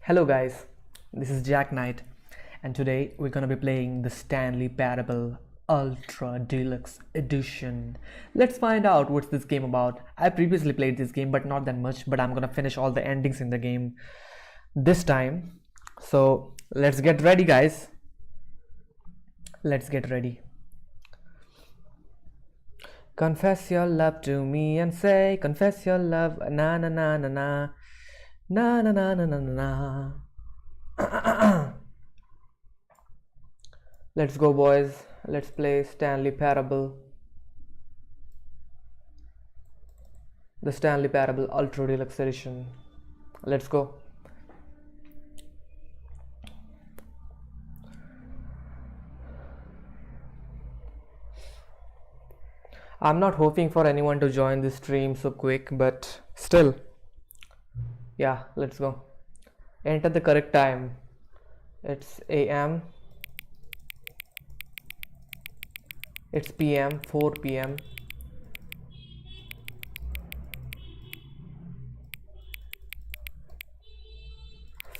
Hello guys, this is Jack Knight and today we're gonna be playing the Stanley Parable Ultra Deluxe Edition. Let's find out what's this game about. I previously played this game but not that much, but I'm gonna finish all the endings in the game this time. So let's get ready guys. Let's get ready. Confess your love to me and say, confess your love, na na na na na. Na na na na na na na. Let's go boys, let's play Stanley Parable. The Stanley Parable Ultra Deluxe Edition. Let's go. I'm not hoping for anyone to join this stream so quick, but still. Yeah, let's go. Enter the correct time. It's AM. It's PM, 4 PM.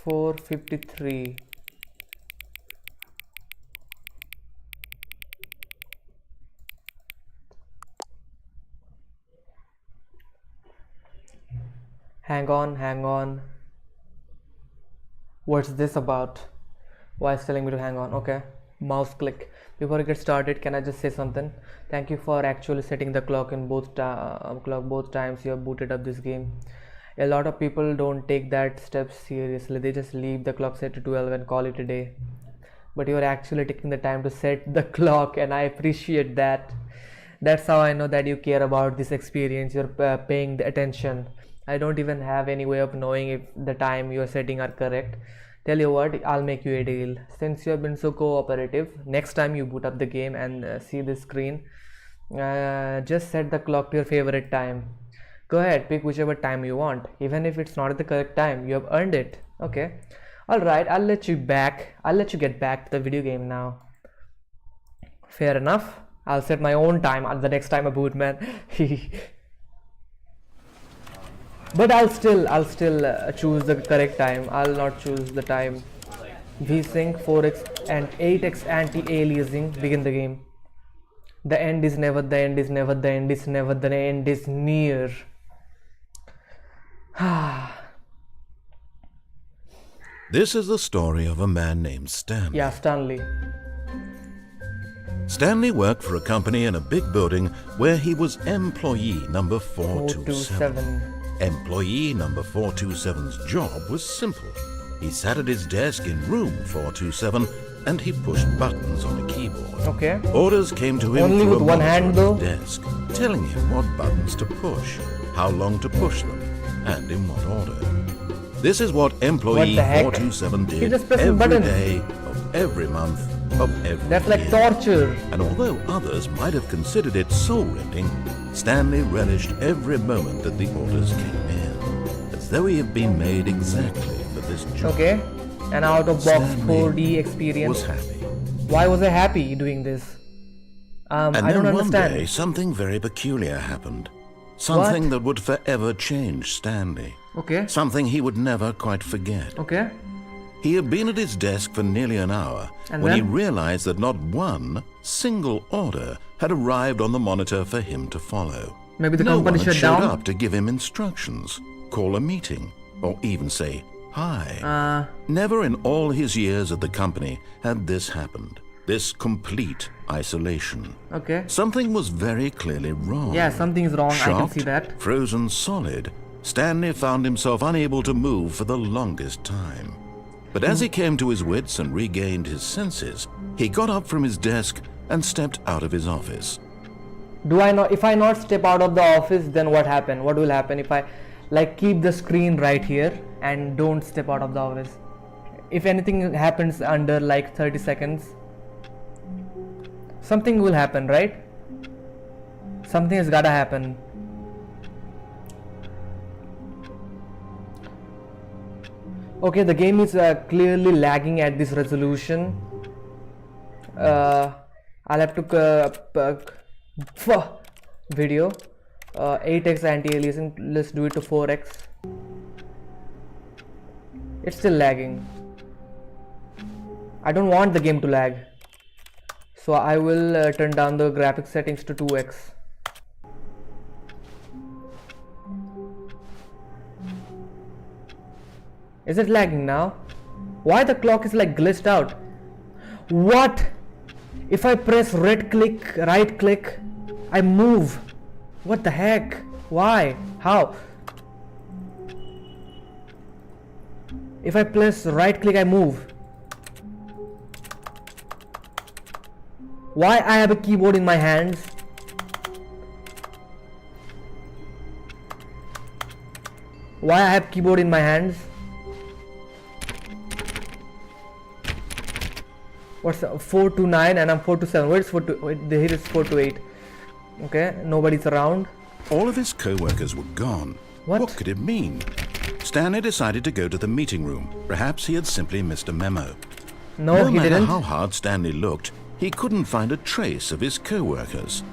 $4:53. Hang on. What's this about? Why is telling me to hang on? Okay, mouse click. Before I get started, can I just say something? Thank you for actually setting the clock in both times you have booted up this game. A lot of people don't take that step seriously. They just leave the clock set to 12 and call it a day. But you're actually taking the time to set the clock, and I appreciate that. That's how I know that you care about this experience. You're paying the attention. I don't even have any way of knowing if the time you're setting are correct. Tell you what, I'll make you a deal. Since you have been so cooperative, next time you boot up the game and see this screen, just set the clock to your favorite time. Go ahead, pick whichever time you want. Even if it's not at the correct time, you have earned it. Okay. Alright, I'll let you get back to the video game now. Fair enough. I'll set my own time at the next time I boot, man. But I'll still choose the correct time. I'll not choose the time. VSync, 4x and 8x anti-aliasing. Begin the game. The end is never, the end is never, the end is never, the end is near. This is the story of a man named Stanley. Yeah, Stanley. Stanley worked for a company in a big building where he was employee number 427. Employee number 427's job was simple. He sat at his desk in room 427 and he pushed buttons on a keyboard. Okay. Orders came to him Only through with a one monitor hand on though? his desk, telling him what buttons to push, how long to push them, and in what order. This is what employee 427 did every day of every month of every That's year. like torture. And although others might have considered it soul-rending, Stanley relished every moment that the orders came in, as though he had been made exactly for this job. Okay. An out-of-box Stanley 4D experience. was happy. Why was I happy doing this? And I don't then understand. one day, something very peculiar happened. Something that would forever change Stanley. Okay. Something he would never quite forget. Okay. He had been at his desk for nearly an hour And when he then? realized that not one single order had arrived on the monitor for him to follow. Maybe the No company one had shut showed down. up to give him instructions, call a meeting, or even say hi. Never in all his years at the company had this happened. This complete isolation. Okay. Something was very clearly wrong. Yeah, something is wrong. I can Shocked, see that. frozen solid, Stanley found himself unable to move for the longest time. But as he came to his wits and regained his senses, he got up from his desk and stepped out of his office. Do I not? If I not step out of the office, then what happen? What will happen if I like keep the screen right here and don't step out of the office? If anything happens under like 30 seconds, something will happen, right? Something has gotta happen. Okay, the game is clearly lagging at this resolution. I'll have to video 8x anti-aliasing. Let's do it to 4x. It's still lagging. I don't want the game to lag. So I will turn down the graphics settings to 2x. Is it lagging now? Why the clock is like glitched out? What? If I press right click, I move. What the heck? Why? How? If I press right click, I move. Why I have a keyboard in my hands? Why I have keyboard in my hands? What's 4 to 9 and I'm 4 to 7? Where's 4 to? Wait, here is 4 to 8. Okay, nobody's around. All of his co-workers were gone. What could it mean? Stanley decided to go to the meeting room. Perhaps he had simply missed a memo. No, he matter didn't. how hard Stanley looked, he couldn't find a trace of his co-workers.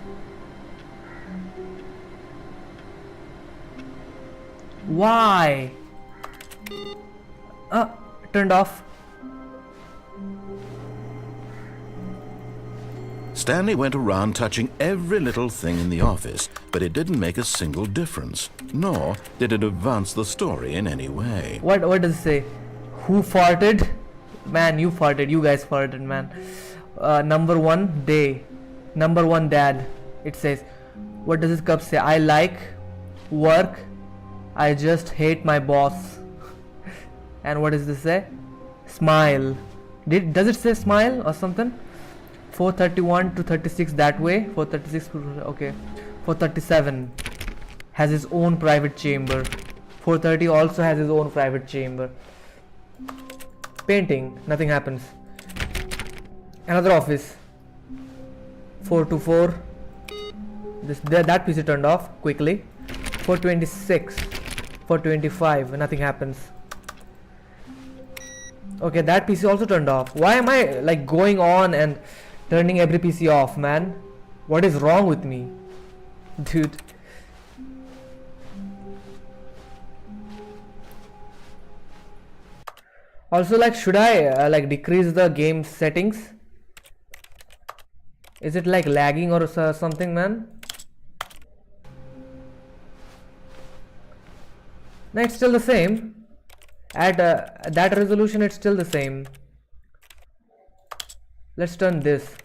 Why? Turned off. Stanley went around touching every little thing in the office, but it didn't make a single difference, nor did it advance the story in any way. What does it say? Who farted? Man, you farted. You guys farted, man. Number 1 day. Number 1 dad. It says. What does this cup say? I like work. I just hate my boss. And what does this say? Smile. Does it say smile or something? 431 to 36 that way. 436. Okay. 437 has his own private chamber. 430 also has his own private chamber. Painting. Nothing happens. Another office. 424. That PC turned off quickly. 426. 425. Nothing happens. Okay, that PC also turned off. Why am I like going on and turning every PC off, man? What is wrong with me, dude? Also, like, should I like decrease the game settings? Is it like lagging or something, man? No, it's still the same. At that resolution, it's still the same. Let's turn this.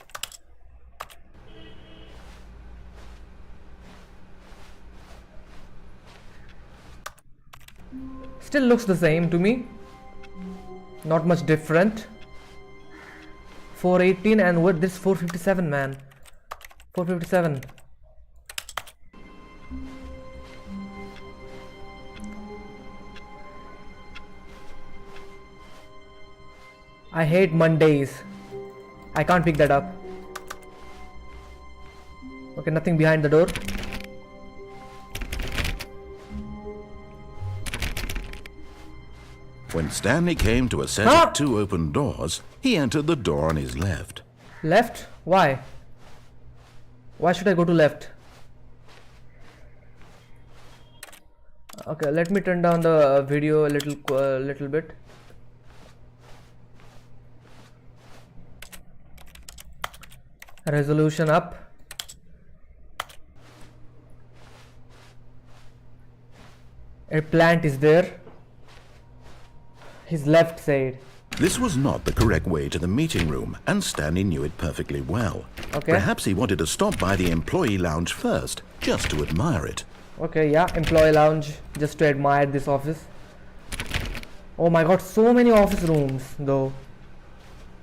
Still looks the same to me. Not much different. 418 and what this 457, man. 457. I hate Mondays. I can't pick that up. Okay, nothing behind the door. When Stanley came to a set of 2 open doors, he entered the door on his left. Left? Why? Why should I go to left? Okay, let me turn down the video a little bit. Resolution up. A plant is there. His left side. This was not the correct way to the meeting room, and Stanley knew it perfectly well. Okay. Perhaps he wanted to stop by the employee lounge first, just to admire it. Okay, yeah, employee lounge, just to admire this office. Oh my god, so many office rooms though.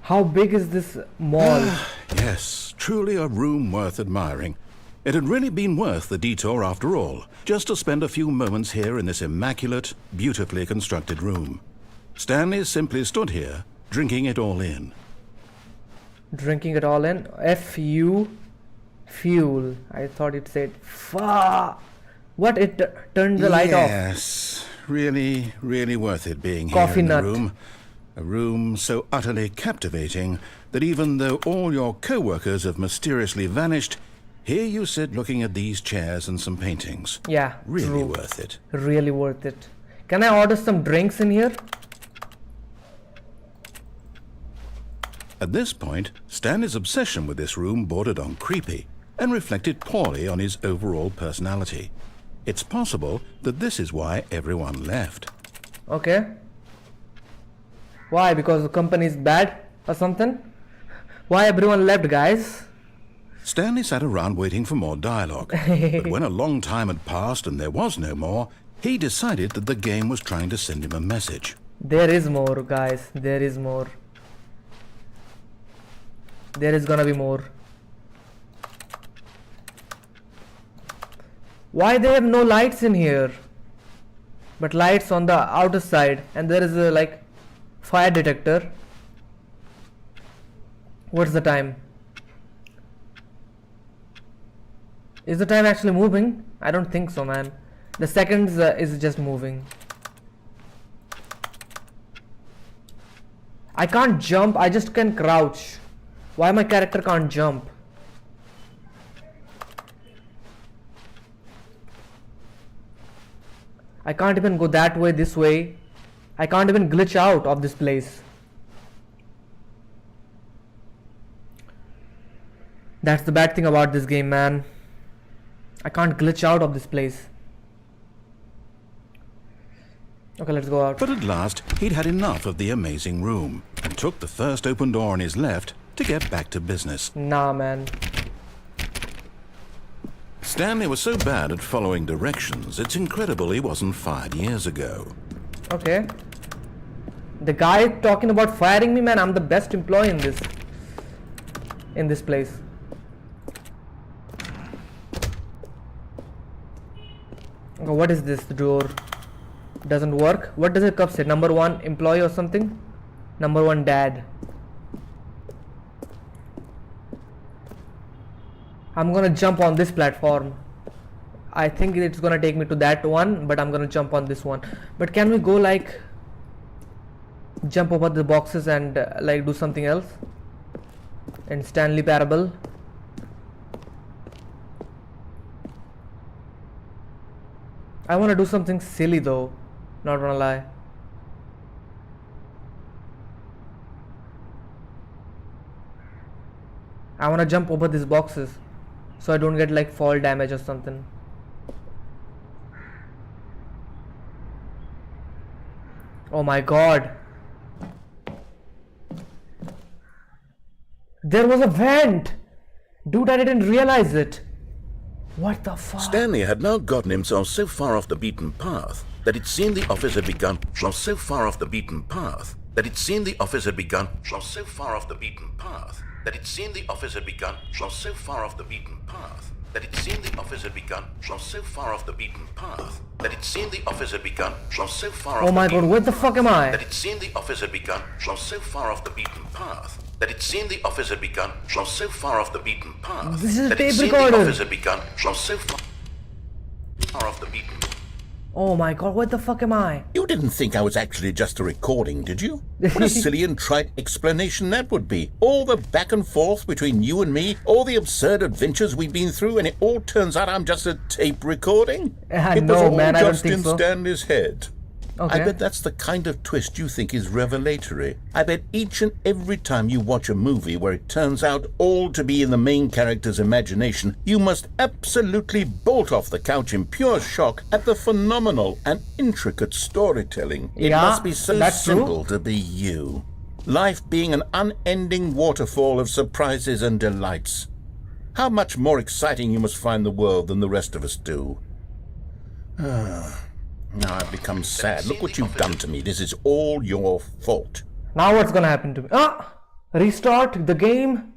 How big is this mall? Yes, truly a room worth admiring. It had really been worth the detour after all, just to spend a few moments here in this immaculate, beautifully constructed room. Stanley simply stood here, drinking it all in. Drinking it all in? F-U, fuel. I thought it said fa. What? It turned the light off. Yes, really, really worth it being Coffee here in nut. the room. A room so utterly captivating that even though all your co-workers have mysteriously vanished, here you sit looking at these chairs and some paintings. Yeah, Really true. worth it. Really worth it. Can I order some drinks in here? At this point, Stanley's obsession with this room bordered on creepy and reflected poorly on his overall personality. It's possible that this is why everyone left. Okay. Why? Because the company is bad or something? Why everyone left, guys? Stanley sat around waiting for more dialogue, but when a long time had passed and there was no more, he decided that the game was trying to send him a message. There is more, guys. There is more. There is gonna be more. Why they have no lights in here? But lights on the outer side, and there is a like fire detector. What's the time? Is the time actually moving? I don't think so, man. The seconds is just moving. I can't jump, I just can crouch. Why my character can't jump? I can't even go that way, this way. I can't even glitch out of this place. That's the bad thing about this game, man. I can't glitch out of this place. Okay, let's go out. But at last, he'd had enough of the amazing room and took the first open door on his left to get back to business. Nah, man. Stanley was so bad at following directions, it's incredible he wasn't fired years ago. Okay. The guy talking about firing me, man, I'm the best employee in this place. Okay, what is this door? Doesn't work. What does the cup say? Number 1 employee or something? Number 1 dad. I'm gonna jump on this platform. I think it's gonna take me to that one, but I'm gonna jump on this one. But can we go like jump over the boxes and like do something else in Stanley Parable? I want to do something silly though, not gonna lie. I want to jump over these boxes so I don't get like fall damage or something. Oh my god. There was a vent! Dude, I didn't realize it. What the fuck? Stanley had now gotten himself so far off the beaten path that it seemed the office had begun so far off the beaten path that it seemed the office had begun so far off the beaten path that it seemed the office had begun so far off the beaten path that it seemed the office had begun so far off the beaten path that it seemed the office had begun so far off. Oh my god, where the fuck am I? That it seemed the office had begun so far off the beaten path that it seemed the office had begun so far off the beaten path. This is a that tape it seemed recorder. the office had begun so far off the beaten. Oh my god, what the fuck am I? You didn't think I was actually just a recording, did you? What a silly and trite explanation that would be. All the back and forth between you and me, all the absurd adventures we've been through, and it all turns out I'm just a tape recording? It was all man, I don't just think in so. Stanley's head. Okay. I bet that's the kind of twist you think is revelatory. I bet each and every time you watch a movie where it turns out all to be in the main character's imagination, you must absolutely bolt off the couch in pure shock at the phenomenal and intricate storytelling. It Yeah, must be so that's true. simple to be you. Life being an unending waterfall of surprises and delights. How much more exciting you must find the world than the rest of us do. Now I've become sad. Look what you've done to me. This is all your fault. Now what's gonna happen to me? Restart the game?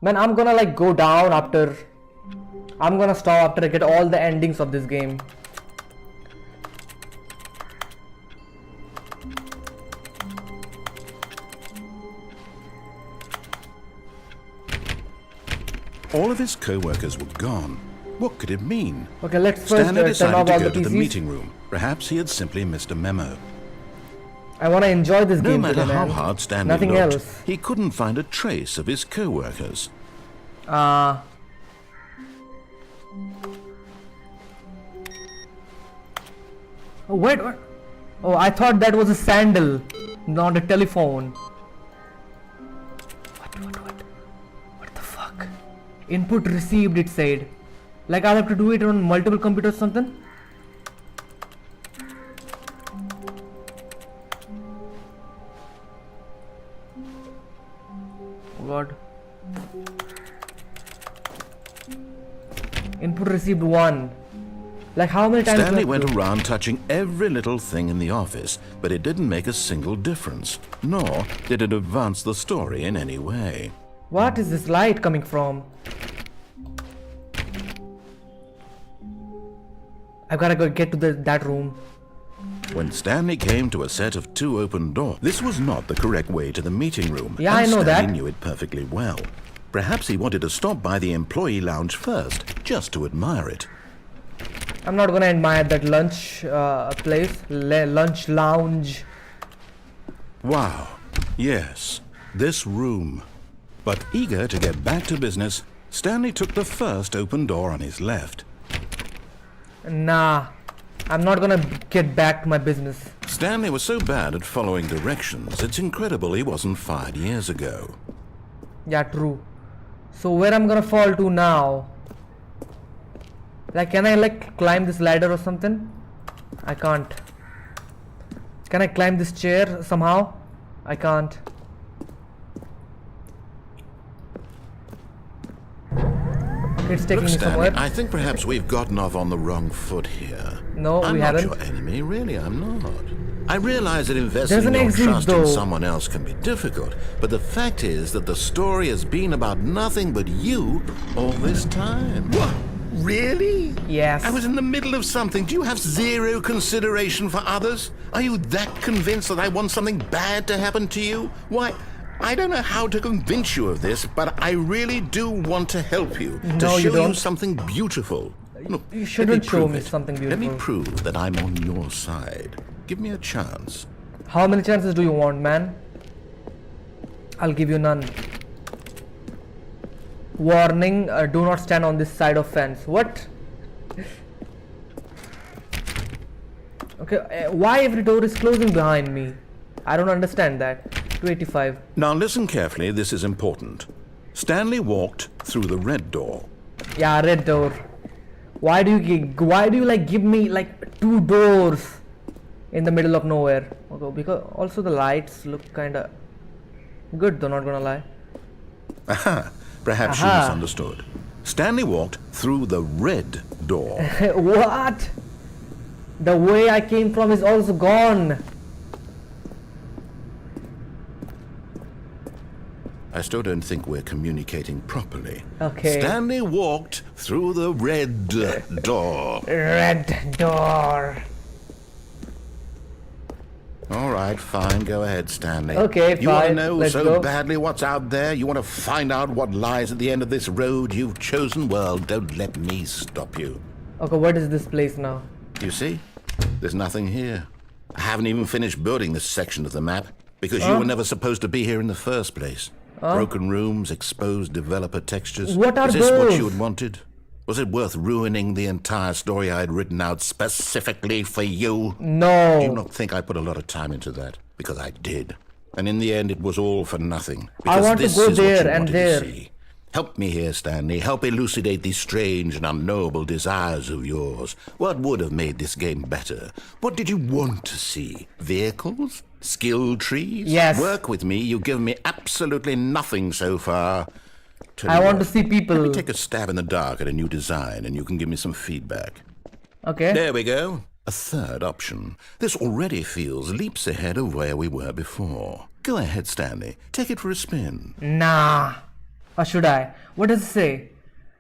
Man, I'm gonna like go down after. I'm gonna stop after I get all the endings of this game. All of his co-workers were gone. What could it mean? Okay, let's first Stanley turn decided off to all go the to the PCs. meeting room. Perhaps he had simply missed a memo. I wanna enjoy this No game matter today, how man. hard Stanley Nothing looked, else. he couldn't find a trace of his co-workers. Oh, wait, what? Oh, I thought that was a sandal, not a telephone. Input received, it said. Like I'll have to do it on multiple computers or something. Oh God. Input received 1. Like how many times? Stanley went around touching every little thing in the office, but it didn't make a single difference, nor did it advance the story in any way. What is this light coming from? I've gotta go get to that room. When Stanley came to a set of 2 open doors, this was not the correct way to the meeting room. Yeah, and I know Stanley that. knew it perfectly well. Perhaps he wanted to stop by the employee lounge first, just to admire it. I'm not gonna admire that lunch place, lunch lounge. Wow, yes, this room. But eager to get back to business, Stanley took the first open door on his left. Nah, I'm not gonna get back to my business. Stanley was so bad at following directions, it's incredible he wasn't fired years ago. Yeah, true. So where I'm gonna fall to now? Like, can I like climb this ladder or something? I can't. Can I climb this chair somehow? I can't. It's taking Look, me Stanley, somewhere. I think perhaps we've gotten off on the wrong foot here. No, I'm we not haven't. your enemy, really, I'm not. I realize that investing There's an your exit, trust though. in someone else can be difficult, but the fact is that the story has been about nothing but you all this time. What? Really? Yes. I was in the middle of something. Do you have zero consideration for others? Are you that convinced that I want something bad to happen to you? Why, I don't know how to convince you of this, but I really do want to help you. To No, show you don't. something beautiful. Look, You let shouldn't show prove me it. something Let me beautiful. prove that I'm on your side. Give me a chance. How many chances do you want, man? I'll give you none. Warning, do not stand on this side of fence. What? Okay, why every door is closing behind me? I don't understand that. 285. Now listen carefully, this is important. Stanley walked through the red door. Yeah, red door. Why do you like give me like 2 doors in the middle of nowhere? Okay, because also the lights look kinda good though, not gonna lie. Aha! Perhaps you Aha. misunderstood. Stanley walked through the red door. What? The way I came from is also gone. I still don't think we're communicating properly. Okay. Stanley walked through the red door. Red door. All right, fine. Go ahead, Stanley. Okay, You want to fine. know Let's so go. badly what's out there? You want to find out what lies at the end of this road you've chosen? Well, don't let me stop you. Okay, what is this place now? You see? There's nothing here. I haven't even finished building this section of the map because you were never supposed to be here in the first place. Broken rooms, exposed developer textures. What are Is this what those? you had wanted? Was it worth ruining the entire story I had written out specifically for you? No. Do you not think I put a lot of time into that? Because I did. And in the end, it was all for nothing. Because want to this go is what there you and wanted there. to see. Help me here, Stanley. Help elucidate these strange and unknowable desires of yours. What would have made this game better? What did you want to see? Vehicles? Skill trees? Yes. Work with me. You've given me absolutely nothing so far. Tell I you want what, to see Let me people. take a stab in the dark at a new design, and you can give me some feedback. Okay. There we go. A third option. This already feels leaps ahead of where we were before. Go ahead, Stanley. Take it for a spin. Nah. Or should I? What does it say?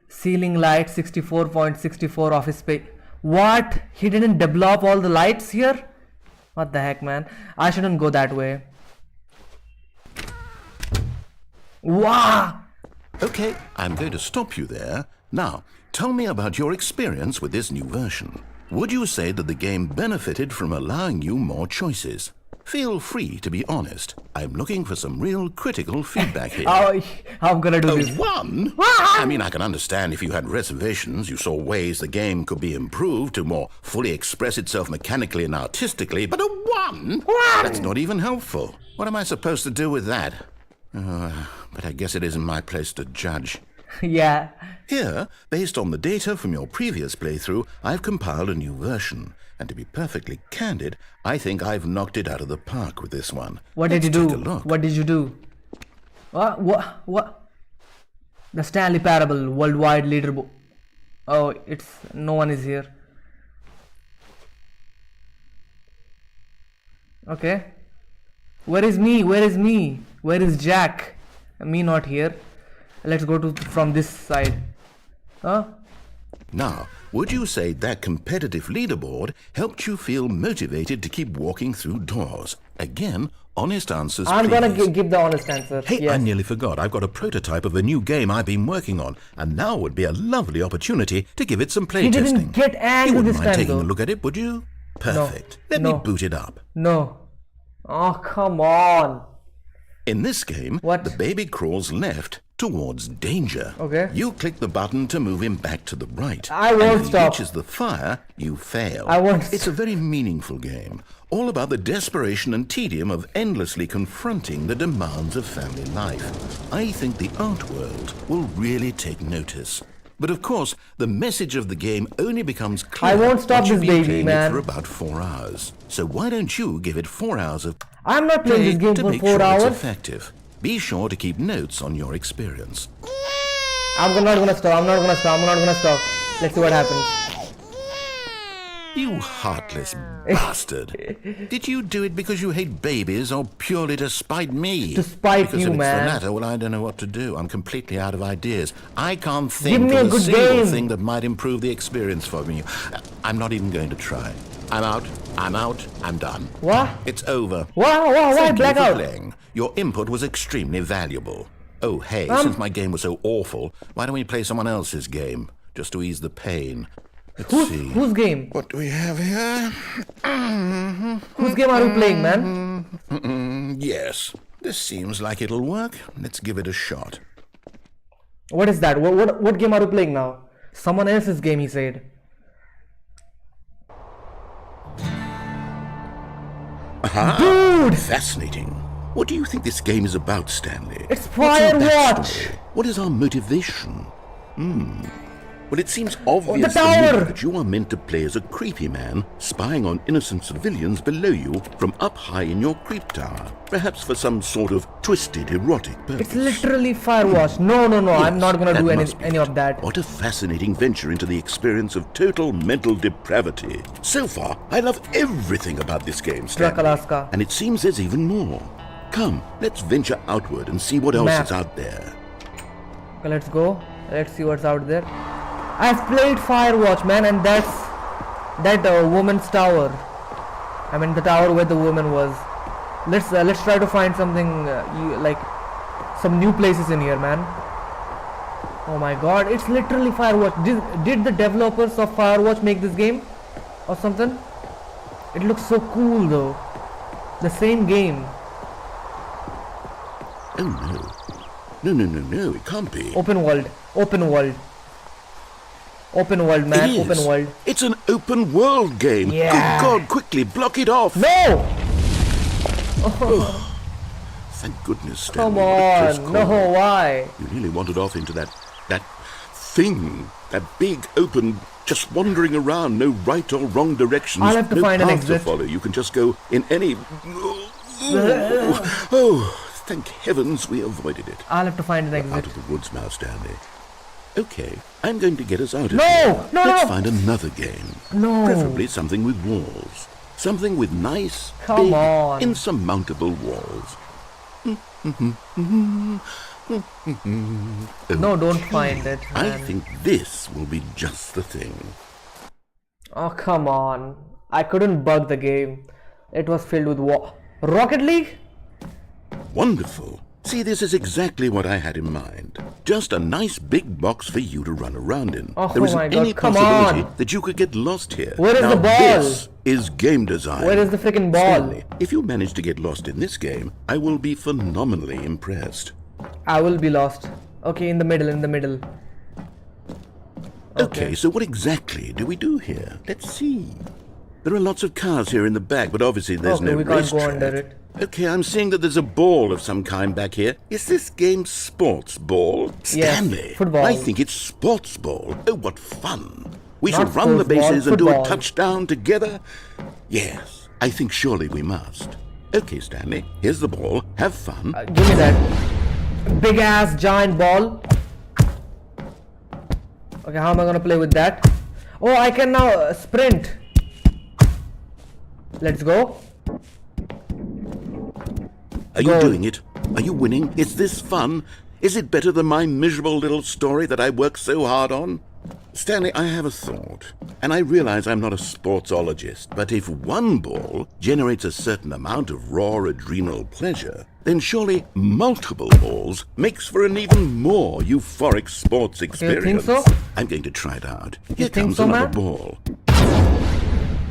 Ceiling light 64.64 office space. What? He didn't develop all the lights here? What the heck, man? I shouldn't go that way. Wow! Okay, I'm going to stop you there. Now, tell me about your experience with this new version. Would you say that the game benefited from allowing you more choices? Feel free to be honest. I'm looking for some real critical feedback here. How I'm gonna do this? One? I mean, I can understand if you had reservations, you saw ways the game could be improved to more fully express itself mechanically and artistically, but a one? That's not even helpful. What am I supposed to do with that? But I guess it isn't my place to judge. Yeah. Here, based on the data from your previous playthrough, I've compiled a new version. And to be perfectly candid, I think I've knocked it out of the park with this one. What did you do? Take a look. What did you do? What? The Stanley Parable worldwide leaderboard. Oh, no one is here. Okay. Where is me? Where is me? Where is Jack? Me not here. Let's go from this side. Huh? Now, would you say that competitive leaderboard helped you feel motivated to keep walking through doors? Again, honest answers, I'm please. gonna give the honest answer. Hey, yes. I nearly forgot. I've got a prototype of a new game I've been working on, and now would be a lovely opportunity to give it some He playtesting. didn't get angry You wouldn't this mind time, taking though. a look at it, would you? Perfect. Let me No. boot it up. No. Oh, come on. In this game, What? the baby crawls left towards danger. Okay. You click the button to move him back to the right. I and won't if he stop. reaches the fire, you fail. I won't It's a very meaningful game, all about the desperation and tedium of endlessly confronting the demands of family life. I think the art world will really take notice. But of course, the message of the game only becomes clear I won't stop once you've this been baby, playing man. it for about 4 hours. So why don't you give it 4 hours of I'm not playing this game to for make 4 sure hours. it's effective. Be sure to keep notes on your experience. I'm not gonna stop. Let's see what happens. You heartless bastard. Did you do it because you hate babies or purely to spite me? To spite because you, if it's man. the latter, well, I don't know what to do. I'm completely out of ideas. I can't Give think me of a a good single game. thing that might improve the experience for me. I'm not even going to try. I'm out. I'm done. What? It's over. Why Thank you for blackout? playing. Your input was extremely valuable. Oh, hey, since my game was so awful, why don't we play someone else's game? Just to ease the pain. Let's see. Whose game? What do we have here? Whose game are we playing, man? Yes, this seems like it'll work. Let's give it a shot. What is that? What game are we playing now? Someone else's game, he said. Dude! Fascinating. What do you think this game is about, Stanley? It's What's our Firewatch. backstory? What is our motivation? Well, it seems obvious to tower. me that you are meant to play as a creepy man spying on innocent civilians below you from up high in your creep tower, perhaps for some sort of twisted erotic purpose. It's literally Firewatch. No. I'm Yes, not gonna that do must be any it. of that. What a fascinating venture into the experience of total mental depravity. So far, I love everything about this game, Stanley. Alaska. And it seems there's even more. Come, let's venture outward and see what else Map. is out there. Okay, let's go. Let's see what's out there. I've played Firewatch, man, and that's that woman's tower. I mean, the tower where the woman was. Let's try to find something like some new places in here, man. Oh my God, it's literally Firewatch. Did the developers of Firewatch make this game or something? It looks so cool though. The same game. Oh no, it can't be. Open world, man. It is. Open world. It's an open world game. Yeah. Good God, quickly block it off. No! Thank goodness, Stanley. Come what a close on. call. No, why? You nearly wandered off into that thing, that big open, just wandering around, no right or wrong directions. I'll have to no find an path to exit. follow. You can just go in any. Oh, thank heavens we avoided it. I'll have to find an Out exit. of the woods now, Stanley. Okay, I'm going to get us out of No! here. No, Let's no! find another game. No. Preferably something with walls. Something with nice, Come big, on. insurmountable walls. No, don't find it, I man. think this will be just the thing. Oh, come on. I couldn't bug the game. It was filled with Rocket League? Wonderful. See, this is exactly what I had in mind. Just a nice big box for you to run around in. Oh there isn't my God, any come possibility on. that you could get lost here. Where is Now, the ball? This is game design. Where is the freaking ball? Stanley, if you manage to get lost in this game, I will be phenomenally impressed. I will be lost. Okay, in the middle. Okay, so what exactly do we do here? Let's see. There are lots of cars here in the back, but obviously there's Okay, no we can't go racetrack. under it. Okay, I'm seeing that there's a ball of some kind back here. Is this game sports ball? Stanley, football. I think it's sports ball. Oh, what fun. We Not shall run the sports ball, bases and do a football. touchdown together. Yes, I think surely we must. Okay, Stanley, here's the ball. Have fun. Give me that big ass giant ball. Okay, how am I gonna play with that? Oh, I can now sprint. Let's go. Are you Goal. doing it? Are you winning? Is this fun? Is it better than my miserable little story that I worked so hard on? Stanley, I have a thought, and I realize I'm not a sportsologist, but if one ball generates a certain amount of raw adrenal pleasure, then surely multiple balls makes for an even more euphoric sports experience. so? I'm going to try it out. Here think comes so, another man? ball.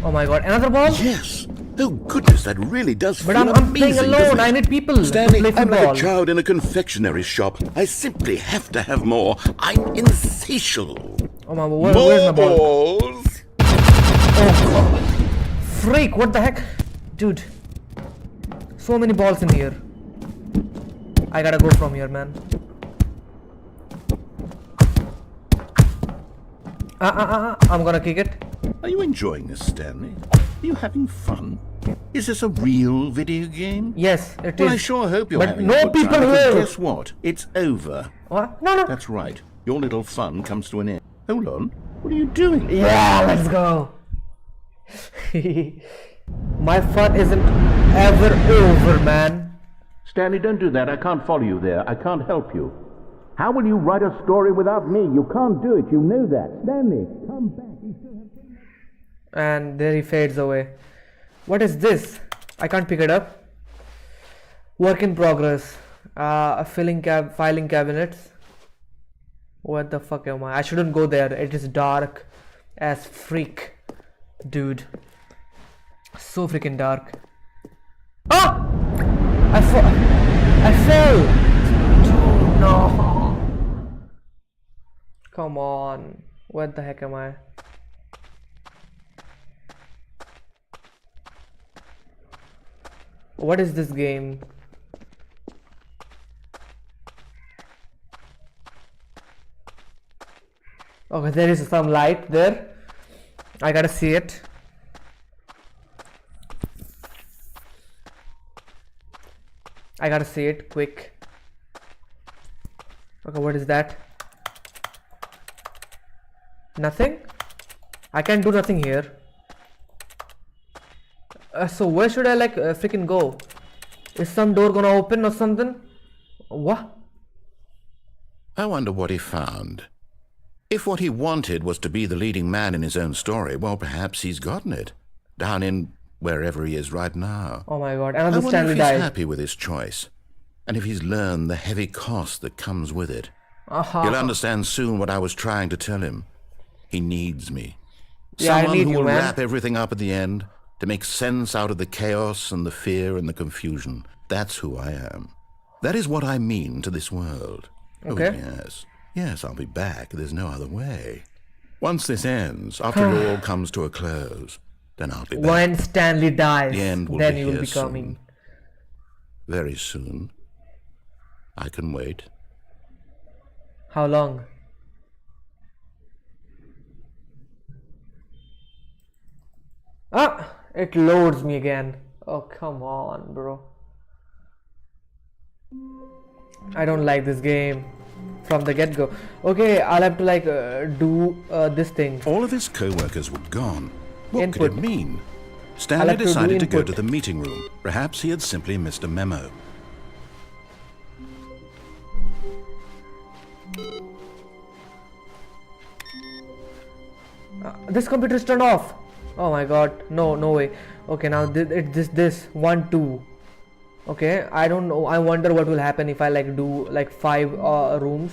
Oh my god, another ball? Yes. Oh goodness, that really does But feel I'm playing amazing, alone. doesn't it? I need people Stanley, to play I'm like football. a child in a confectionery shop. I simply have to have more. I'm insatiable. Oh my, where's my ball? Balls. Oh, freak! What the heck, dude? So many balls in here. I gotta go from here, man. I'm gonna kick it. Are you enjoying this, Stanley? Are you having fun? Is this a real video game? Yes, it Well, is. I sure hope you're But having no a good people time, because here. guess what? It's over. What? No. That's right. Your little fun comes to an end. Hold on. What are you doing? Yeah, let's go. My fun isn't ever over, man. Stanley, don't do that. I can't follow you there. I can't help you. How will you write a story without me? You can't do it. You know that. Stanley, come back. And there he fades away. What is this? I can't pick it up. Work in progress. Filing cabinets. What the fuck am I? I shouldn't go there. It is dark as freak, dude. So freaking dark. Ah! I fell. Dude, no. Come on. What the heck am I? What is this game? Okay, there is some light there. I gotta see it. I gotta see it quick. Okay, what is that? Nothing? I can't do nothing here. So where should I freaking go? Is some door gonna open or something? What? I wonder what he found. If what he wanted was to be the leading man in his own story, well, perhaps he's gotten it. Down in wherever he is right now. Oh my god, I another wonder Stanley if he's died. happy with his choice, and if he's learned the heavy cost that comes with it. He'll understand soon what I was trying to tell him. He needs me. Yeah, I Someone need who you, will man. wrap everything up at the end, to make sense out of the chaos and the fear and the confusion. That's who I am. That is what I mean to this world. Okay. Oh, yes. Yes, I'll be back. There's no other way. Once this ends, after it all comes to a close, then I'll be back. When Stanley dies, The end will then be you will here be coming. soon. Very soon. I can wait. How long? Ah, it loads me again. Oh, come on, bro. I don't like this game from the get-go. Okay, I'll have to do this thing. All of his co-workers were gone. What Input. could it mean? I'll Stanley have to do decided to go to input. the meeting room. Perhaps he had simply missed a memo. This computer is turned off. Oh my god, no way. Okay, now this 1 2. Okay, I don't know. I wonder what will happen if I do 5 rooms.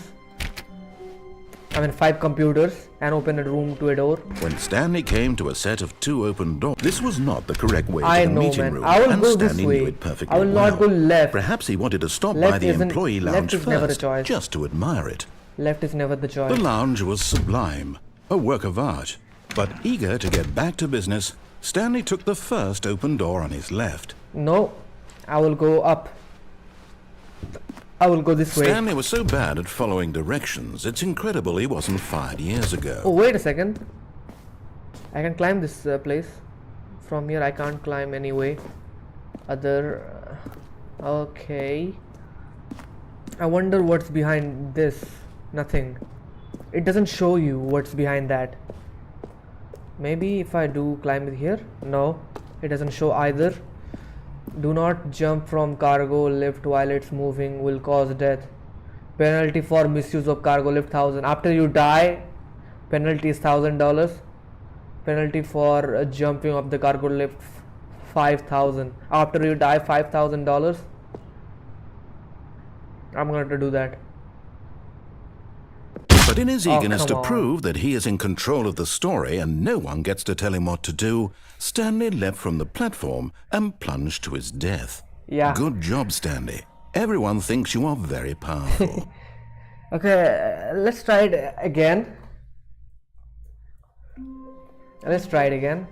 I mean 5 computers and open a room to a door. When Stanley came to a set of 2 open doors, this was not the correct way I to the know, meeting man. room, I will and go this Stanley way. knew it perfectly I will well. not go left. Perhaps he wanted to stop Left by the isn't- employee left lounge is never the first, choice. just to admire it. Left is never the choice. The lounge was sublime, a work of art. But eager to get back to business, Stanley took the first open door on his left. No, I will go up. I will go this way. Stanley was so bad at following directions, it's incredible he wasn't fired years ago. Oh, wait a second. I can climb this place. From here I can't climb anyway. Okay. I wonder what's behind this. Nothing. It doesn't show you what's behind that. Maybe if I do climb it here. No, it doesn't show either. Do not jump from cargo lift while it's moving, will cause death. Penalty for misuse of cargo lift 1000. After you die, penalty is $1000. Penalty for jumping off the cargo lift 5000. After you die, $5000. I'm going to do that. But in his eagerness to come on. prove that he is in control of the story and no one gets to tell him what to do, Stanley leapt from the platform and plunged to his death. Yeah. Good job, Stanley. Everyone thinks you are very powerful. Okay, let's try it again. Let's try it again.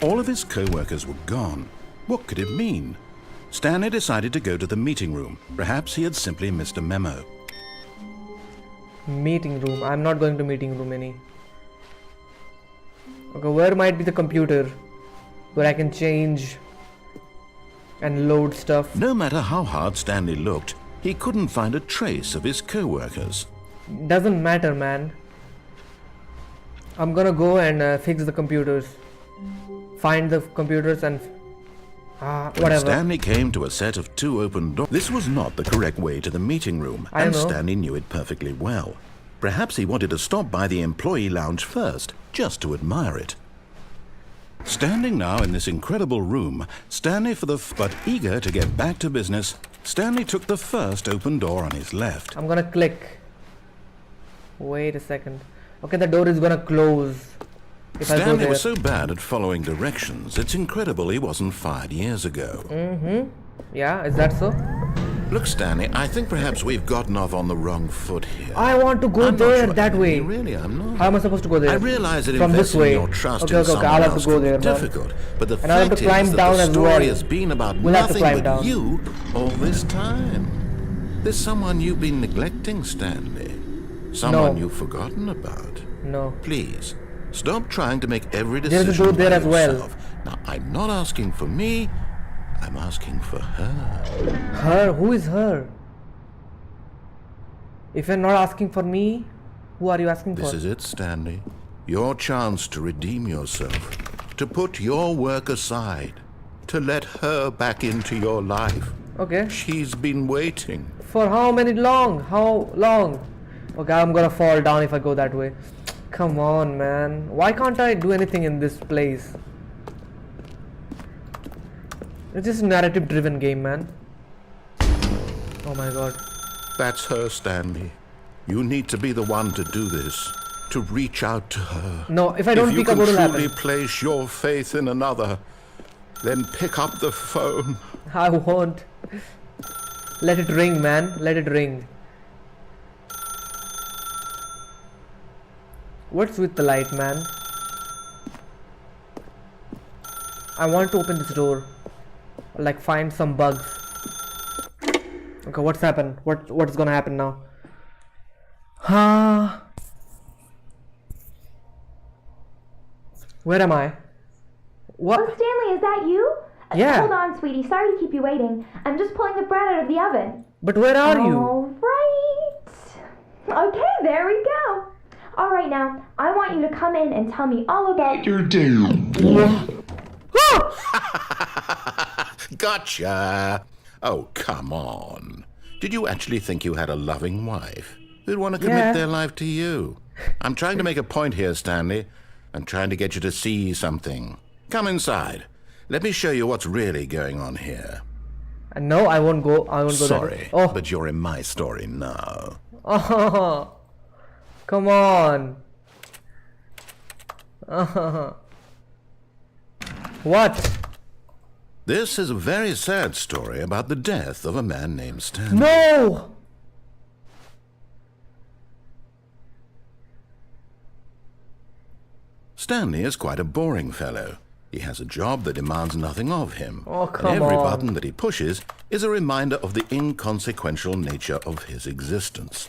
All of his co-workers were gone. What could it mean? Stanley decided to go to the meeting room. Perhaps he had simply missed a memo. Meeting room. I'm not going to meeting room any. Okay, where might be the computer where I can change and load stuff? No matter how hard Stanley looked, he couldn't find a trace of his co-workers. Doesn't matter, man. I'm gonna go and fix the computers. Find the computers and When whatever. Stanley came to a set of 2 open doors. This was not the correct way to the meeting room, I and know. Stanley knew it perfectly well. Perhaps he wanted to stop by the employee lounge first, just to admire it. Standing now in this incredible room, but eager to get back to business, Stanley took the first open door on his left. I'm gonna click. Wait a second. Okay, the door is gonna close. If I go Stanley there. was so bad at following directions, it's incredible he wasn't fired years ago. Yeah, is that so? Look, Stanley, I think perhaps we've gotten off on the wrong foot here. I want to go I'm not there sure- that way. Really, I'm not. How am I supposed to go there? I realize that From this investing way. your trust Okay, in okay, someone I'll have else to go can be there, man. difficult, but the And I'll have fact to climb is that down the as story well. has been about We'll have to nothing climb but down. you all this time. There's someone you've been neglecting, Stanley. Someone No. you've forgotten about. No. Please, stop trying to make every There's a decision door there by as well. yourself. Now, I'm not asking for me, I'm asking for her. Her? Who is her? If you're not asking for me, who are you asking This for? is it, Stanley. Your chance to redeem yourself, to put your work aside, to let her back into your life. Okay. She's been waiting. For how long? How long? Okay, I'm gonna fall down if I go that way. Come on, man. Why can't I do anything in this place? It's just a narrative driven game, man. Oh my god. That's her, Stanley. You need to be the one to do this, to reach out to her. No, if I don't If you pick up, can what will truly happen? place your faith in another, then pick up the phone. I won't. Let it ring, man. Let it ring. What's with the light, man? I want to open this door. Like find some bugs. Okay, what's happened? What's gonna happen now? Where am I? Oh, What? Stanley, is that you? Yeah. Hold on, sweetie. Sorry to keep you waiting. I'm just pulling the bread out of the oven. But where are you? All right. Okay, there we go. All right, now, I want you to come in and tell me all about your day. Gotcha! Oh, come on. Did you actually think you had a loving wife who'd want to commit Yeah. their life to you? I'm trying to make a point here, Stanley. I'm trying to get you to see something. Come inside. Let me show you what's really going on here. No, I won't go. I won't go. Sorry, That way. but you're in my story now. Oh, come on. What? This is a very sad story about the death of a man named Stanley. No! Stanley is quite a boring fellow. He has a job that demands nothing of him. Oh, and come every on. button that he pushes is a reminder of the inconsequential nature of his existence.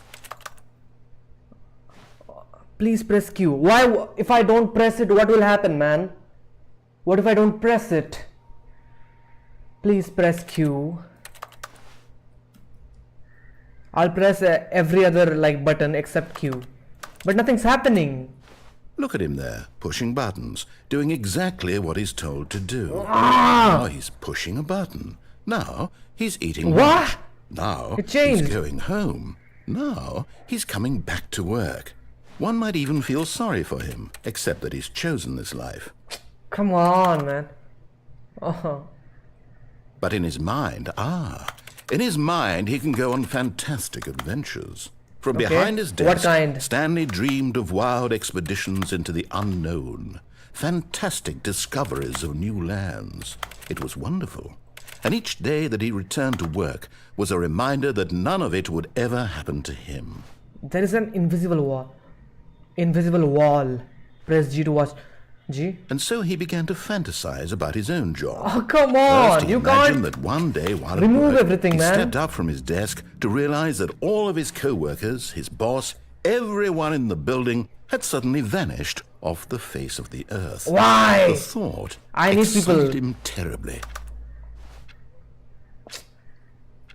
Please press Q. Why? If I don't press it, what will happen, man? What if I don't press it? Please press Q. I'll press every other button except Q. But nothing's happening. Look at him there, pushing buttons, doing exactly what he's told to do. Now he's pushing a button. Now he's eating lunch. What? Now It changed. he's going home. Now he's coming back to work. One might even feel sorry for him, except that he's chosen this life. Come on, man. Oh. But in his mind, he can go on fantastic adventures. From Okay. behind his What desk, kind? Stanley dreamed of wild expeditions into the unknown, fantastic discoveries of new lands. It was wonderful. And each day that he returned to work was a reminder that none of it would ever happen to him. There is an invisible wall. Invisible wall. Press G to watch. G? And so he began to fantasize about his own job. Oh, come First, on. he You imagined can't. that one day while Remove at work, everything, he man. stepped up from his desk to realize that all of his co-workers, his boss, everyone in the building had suddenly vanished off the face of the earth. Why? The thought I need excited people. him terribly.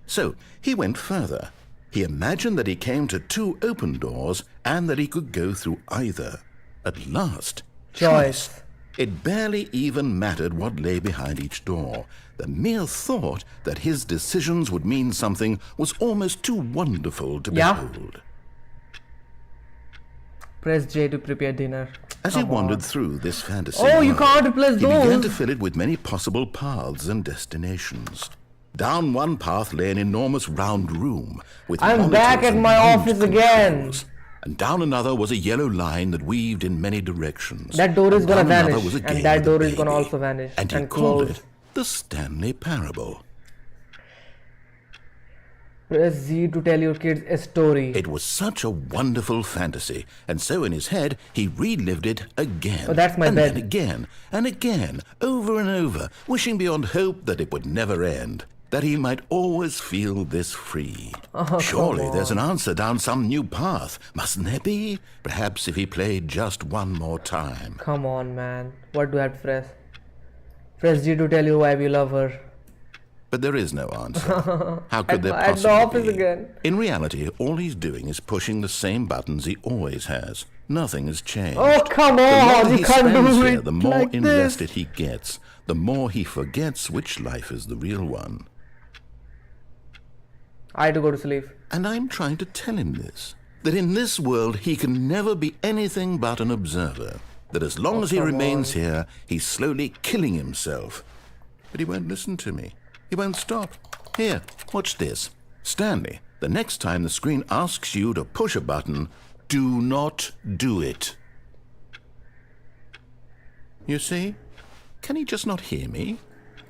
So he went further. He imagined that he came to 2 open doors and that he could go through either. At last, Choice. It barely even mattered what lay behind each door. The mere thought that his decisions would mean something was almost too wonderful to Yeah. behold. Press J to prepare dinner. As he Come wandered on. through this fantasy Oh, you world, can't replace he began to those. fill it with many possible paths and destinations. Down one path lay an enormous round room with I'm monitors back at and my huge office again. controls. And down another was a yellow line that weaved in many directions. That door is And gonna down another vanish, was a and game that with a door is gonna baby. also vanish And he and called close. it the Stanley Parable. Press Z to tell your kids a story. It was such a wonderful fantasy, and so in his head he relived it again. Oh, that's my and bed. then again, and again, over and over, wishing beyond hope that it would never end, that he might always feel this free. Surely there's an answer down some new path, mustn't there be? Perhaps if he played just one more time. Come on, man. What do I have to press? Press G to tell your wife you love her. But there is no answer. How could there At the possibly office be? again. In reality, all he's doing is pushing the same buttons he always has. Nothing has changed. Oh, come The on. longer You he can't spends do here, it the more like this. invested he gets, the more he forgets which life is the real one. I had to go to sleep. And I'm trying to tell him this, that in this world he can never be anything but an observer, that as long as he come remains here, he's slowly killing himself. But he won't listen to me. He won't stop. Here, watch this. Stanley, the next time the screen asks you to push a button, do not do it. You see? Can he just not hear me?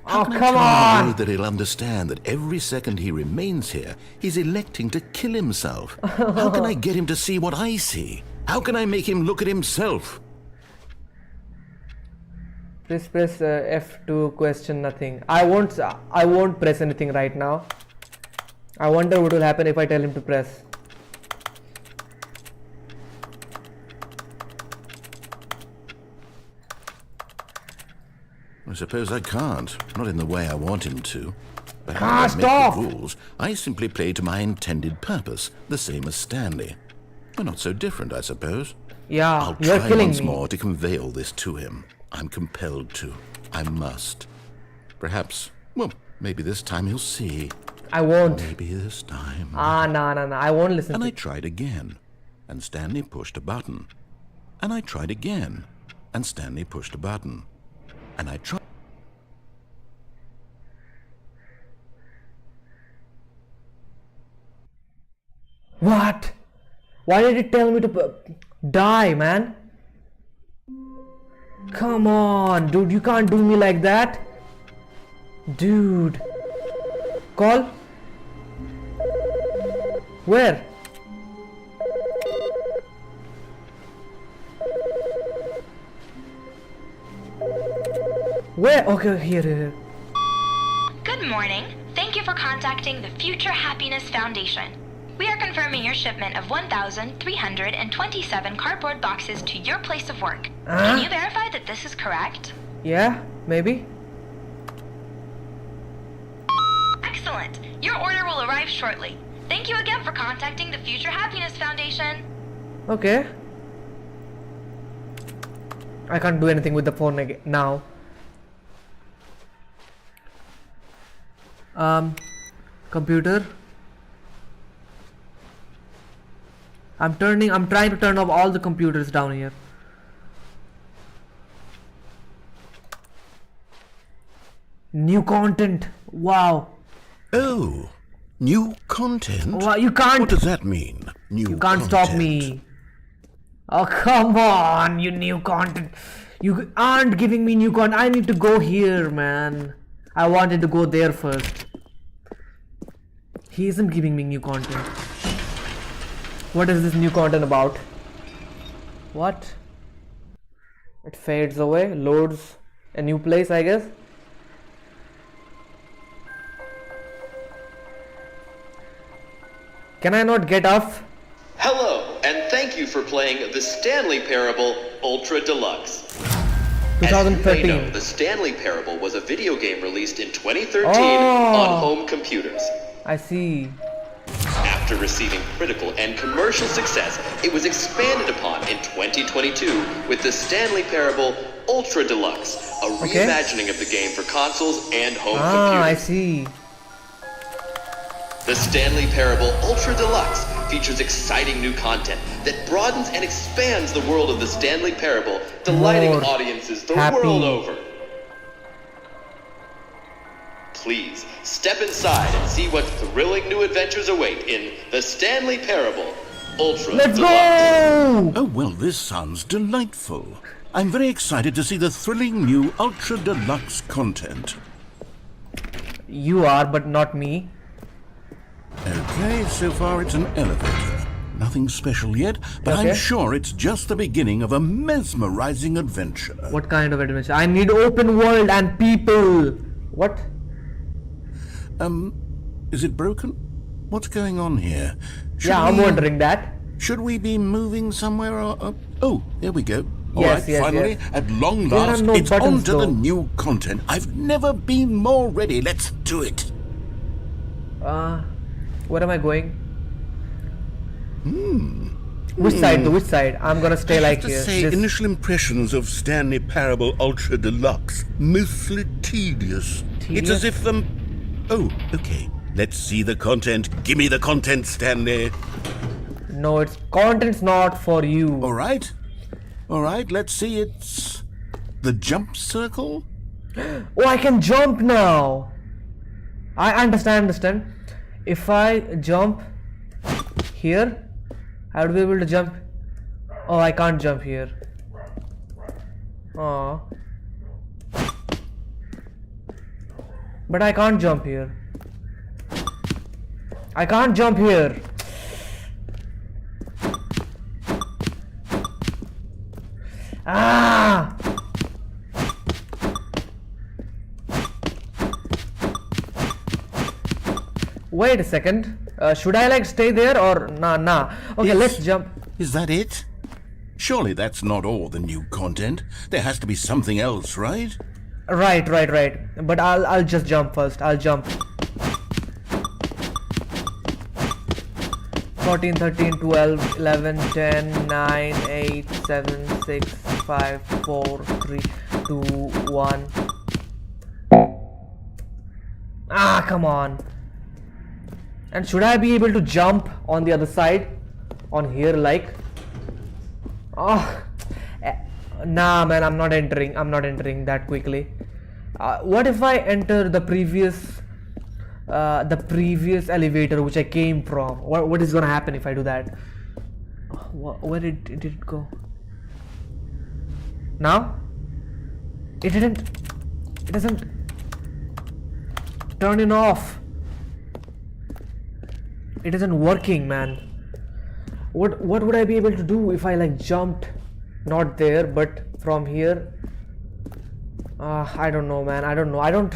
How Oh, can I come tell him in a way on. that he'll understand that every second he remains here, he's electing to kill himself? How can I get him to see what I see? How can I make him look at himself? Please press F to question nothing. I won't press anything right now. I wonder what will happen if I tell him to press. I suppose I can't. Not in the way I want him to. But how Ah, do I make stop! the rules? I simply play to my intended purpose, the same as Stanley. We're not so different, I suppose. Yeah, I'll you're try killing once me. more to convey all this to him. I'm compelled to. I must. Perhaps, well, maybe this time he'll see. I won't. Maybe this time. No. I won't listen And to I it. tried again, and Stanley pushed a button. And I tried again, and Stanley pushed a button. And I tried. What? Why did it tell me to die, man? Come on, dude, you can't do me like that. Dude. Call? Where? Where? Okay, here. Good morning. Thank you for contacting the Future Happiness Foundation. We are confirming your shipment of 1,327 cardboard boxes to your place of work. Can you verify that this is correct? Yeah, maybe. Excellent. Your order will arrive shortly. Thank you again for contacting the Future Happiness Foundation. Okay. I can't do anything with the phone again now. Computer. I'm trying to turn off all the computers down here. New content. Wow. Oh, new content? Wow, you can't. What does that mean? New You can't stop me. Oh, come on, you new content. You aren't giving me new content. I need to go here, man. I wanted to go there first. He isn't giving me new content. What is this new content about? What? It fades away, loads a new place, I guess. Can I not get off? Hello, and thank you for playing the Stanley Parable Ultra Deluxe. As you may 2013. know, the Stanley Parable was a video game released in 2013 on home computers. I see. After receiving critical and commercial success, it was expanded upon in 2022 with the Stanley Parable Ultra Deluxe, a reimagining of the game for consoles and home I computers. see. The Stanley Parable Ultra Deluxe features exciting new content that broadens and expands the world of the Stanley Parable, delighting More audiences the happy. world over. Please step inside and see what thrilling new adventures await in the Stanley Parable Ultra Let's Deluxe. go! Oh, well, this sounds delightful. I'm very excited to see the thrilling new Ultra Deluxe content. You are, but not me. Okay, so far it's an elevator. Nothing special yet, but Okay. I'm sure it's just the beginning of a mesmerizing adventure. What kind of adventure? I need open world and people. What? Is it broken? What's going on here? I'm wondering that. Should we be moving somewhere or... oh, there we go. All Yes, right, yes, finally, yes. at long There are last, no it's on buttons, to the though. new content. I've never been more ready. Let's do it. Where am I going? Which side? Which side? I'm gonna stay I like have to here. say, This- initial impressions of Stanley Parable Ultra Deluxe, mostly tedious. It's as if oh, okay. Let's see the content. Give me the content, Stanley. No, it's content's not for you. All right. All right, let's see. It's the jump circle. Oh, I can jump now. I understand. If I jump here, I would be able to jump. Oh, I can't jump here. Oh. But I can't jump here. I can't jump here. Ah! Wait a second. Should I like stay there or nah? Okay, Yes. let's jump. Is that it? Surely that's not all the new content. There has to be something else, right? Right. But I'll just jump first. I'll jump. 14, 13, 12, 11, 10, 9, 8, 7, 6, 5, 4, 3, 2, 1. Ah, come on. And should I be able to jump on the other side? On here, like? Oh, nah, man, I'm not entering that quickly. What if I enter the previous elevator which I came from? What is gonna happen if I do that? Where did it go? Now? It doesn't turn it off. It isn't working, man. What would I be able to do if I like jumped not there but from here? I don't know, man. I don't know. I don't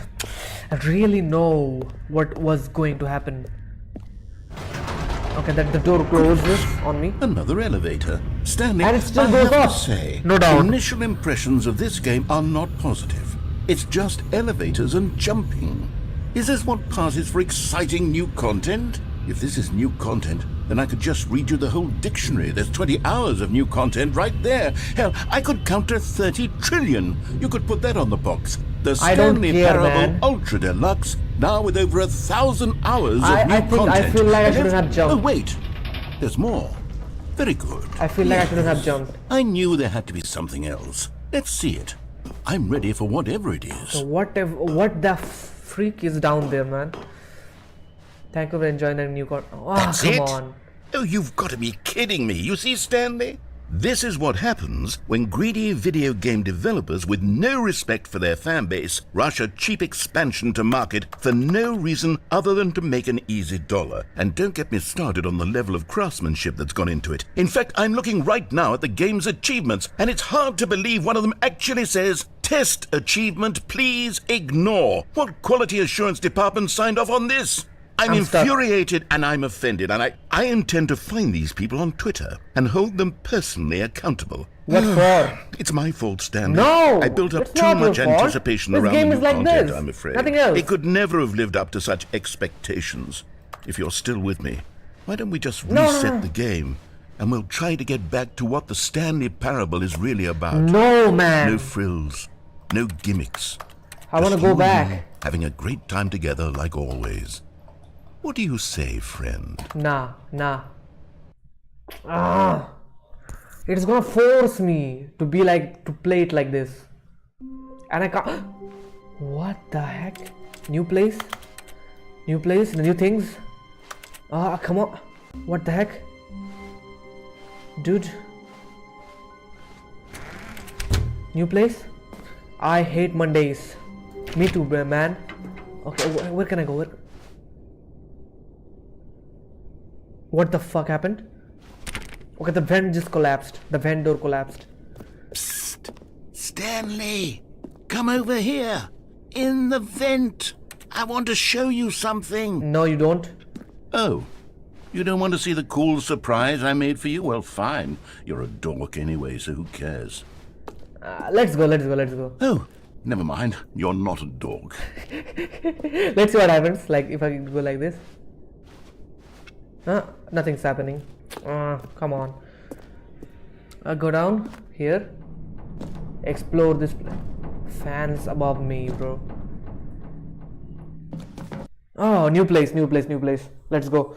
really know what was going to happen. Okay, that the door closes on me. Another elevator. Stanley, And it still I goes have up. to say, No doubt. initial impressions of this game are not positive. It's just elevators and jumping. Is this what passes for exciting new content? If this is new content, then I could just read you the whole dictionary. There's 20 hours of new content right there. Hell, I could count to 30 trillion. You could put that on the box. The I don't Stanley care, Parable man. Ultra Deluxe, now with over 1,000 hours of new I think content. I feel like I And shouldn't have jumped. Oh, wait. There's more. Very good. I feel like I shouldn't have jumped. I knew there had to be something else. Let's see it. I'm ready for whatever it is. So what the freak is down there, man? Thank you for enjoying the new content. Oh, That's come it? on. Oh, you've got to be kidding me. You see, Stanley? This is what happens when greedy video game developers with no respect for their fan base rush a cheap expansion to market for no reason other than to make an easy dollar. And don't get me started on the level of craftsmanship that's gone into it. In fact, I'm looking right now at the game's achievements, and it's hard to believe one of them actually says, "Test achievement, please ignore." What quality assurance department signed off on this? I'm stuck. infuriated and I'm offended, and I intend to find these people on Twitter and hold them personally accountable. What for? It's my fault, Stanley. No, I built up it's too not your much fault. anticipation This around game the is new like content, this. I'm afraid. Nothing else. It could never have lived up to such expectations. If you're still with me, why don't we just No, no, reset no. the game and we'll try to get back to what the Stanley Parable is really about. No, man. No frills, no gimmicks. I want to Just go you and back. me having a great time together like always. What do you say, friend? Nah. It's gonna force me to play it like this. And I can't. What the heck? New place? New things? Come on. What the heck? Dude. New place? I hate Mondays. Me too, man. Okay, where can I go? What the fuck happened? Okay, the vent just collapsed. The vent door collapsed. Psst! Stanley! Come over here! In the vent! I want to show you something! No, you don't. Oh, you don't want to see the cool surprise I made for you? Well, fine. You're a dork anyway, so who cares? Let's go. Oh, never mind. You're not a dork. Let's see what happens. Like, if I go like this. Nothing's happening. Come on. Go down here. Explore this fans above me, bro. Oh, new place. Let's go.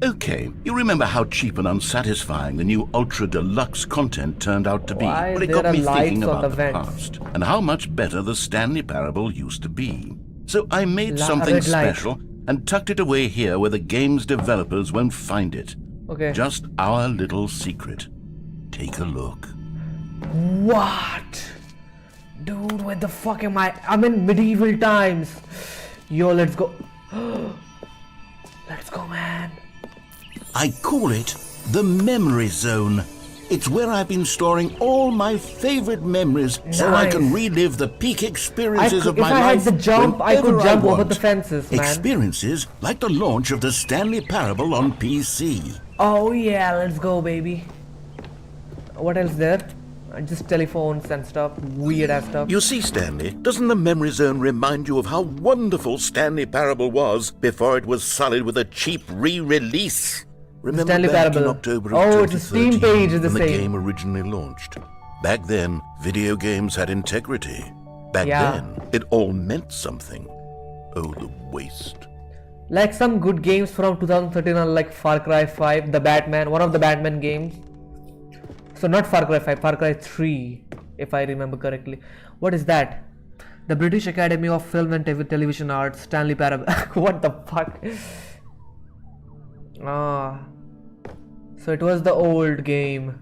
Okay, you remember how cheap and unsatisfying the new Ultra Deluxe content turned out to be. Why Well, it there got are me lights thinking on about the the vents? past and how much better the Stanley Parable used to be. So I made La- something red light. special and tucked it away here where the game's developers won't find it. Okay. Just our little secret. Take a look. What? Dude, where the fuck am I? I'm in medieval times. Yo, let's go. Let's go, man. I call it the Memory Zone. It's where I've been storing all my favorite memories so I can Nice. relive the peak experiences of if my I life. had the jump, I could whenever jump over want. the fences, man. Experiences like the launch of the Stanley Parable on PC. Oh yeah, let's go, baby. What else there? Just telephones and stuff, weird ass stuff. You see, Stanley, doesn't the Memory Zone remind you of how wonderful Stanley Parable was before it was sullied with a cheap re-release? Remember Stanley back Parable. in October of Oh, it's a Steam 2013 page is the when same. the game originally launched. Back then, video games had integrity. Back Yeah. then, it all meant something. Oh, the waste. Like some good games from 2013 are like Far Cry 5, the Batman, one of the Batman games. So not Far Cry 5, Far Cry 3, if I remember correctly. What is that? The British Academy of Film and Television Arts, Stanley Parable. What the fuck? So it was the old game.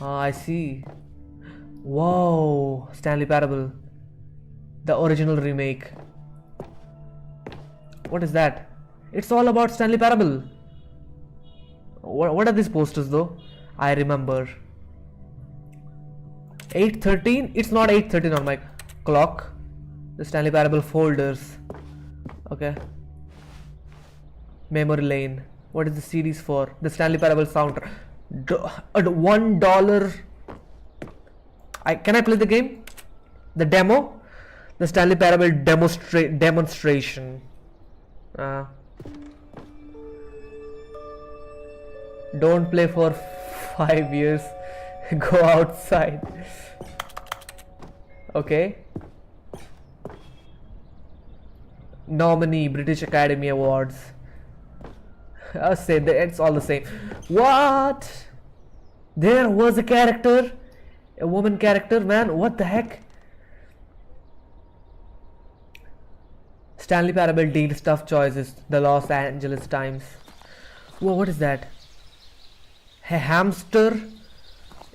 I see. Whoa, Stanley Parable. The original remake. What is that? It's all about Stanley Parable. What are these posters though? I remember. 8:13. It's not 8:13 on my clock. The Stanley Parable folders. Okay. Memory lane. What is the series for? The Stanley Parable soundtrack. At $1. Can I play the game? The demo? The Stanley Parable demonstration. Don't play for 5 years. Go outside. Okay. Nominee British Academy Awards. Say it's all the same. What? There was a character, a woman character, man. What the heck? Stanley Parable deals tough choices. The Los Angeles Times. Whoa, what is that? A hamster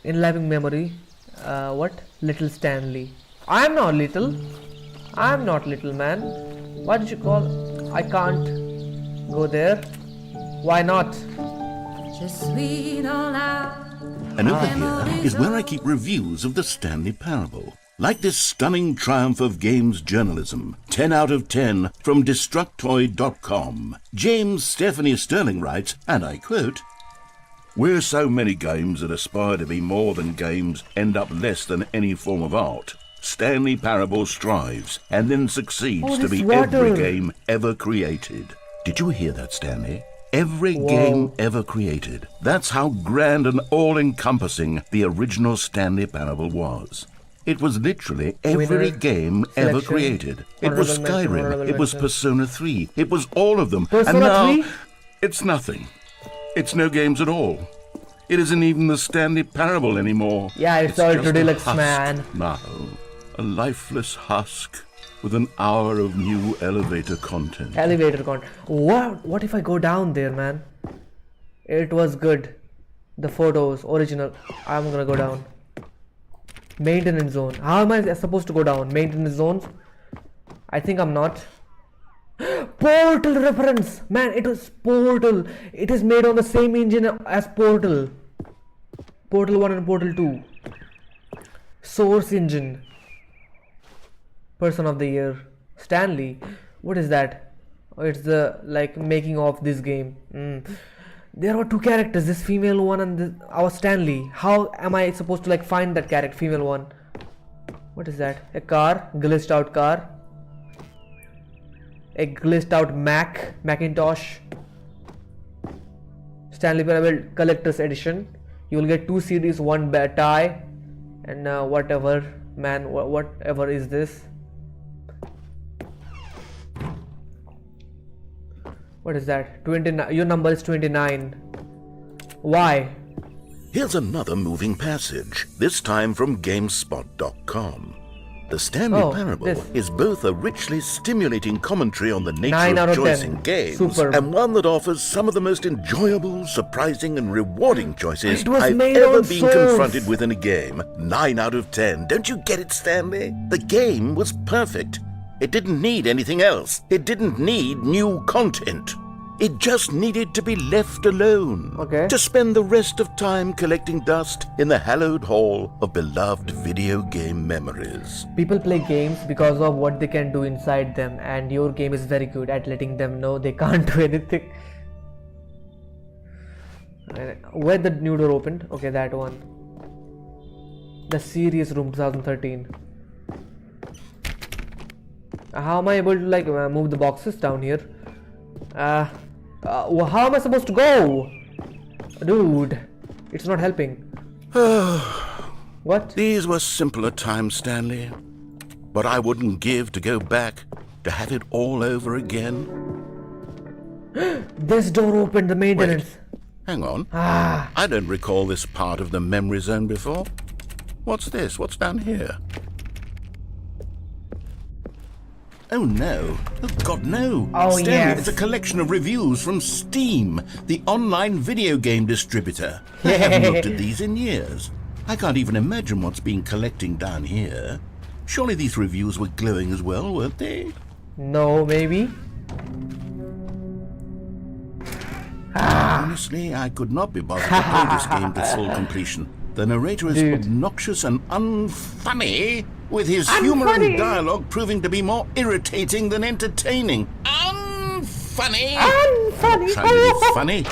in living memory. What? Little Stanley. I'm not little. I'm not little, man. What did you call? I can't go there. Why not? And over here is where I keep reviews of the Stanley Parable. Like this stunning triumph of games journalism, 10 out of 10 from Destructoid.com. James Stephanie Sterling writes, and I quote, "Where so many games that aspire to be more than games end up less than any form of art, Stanley Parable strives and then succeeds to be every game ever created." Did you hear that, Stanley? Every game ever created. That's how grand and all-encompassing the original Stanley Parable was. It was literally every game ever created. It was Skyrim, it was Persona 3, it was all of them. And now, it's nothing. It's no games at all. It isn't even the Stanley Parable anymore. Yeah, it's all just deluxe, a husk man. now. A lifeless husk with an hour of new elevator content. What if I go down there, man? It was good. The photos, original. I'm gonna go down. Maintenance zone. How am I supposed to go down? Maintenance zones? I think I'm not. Portal reference! Man, it was Portal. It is made on the same engine as Portal. Portal 1 and Portal 2. Source engine. Person of the year. Stanley. What is that? Oh, it's the making of this game. There are two characters, this female one and our Stanley. How am I supposed to find that character, female one? What is that? A car, glitched out car. A glitched out Macintosh. Stanley Parable Collector's Edition. You will get 2 CDs, 1 tie, and whatever, man, whatever is this? What is that? 29. Your number is 29. Why? Here's another moving passage, this time from GameSpot.com. The Stanley Parable is both a richly stimulating commentary on the nature of choice in games and one that offers some of the most enjoyable, surprising and rewarding choices I've ever been confronted with in a game. 9 out of 10. Don't you get it, Stanley? The game was perfect. It didn't need anything else. It didn't need new content. It just needed to be left alone. To spend the rest of time collecting dust in the hallowed hall of beloved video game memories. People play games because of what they can do inside them, and your game is very good at letting them know they can't do anything. Where the new door opened? Okay, that one. The Serious Room 2013. How am I able to move the boxes down here? How am I supposed to go? Dude, it's not helping. What? These were simpler times, Stanley. But I wouldn't give to go back to have it all over again. This door opened, the maintenance. Wait, hang on. I don't recall this part of the memory zone before. What's this? What's down here? Oh no. Oh God, no. Stanley, yes. It's a collection of reviews from Steam, the online video game distributor. I haven't looked at these in years. I can't even imagine what's been collecting down here. Surely these reviews were glowing as well, weren't they? No, maybe. Honestly, I could not be bothered to play this game to full completion. The narrator is obnoxious and unfunny, with his humour and dialogue proving to be more irritating than entertaining. Unfunny! Unfunny! Trying to be funny?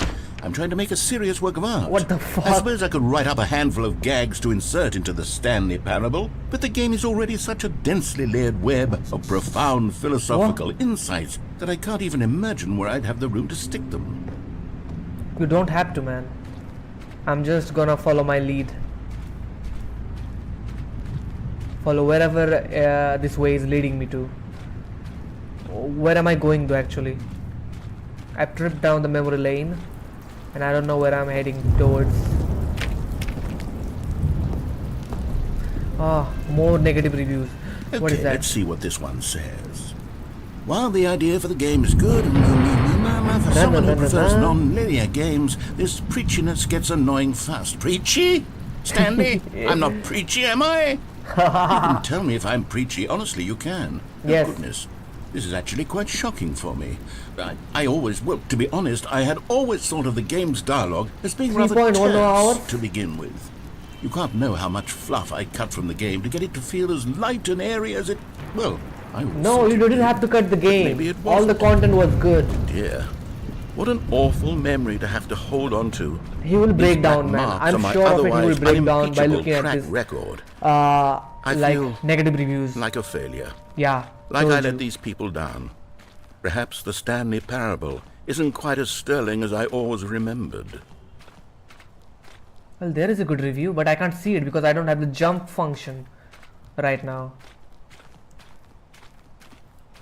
I'm trying to make a serious work of art. What the fuck? I suppose I could write up a handful of gags to insert into the Stanley Parable, but the game is already such a densely layered web of profound philosophical insights that I can't even imagine where I'd have the room to stick them. You don't have to, man. I'm just gonna follow my lead. Follow wherever this way is leading me to. Where am I going though, actually? I've tripped down the memory lane and I don't know where I'm heading towards. Ah, more negative reviews. What is Okay, that? let's see what this one says. While the idea for the game is good, for someone who prefers non-linear games, this preachiness gets annoying fast. Preachy? Stanley? I'm not preachy, am I? You can tell me if I'm preachy. Honestly, you can. Yes. Oh, goodness. This is actually quite shocking for me. I always, well, to be honest, I had always thought of the game's dialogue as being rather 3.1 terse hours? to begin with. You can't know how much fluff I cut from the game to get it to feel as light and airy as it, well, I was. No, you didn't have to cut the game. Maybe it All the wasn't. content was good. Dear, what an awful memory to have to hold on to. He will break These down, black man. marks I'm on my sure of it. He will otherwise break down by unimpeachable looking at track this. record. Like feel negative reviews. Like a failure. Yeah. Like told I you. let these people down. Perhaps the Stanley Parable isn't quite as sterling as I always remembered. Well, there is a good review, but I can't see it because I don't have the jump function right now.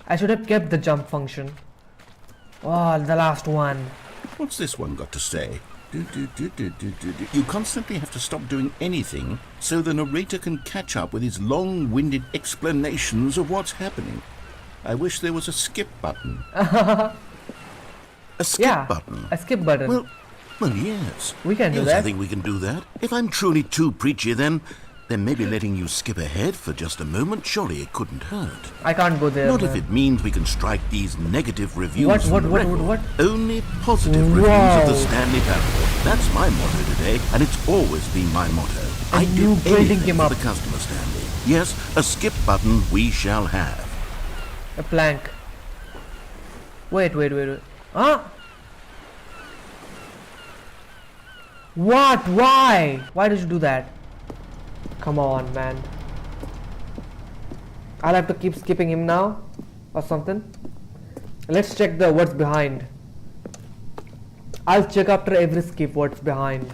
I should have kept the jump function. Oh, the last one. What's this one got to say? You constantly have to stop doing anything so the narrator can catch up with his long-winded explanations of what's happening. I wish there was a skip button. A skip button? A skip button. Well, yes. We can do yes, that. I think we can do that. If I'm truly too preachy, then maybe letting you skip ahead for just a moment, surely it couldn't hurt. I can't go there. Not man. if it means we can strike these negative reviews. What? from the record. What? Only positive reviews of the Stanley Parable. That's my motto today, and it's always been my motto. I you do building anything him for up. the customer, Stanley. Yes, a skip button we shall have. A plank. Wait. Huh? What? Why? Why did you do that? Come on, man. I'll have to keep skipping him now or something. Let's check the what's behind. I'll check after every skip what's behind.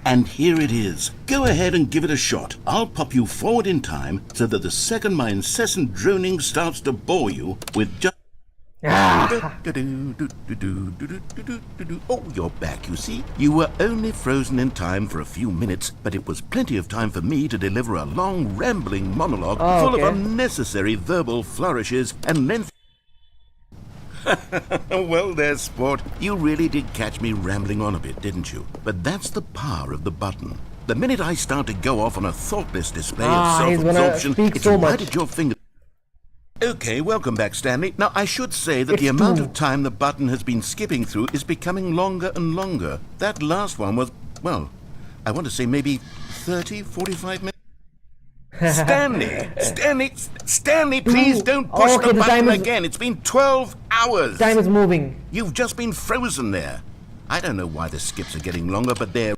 And here it is. Go ahead and give it a shot. I'll pop you forward in time so that the second my incessant droning starts to bore you with just... Ah. Oh, you're back, you see. You were only frozen in time for a few minutes, but it was plenty of time for me to deliver a long, rambling monologue full of unnecessary verbal flourishes and length. Well there, sport. You really did catch me rambling on a bit, didn't you? But that's the power of the button. The minute I start to go off on a thoughtless display of he's gonna self-absorption, speak it's so right much. at your finger. Okay, welcome back, Stanley. Now, I should say that It's the amount true. of time the button has been skipping through is becoming longer and longer. That last one was, well, I want to say maybe 30, 45 minutes. Stanley, please don't push Okay, the the time button is- again. It's been 12 hours. Time is moving. You've just been frozen there. I don't know why the skips are getting longer, but they're...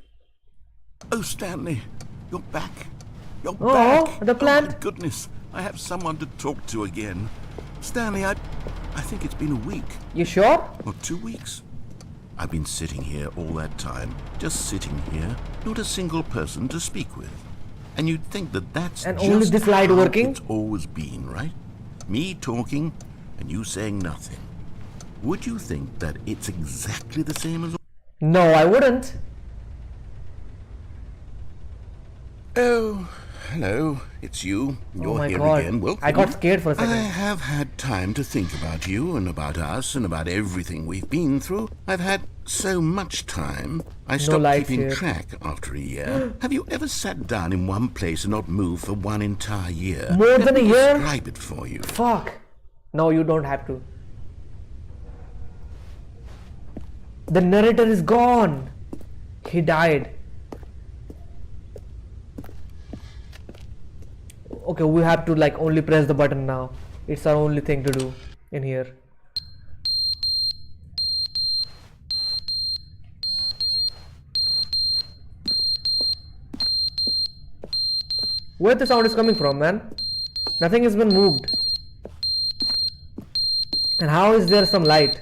Oh, Stanley, you're back. You're back. The plant. Oh, my goodness. I have someone to talk to again. Stanley, I think it's been a week. You sure? Or 2 weeks. I've been sitting here all that time. Just sitting here. Not a single person to speak with. And you'd think that that's And just only this light how working? it's always been, right? Me talking and you saying nothing. Would you think that it's exactly the same as... No, I wouldn't. Oh, hello. It's you. You're Oh my here God. again. Welcome. I got scared for a second. I have had time to think about you and about us and about everything we've been through. I've had so much time. I stopped lights keeping here. track after a year. Have you ever sat down in one place and not moved for one entire year? More Let than a me year? describe it for you. Fuck. No, you don't have to. The narrator is gone. He died. Okay, we have to like only press the button now. It's our only thing to do in here. Where the sound is coming from, man? Nothing has been moved. And how is there some light?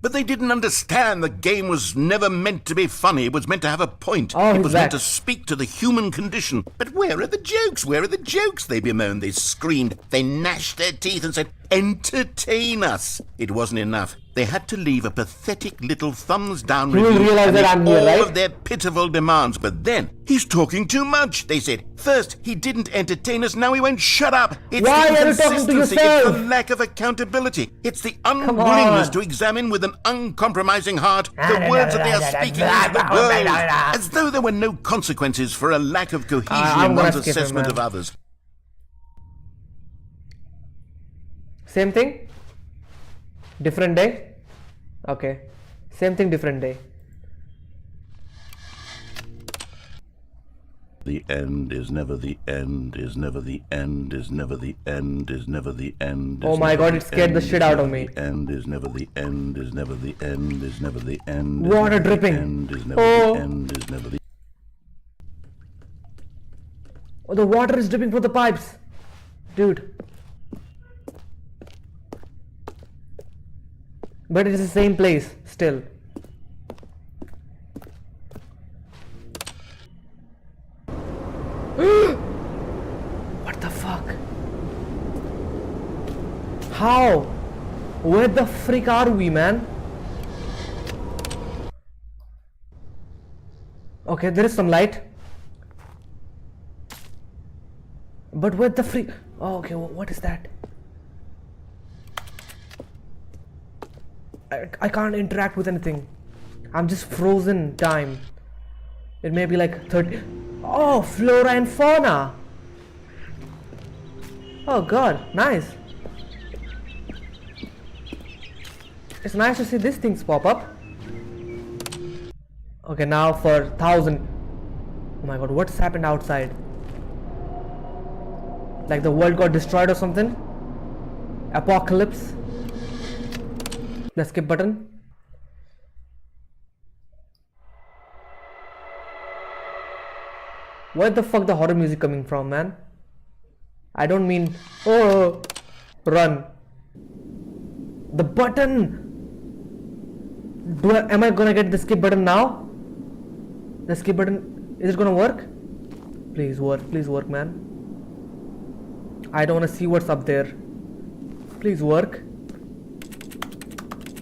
But they didn't understand the game was never meant to be funny. It was meant to have a point. Oh, it was he's meant back. to speak to the human condition. But where are the jokes? Where are the jokes? They bemoaned, they screamed, they gnashed their teeth and said, entertain us. It wasn't enough. They had to leave a pathetic little thumbs down You will review realize and that make I'm here, all right? of their pitiful demands. But then, he's talking too much, they said. First, he didn't entertain us, now he won't shut up. It's Why the are you talking to inconsistency, yourself? it's the lack of accountability. It's the unwillingness on. to examine with an uncompromising heart the words that they are speaking into the world, as though there were no consequences for a lack of cohesion I'm in gonna one's skip him, assessment man. of others. Same thing? Different day? Okay. Same thing, different day. The end is never the end, is never the end, is never the end, is never the end. Oh my god, it scared the shit out of me. The end is never the end, is never the end, is never the end. Water dripping. End is never Oh. the end, is never the Oh, the water is dripping from the pipes. Dude. But it is the same place still. What the fuck? How? Where the freak are we, man? Okay, there is some light. But where the freak? Oh, okay, what is that? I can't interact with anything. I'm just frozen time. It may be like 30. Oh, flora and fauna. Oh god, nice. It's nice to see these things pop up. Okay, now for 1000. Oh my god, what's happened outside? Like the world got destroyed or something? Apocalypse. The skip button. Where the fuck the horror music coming from, man? I don't mean oh run. The button. Am I gonna get the skip button now? The skip button, is it gonna work? Please work, man. I don't wanna see what's up there. Please work.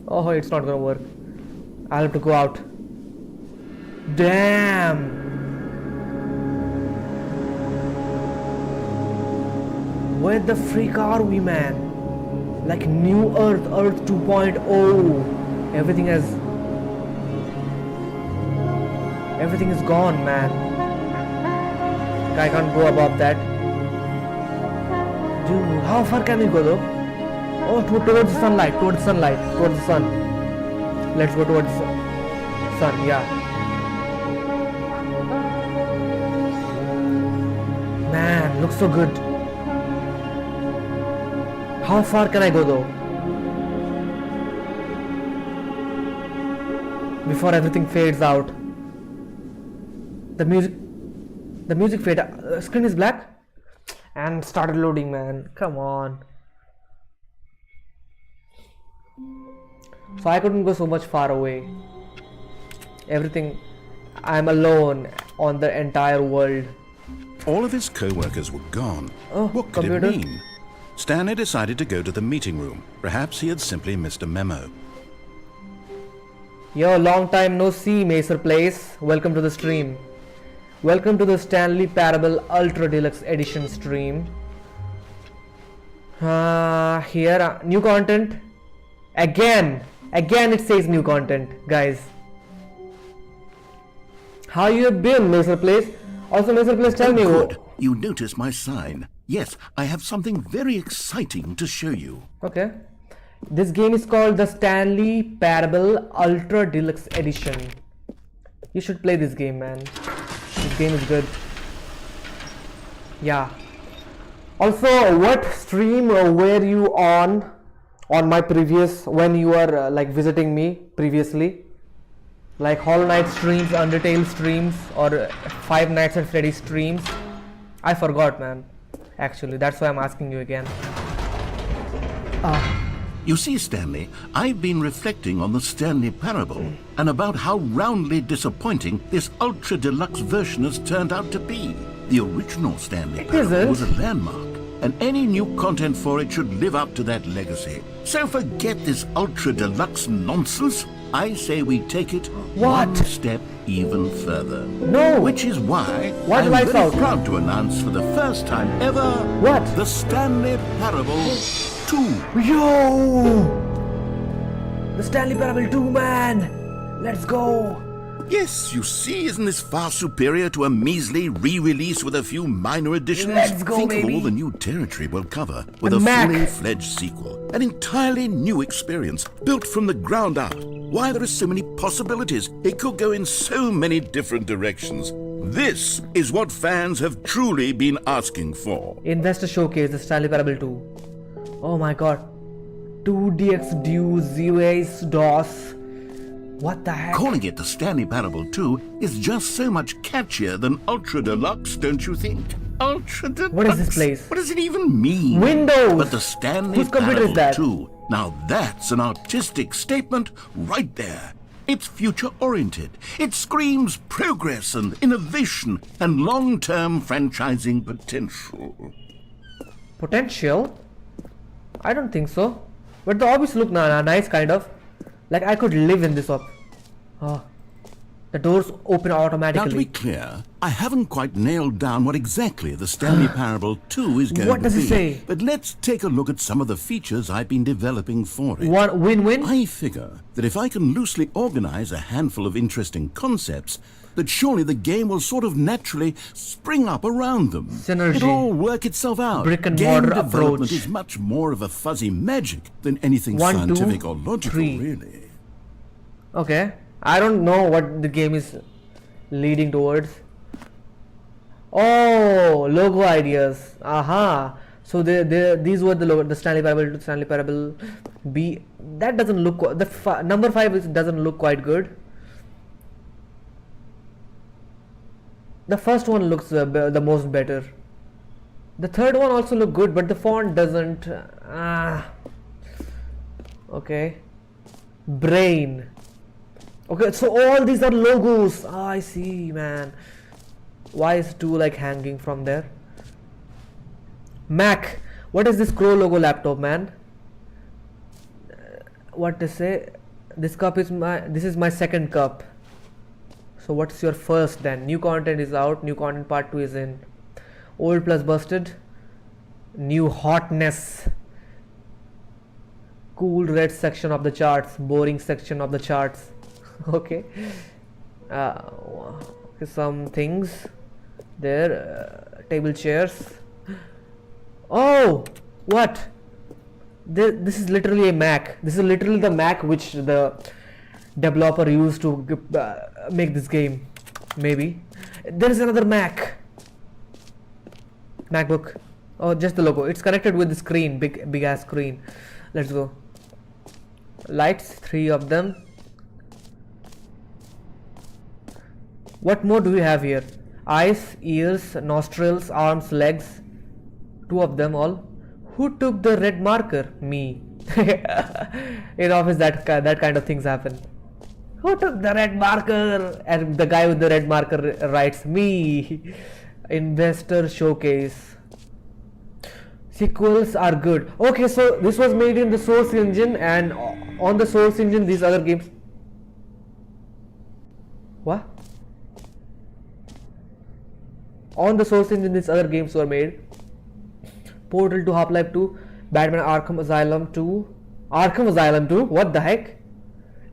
Oh, it's not gonna work. I'll have to go out. Damn. Where the freak are we, man? Like New Earth, Earth 2.0. Everything is gone, man. I can't go above that. Dude, how far can we go though? Oh, towards the sunlight, towards the sun. Let's go towards the sun, yeah. Man, looks so good. How far can I go though? Before everything fades out. The music faded. Screen is black and started loading, man. Come on. So I couldn't go so much far away. Everything, I'm alone on the entire world. All of his co-workers were gone. Oh, What could computer. it mean? Stanley decided to go to the meeting room. Perhaps he had simply missed a memo. Yo, long time no see, Macer Place. Welcome to the stream. Welcome to the Stanley Parable Ultra Deluxe Edition stream. Here, new content. Again it says new content, guys. How you have been, Macer Place? Also, Macer Place, tell me. Good. You noticed my sign. Yes, I have something very exciting to show you. Okay. This game is called the Stanley Parable Ultra Deluxe Edition. You should play this game, man. This game is good. Yeah. Also, what stream were you on my previous, when you were like visiting me previously? Like Hollow Knight streams, Undertale streams, or Five Nights at Freddy's streams? I forgot, man. Actually, that's why I'm asking you again. You see, Stanley, I've been reflecting on the Stanley Parable and about how roundly disappointing this ultra deluxe version has turned out to be. The original Stanley Parable was a landmark, and any new content for it should live up to that legacy. So forget this ultra deluxe nonsense. I say we take it one step even further. No! Which is why I'm very proud to announce for the first time ever the Stanley Parable 2. Yo! The Stanley Parable 2, man! Let's go! Yes, you see, isn't this far superior to a measly re-release with a few minor additions? Let's go, Think baby. of all the new territory we'll cover with a fully-fledged sequel. An entirely new experience, built from the ground up. Why, there are so many possibilities. It could go in so many different directions. This is what fans have truly been asking for. Investor Showcase, the Stanley Parable 2. Oh my god. 2DX Due, ZUA's DOS. What the heck? Calling it the Stanley Parable 2 is just so much catchier than Ultra Deluxe, don't you think? Ultra Deluxe? What is this place? What does it even mean? Windows! But the Stanley Whose computer is Parable that? 2, now that's an artistic statement right there. It's future-oriented. It screams progress and innovation and long-term franchising potential. Potential? I don't think so. But the obbies look nice, kind of. Like I could live in this up. Oh. The doors open automatically. Now, to be clear, I haven't quite nailed down what exactly the Stanley Parable 2 is going to be. What does it say? But let's take a look at some of the features I've been developing for it. One win-win? I figure that if I can loosely organize a handful of interesting concepts, that surely the game will sort of naturally spring up around them. Synergy. It'll all work itself out. Brick and Game mortar development approach. is much more of a fuzzy magic than anything 1, 2, scientific or logical, 3. really. Okay. I don't know what the game is leading towards. Oh, logo ideas. Aha. So these were the logo, the Stanley Parable, Stanley Parable B. That doesn't look number 5 doesn't look quite good. The first one looks the most better. The third one also look good, but the font doesn't. Okay. Brain. Okay, so all these are logos. I see, man. Why is 2 like hanging from there? Mac. What is this Crow logo laptop, man? What to say? This is my second cup. So what's your first then? New content is out. New content part 2 is in. Old plus busted. New hotness. Cool red section of the charts. Boring section of the charts. Okay. Some things there. Table chairs. Oh, what? This is literally a Mac. This is literally the Mac which the developer used to make this game. Maybe there is another MacBook. Oh, just the logo. It's connected with the screen, big ass screen. Let's go. Lights, 3 of them. What more do we have here? Eyes, ears, nostrils, arms, legs. 2 of them all. Who took the red marker? Me. In office that kind of things happen. Who took the red marker? And the guy with the red marker writes me. Investor Showcase. Sequels are good. Okay, so this was made in the Source Engine, and on the Source Engine these other games. What? On the Source Engine these other games were made. Portal 2, Half-Life 2, Batman Arkham Asylum 2, Arkham Asylum 2, what the heck?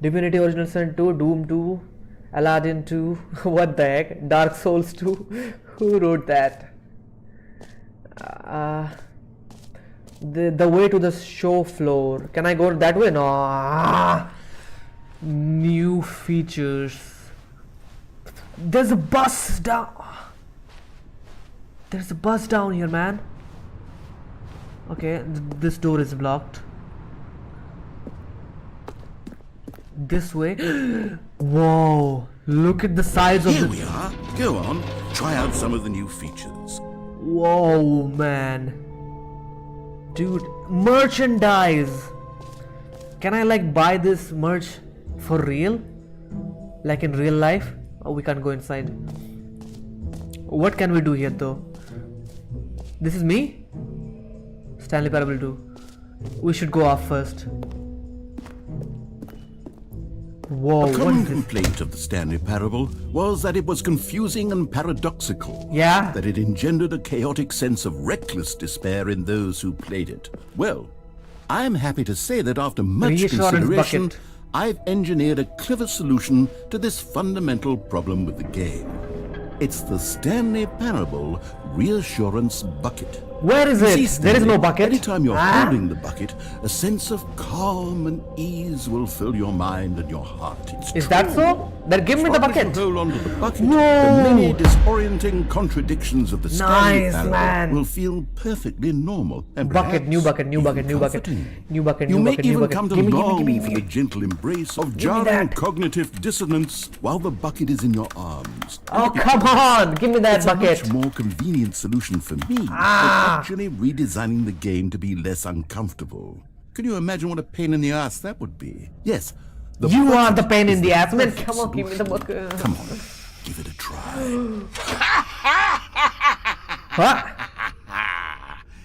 Divinity Original Sin 2, Doom 2, Aladdin 2, what the heck? Dark Souls 2, who wrote that? The way to the show floor. Can I go that way? No. New features. There's a bus down. There's a bus down here, man. Okay, this door is blocked. This way. Whoa! Look at the size of Here the. we are. Go on, try out some of the new features. Whoa, man. Dude, merchandise. Can I like buy this merch for real? Like in real life? Oh, we can't go inside. What can we do here though? This is me? Stanley Parable 2. We should go off first. Whoa, A what common is this? complaint of the Stanley Parable was that it was confusing and paradoxical. Yeah. That it engendered a chaotic sense of reckless despair in those who played it. Well, I am happy to say that after much Reassurance consideration, bucket. I've engineered a clever solution to this fundamental problem with the game. It's the Stanley Parable Reassurance Bucket. Where is You it? see, There is Stanley, no bucket. Anytime you're Ah. holding the bucket, a sense of calm and ease will fill your mind and your heart. It's Is that true. so? Then give me the As long as bucket. you hold onto the bucket, No. the many disorienting contradictions of the Stanley Nice, Parable man. will feel perfectly normal and Bucket, new perhaps bucket, new even bucket, new bucket. comforting. New bucket, You new may bucket, new even bucket. come to Gimme, long gimme, for gimme. the gentle embrace of me jarring that. cognitive dissonance while the bucket is in your arms. Oh, come on. Give me that It's bucket. a much more convenient solution for me than actually redesigning the game to be less uncomfortable. Can you imagine what a pain in the ass that would be? Yes. The You are bucket the pain is in the ass, man. perfect Come on, give me the solution. bucket. Come on, give it a try. What?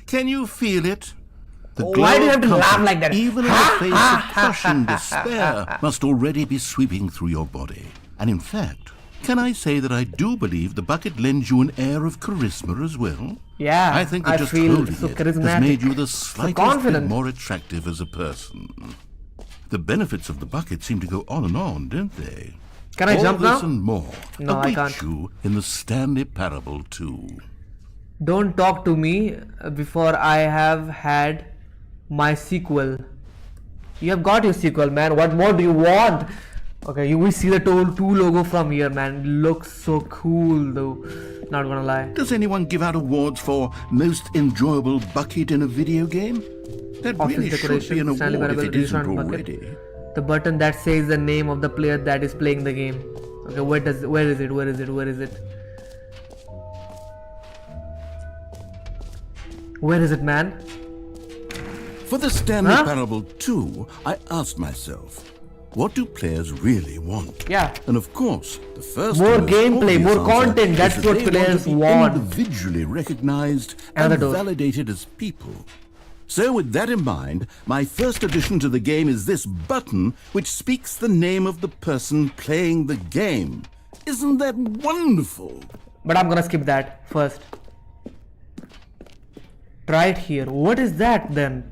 Can you feel it? The Why do you have to glow of laugh comfort, like that? even in the face of crushing despair, must already be sweeping through your body. And in fact, can I say that I do believe the bucket lends you an air of charisma as well? Yeah, I think that I just feel holding so it has charismatic, made you the so slightest bit confident. more attractive as a person. The benefits of the bucket seem to go on and on, don't they? Can I All jump this now? and more No, I await can't. you in the Stanley Parable 2. Don't talk to me before I have had my sequel. You have got your sequel, man. What more do you want? Okay, we see the two logo from here, man. Looks so cool, though. Not gonna lie. Does anyone give out awards for most enjoyable bucket in a video game? That Office really should be decoration, an Stanley award if Parable it isn't restaurant already. bucket. The button that says the name of the player that is playing the game. Okay, where is it? Where is it? Where is it? Where is it, man? For the Stanley Huh? Parable 2, I asked myself, what do players really want? Yeah. And of course, the first More and most gameplay, obvious more answer content, is that's that what they players want. want. To be individually recognized Another and door. validated as people. So with that in mind, my first addition to the game is this button which speaks the name of the person playing the game. Isn't that wonderful? But I'm gonna skip that first. Try it here. What is that then?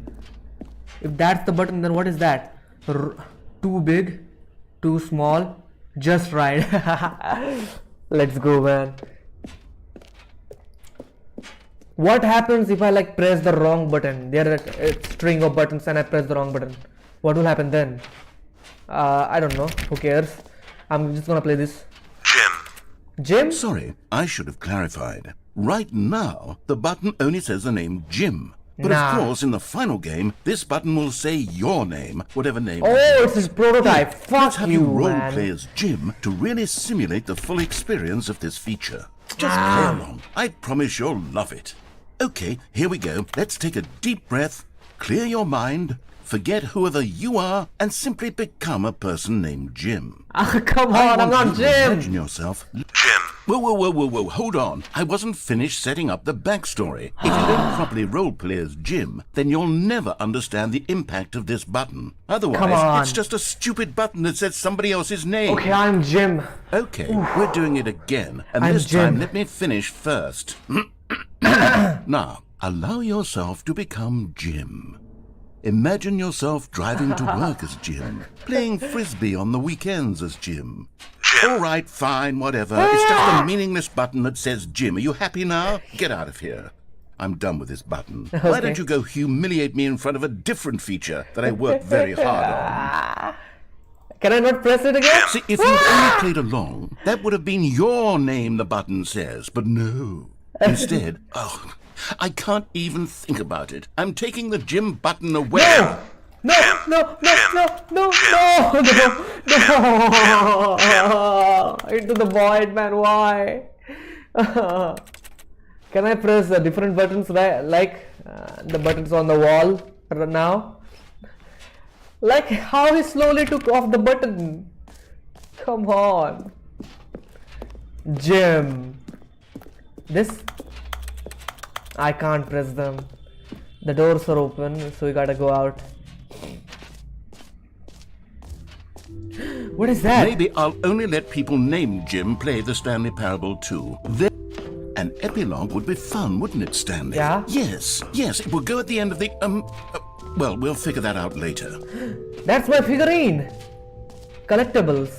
If that's the button, then what is that? Too big, too small, just right. Let's go, man. What happens if I like press the wrong button? There are a string of buttons and I press the wrong button. What will happen then? I don't know. Who cares? I'm just gonna play this. Jim? Sorry, I should have clarified. Right now, the button only says the name Jim. But Nah. of course, in the final game, this button will say your name, whatever name. Oh, that is. it's his prototype. Let's Fuck have you, you role man. play as Jim to really simulate the full experience of this feature. Just Ah. play along. I promise you'll love it. Okay, here we go. Let's take a deep breath, clear your mind, forget whoever you are, and simply become a person named Jim. Ah, come I on, I'm want not you to Jim. Imagine yourself. Jim. Whoa, hold on. I wasn't finished setting up the backstory. If you don't properly roleplay as Jim, then you'll never understand the impact of this button. Come Otherwise, on. it's just a stupid button that says somebody else's name. Okay, I'm Jim. Okay, we're doing it again. And I'm this Jim. time, let me finish first. Now, allow yourself to become Jim. Imagine yourself driving to work as Jim, playing frisbee on the weekends as Jim. All right, fine, whatever. It's just a meaningless button that says Jim. Are you happy now? Get out of here. I'm done with this button. Why don't you go humiliate me in front of a different feature that I worked very hard on? Can I not press it again? See, if you'd only played along, that would have been your name the button says, but no. Instead, I can't even think about it. I'm taking the gym button away. No! No! Into the void, man, why? Can I press different buttons like the buttons on the wall now? Like how he slowly took off the button. Come on. Gym. This? I can't press them. The doors are open, so we gotta go out. What is that? Maybe I'll only let people named Jim play the Stanley Parable 2. Then an epilogue would be fun, wouldn't it, Stanley? Yeah? Yes, it will go at the end of the, well, we'll figure that out later. That's my figurine! Collectibles,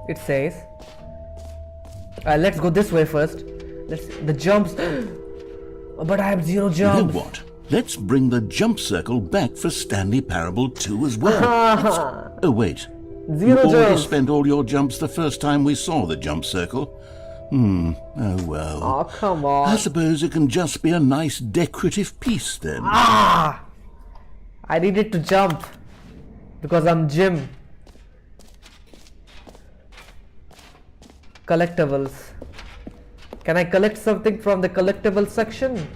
it says. Let's go this way first. The jumps. But I have 0 jumps. You know what? Let's bring the jump circle back for Stanley Parable 2 as well. Oh, wait. 0 you already jumps. spent all your jumps the first time we saw the jump circle. Oh well. Oh, come on. I suppose it can just be a nice decorative piece then. I needed to jump because I'm Jim. Collectibles. Can I collect something from the collectible section?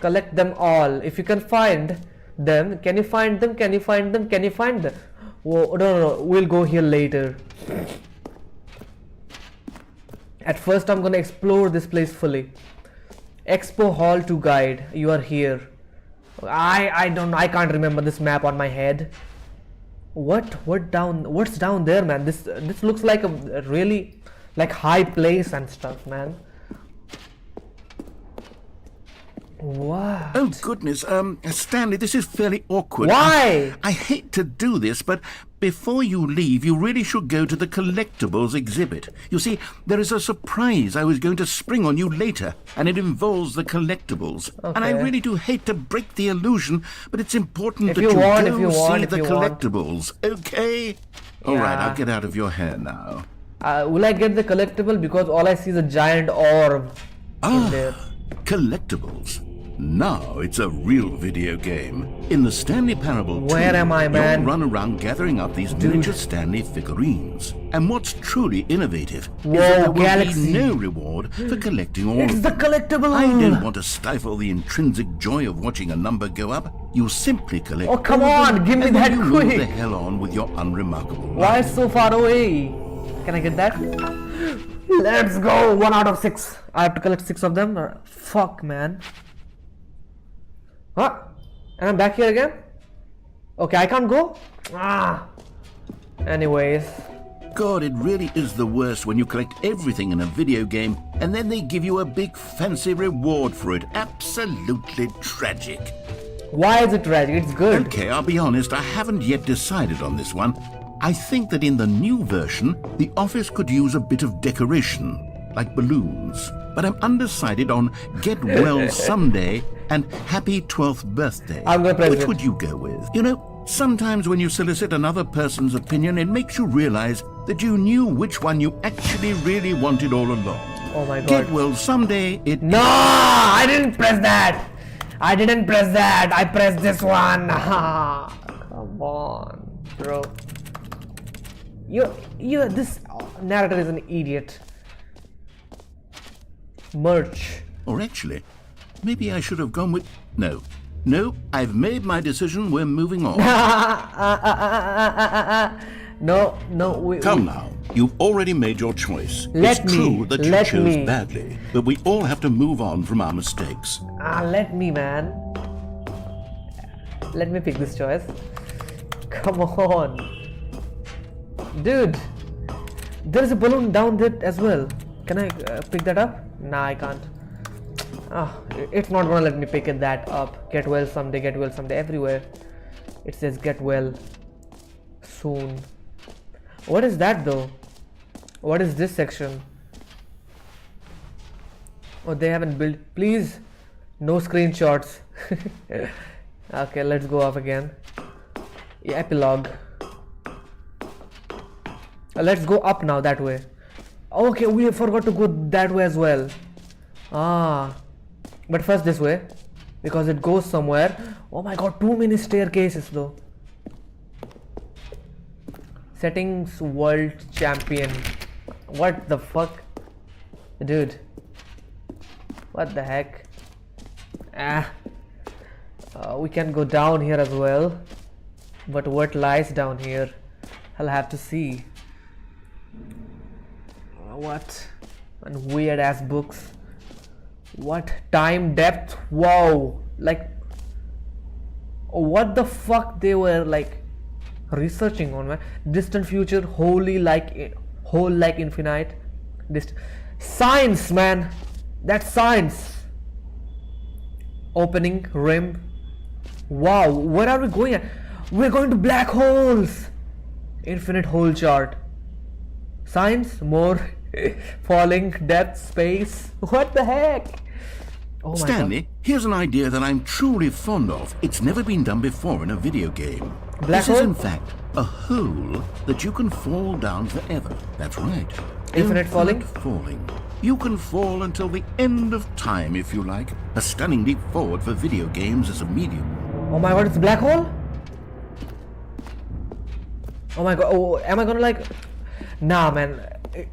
Collect them all. If you can find them, can you find them? Can you find them? Can you find them? Whoa, no. We'll go here later. At first, I'm gonna explore this place fully. Expo Hall 2 guide. You are here. I don't know. I can't remember this map on my head. What's down there, man? This looks like a really like high place and stuff, man. What? Oh goodness, Stanley, this is fairly awkward. Why? I hate to do this, but before you leave, you really should go to the collectibles exhibit. You see, there is a surprise I was going to spring on you later, and it involves the collectibles. Okay. And I really do hate to break the illusion, but it's important If that you you want, go if you see want, if the you want. collectibles, okay? All right, Yeah. I'll get out of your hair now. Will I get the collectible? Because all I see is a giant orb in there. Collectibles. Now it's a real video game. In the Stanley Parable 2, Where am I, man? you'll run around gathering up these miniature Stanley figurines. And what's truly innovative is Whoa, that there will Galaxy. be no reward for collecting all It's of the them. collectible. I don't want to stifle the intrinsic joy of watching a number go up. You simply collect Oh, come all of on, them, give me and then that you move quick. the hell on with your unremarkable Why life. so far away? Can I get that? Let's go. 1 out of 6. I have to collect 6 of them. Fuck, man. Huh? And I'm back here again? Okay, I can't go? Anyways. God, it really is the worst when you collect everything in a video game and then they give you a big fancy reward for it. Absolutely tragic. Why is it tragic? It's good. Okay, I'll be honest, I haven't yet decided on this one. I think that in the new version, the office could use a bit of decoration, like balloons. But I'm undecided on Get Well Someday and Happy 12th Birthday. I'm gonna press Which it. would you go with? You know, sometimes when you solicit another person's opinion, it makes you realize that you knew which one you actually really wanted all along. Oh my god. Get Well Someday, No! I didn't press that! I didn't press that! I pressed this one! Come on, bro. This narrator is an idiot. Merch. Or actually, maybe I should have gone with... No, I've made my decision, we're moving on. No, Come now, you've already made your choice. Let it's me, true that you let chose me. badly, but we all have to move on from our mistakes. Let me, man. Let me pick this choice. Come on. Dude, there is a balloon down there as well. Can I pick that up? Nah, I can't. It's not gonna let me pick that up. Get well someday, everywhere. It says get well soon. What is that though? What is this section? Oh, they haven't built. Please, No screenshots. Okay, let's go up again. Yeah, epilogue. Let's go up now that way. Okay, we forgot to go that way as well. But first this way, because it goes somewhere. Oh my god, too many staircases though. Settings, world champion. What the fuck, dude? What the heck? We can go down here as well, but what lies down here, I'll have to see. What? And weird ass books. What? Time depth? Wow. Like, what the fuck they were like researching on, man? Distant future, whole like infinite. Science, man. That's science. Opening rim. Wow, where are we going at? We're going to black holes. Infinite hole chart. Science, more. Falling, depth, space. What the heck? Oh my Stanley, here's an idea that I'm truly fond of. It's never been done before in a video game. Black This is hole? in fact a hole that you can fall down forever. That's right. Infinite falling? Falling. You can fall until the end of time if you like. A stunning leap forward for video games as a medium. Oh my god, it's a black hole? Oh my god, oh, am I gonna like... Nah, man,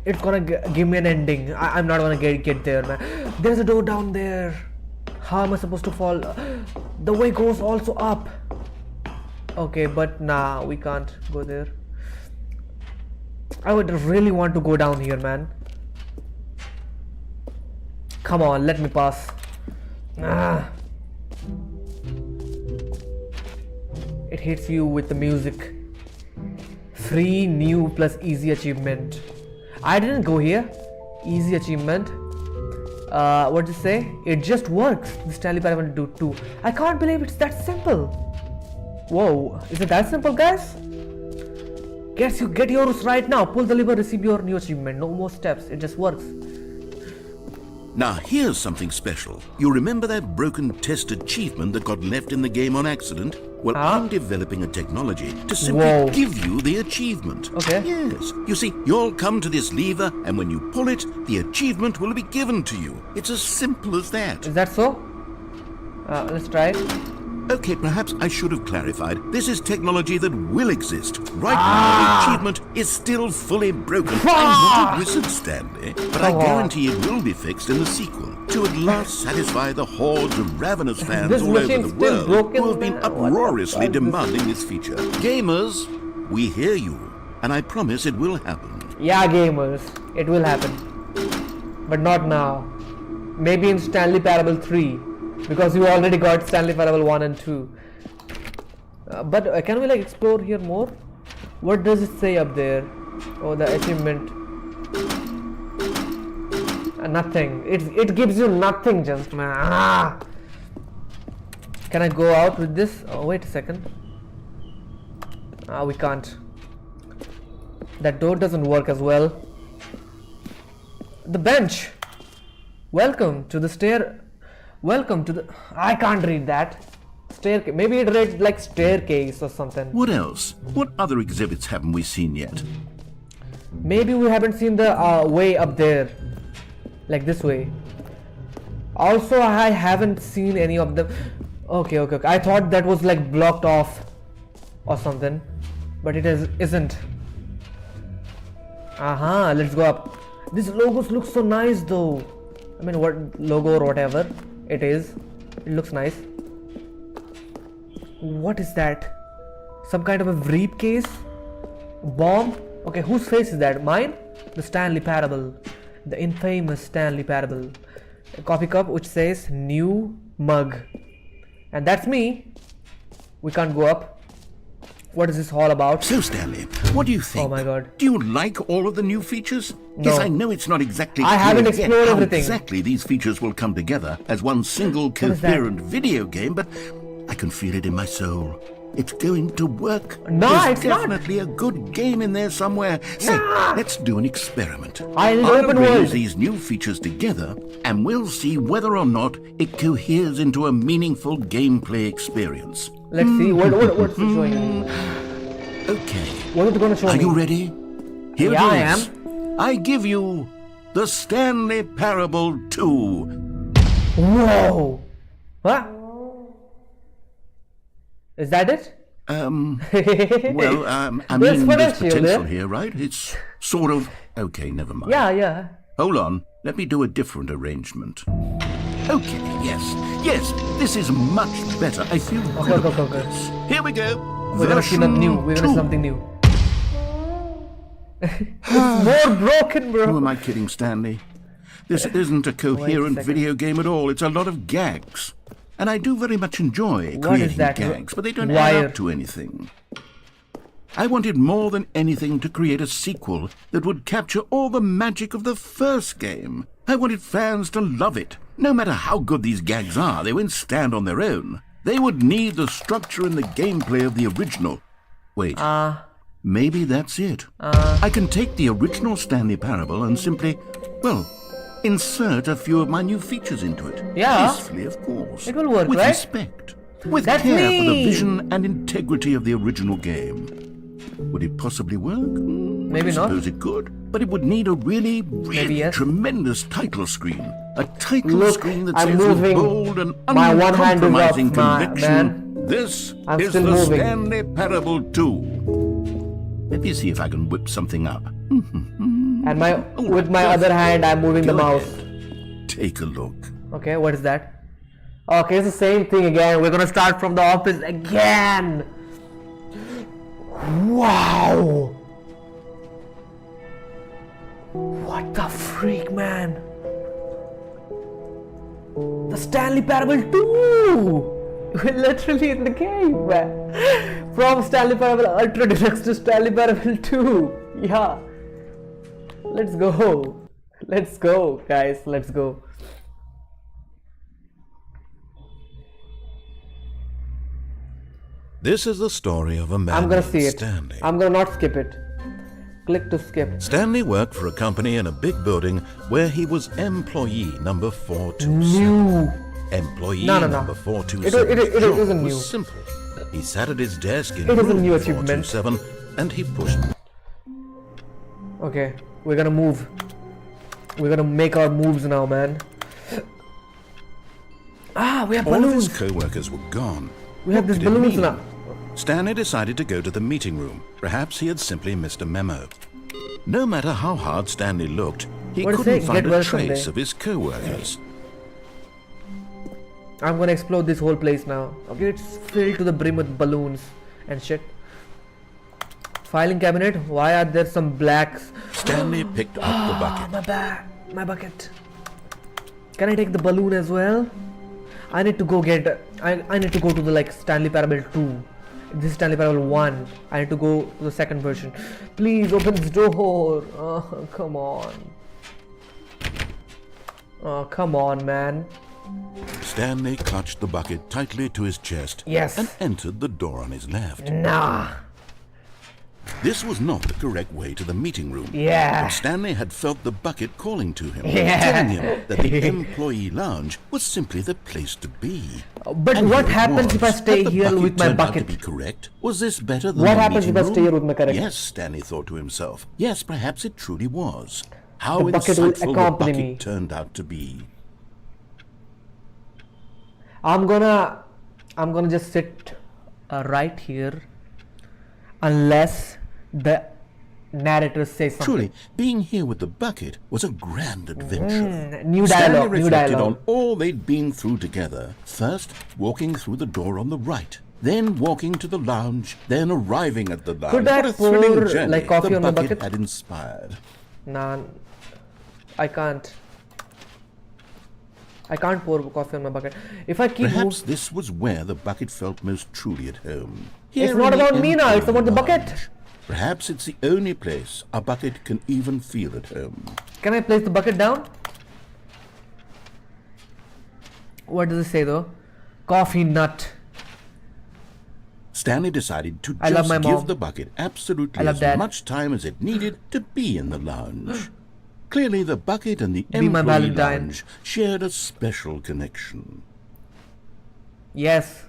it's gonna give me an ending. I'm not gonna get there, man. There's a door down there. How am I supposed to fall? The way goes also up. Okay, but nah, we can't go there. I would really want to go down here, man. Come on, let me pass. It hits you with the music. Free, new plus easy achievement. I didn't go here. Easy achievement. What did it say? It just works. The Stanley Parable do too. I can't believe it's that simple. Whoa, is it that simple, guys? Guess you get yours right now. Pull the lever, receive your new achievement. No more steps. It just works. Now here's something special. You remember that broken test achievement that got left in the game on accident? Well, I'm developing a technology to simply give you the achievement. Okay. Yes. You see, you'll come to this lever, and when you pull it, the achievement will be given to you. It's as simple as that. Is that so? Let's try it. Okay, perhaps I should have clarified. This is technology that will exist. Right now, the achievement is still fully broken. I'm not a wizard, Stanley, but I guarantee it will be fixed in the sequel to at last satisfy the hordes of ravenous fans This all over machine's the still world broken, who have been man. uproariously What the fuck? demanding this feature. Gamers, we hear you, and I promise it will happen. Yeah, gamers, it will happen. But not now. Maybe in Stanley Parable 3. Because you already got Stanley Parable 1 and 2. But can we like explore here more? What does it say up there? Oh, the achievement. Nothing. It gives you nothing, just man. Can I go out with this? Oh, wait a second. We can't. That door doesn't work as well. The bench. Welcome to the stair. Welcome to the... I can't read that. Staircase. Maybe it read like staircase or something. What else? What other exhibits haven't we seen yet? Maybe we haven't seen the way up there. Like this way. Also, I haven't seen any of them. Okay. I thought that was like blocked off or something. But it isn't. Let's go up. These logos look so nice though. I mean, what logo or whatever it is. It looks nice. What is that? Some kind of a briefcase? Bomb? Okay, whose face is that? Mine? The Stanley Parable. The infamous Stanley Parable. A coffee cup which says new mug. And that's me. We can't go up. What is this all about? So, Stanley, what do you think? Oh my god. Do you like all of the new features? No. Yes, I know it's not exactly I haven't clear yet explored how everything. exactly these features will come together as one single is that? coherent video game, but I can feel it in my soul. It's going to work. No, There's it's not. definitely a good game in there somewhere. Say, let's do an experiment. I need I'll open arrange world. these new features together, and we'll see whether or not it coheres into a meaningful gameplay experience. Let's see. What's it showing? Okay. What is it going to show Are me? you ready? Here Yeah, I it is. I give you the Stanley Parable 2. Whoa! What? Is that it? Well, I There's mean, there's potential potential there. here, right? It's sort of... Okay, never mind. Yeah. Hold on. Let me do a different arrangement. Okay, yes, this is much better. I feel good Okay. about this. Here we go. We're gonna see something new. We're gonna see something new. It's more broken, Who bro. am I kidding, Stanley? This isn't a coherent second. video game at all. It's a lot of gags. And I do very much enjoy What is creating that? gags, but they don't add Wire. up to anything. I wanted more than anything to create a sequel that would capture all the magic of the first game. I wanted fans to love it. No matter how good these gags are, they won't stand on their own. They would need the structure and the gameplay of the original. Wait. Maybe that's it. I can take the original Stanley Parable and simply, well, insert a few of my new features into it. Yeah. Peacefully, of course. It will work, with right? respect. With That's care for the me. vision and integrity of the original game. Would it possibly work? Maybe I not. suppose it could, but it would need a really yes. tremendous title screen. A title Look, screen that I'm says with moving. bold and My one hand is up, uncompromising man. conviction, this I'm is still the moving. Stanley Parable 2. Let me see if I can whip something up. And with my other hand, I'm moving the Go mouse. ahead. Take a look. Okay, what is that? Okay, it's the same thing again. We're gonna start from the office again. Wow! What the freak, man? The Stanley Parable 2! We're literally in the game, man. From Stanley Parable Ultra Deluxe to Stanley Parable 2. Yeah. Let's go. Let's go, guys. Let's go. This is the story of a man I'm gonna named see it. Stanley. I'm gonna not skip it. Click to skip. Stanley worked for a company in a big building where he was employee number 427. New. Employee No. number 427. It isn't new. was simple. He sat at his desk in It is a room new achievement. 427 and he pushed. Okay, we're gonna move. We're gonna make our moves now, man. We have All of his balloons. co-workers were gone. We have What these could it balloons mean? now. Stanley decided to go to the meeting room. Perhaps he had simply missed a memo. No matter how hard Stanley looked, he What is couldn't it? find Get a well trace someday. of his co-workers. I'm gonna explode this whole place now. Okay, it's filled to the brim with balloons and shit. Filing cabinet. Why are there some blacks? Stanley picked up the bucket. My bucket. Can I take the balloon as well? I need to go get. I need to go to the Stanley Parable 2. This is Stanley Parable 1. I need to go to the second version. Please open this door. Oh, come on. Oh, come on, man. Stanley clutched the bucket tightly to his chest Yes. and entered the door on his left. Nah. This was not the correct way to the meeting room. Yeah. But Stanley had felt the bucket calling to him, Yeah. telling him that the employee lounge was simply the place to be. But And what here it happens if I was. stay Had the here bucket with my turned out to bucket? be correct? Was this better than What the happens if meeting I stay room? here with my correct? Yes, Stanley thought to himself. Yes, perhaps it truly was. How The bucket will insightful the accompany bucket me. turned out to be. I'm gonna just sit right here unless the narrator says something. Truly, being here with the bucket was a grand adventure. New Stanley dialogue, new reflected dialogue. on all they'd been through together. First, walking through the door on the right. Then walking to the lounge. Then arriving at the lounge. Could I What a thrilling pour, journey coffee the on my bucket bucket? had inspired. Nah, I can't. I can't pour coffee on my bucket. If I keep Perhaps this was where the bucket felt most truly at home. It's Here not in the about me now, it's employee about the bucket. lounge. Perhaps it's the only place a bucket can even feel at home. Can I place the bucket down? What does it say though? Coffee nut. Stanley decided to I love just my give mom. the bucket absolutely I love as Dad. much time as it needed to be in the lounge. Clearly, the bucket and the Be my employee Valentine. lounge shared a special connection. Yes,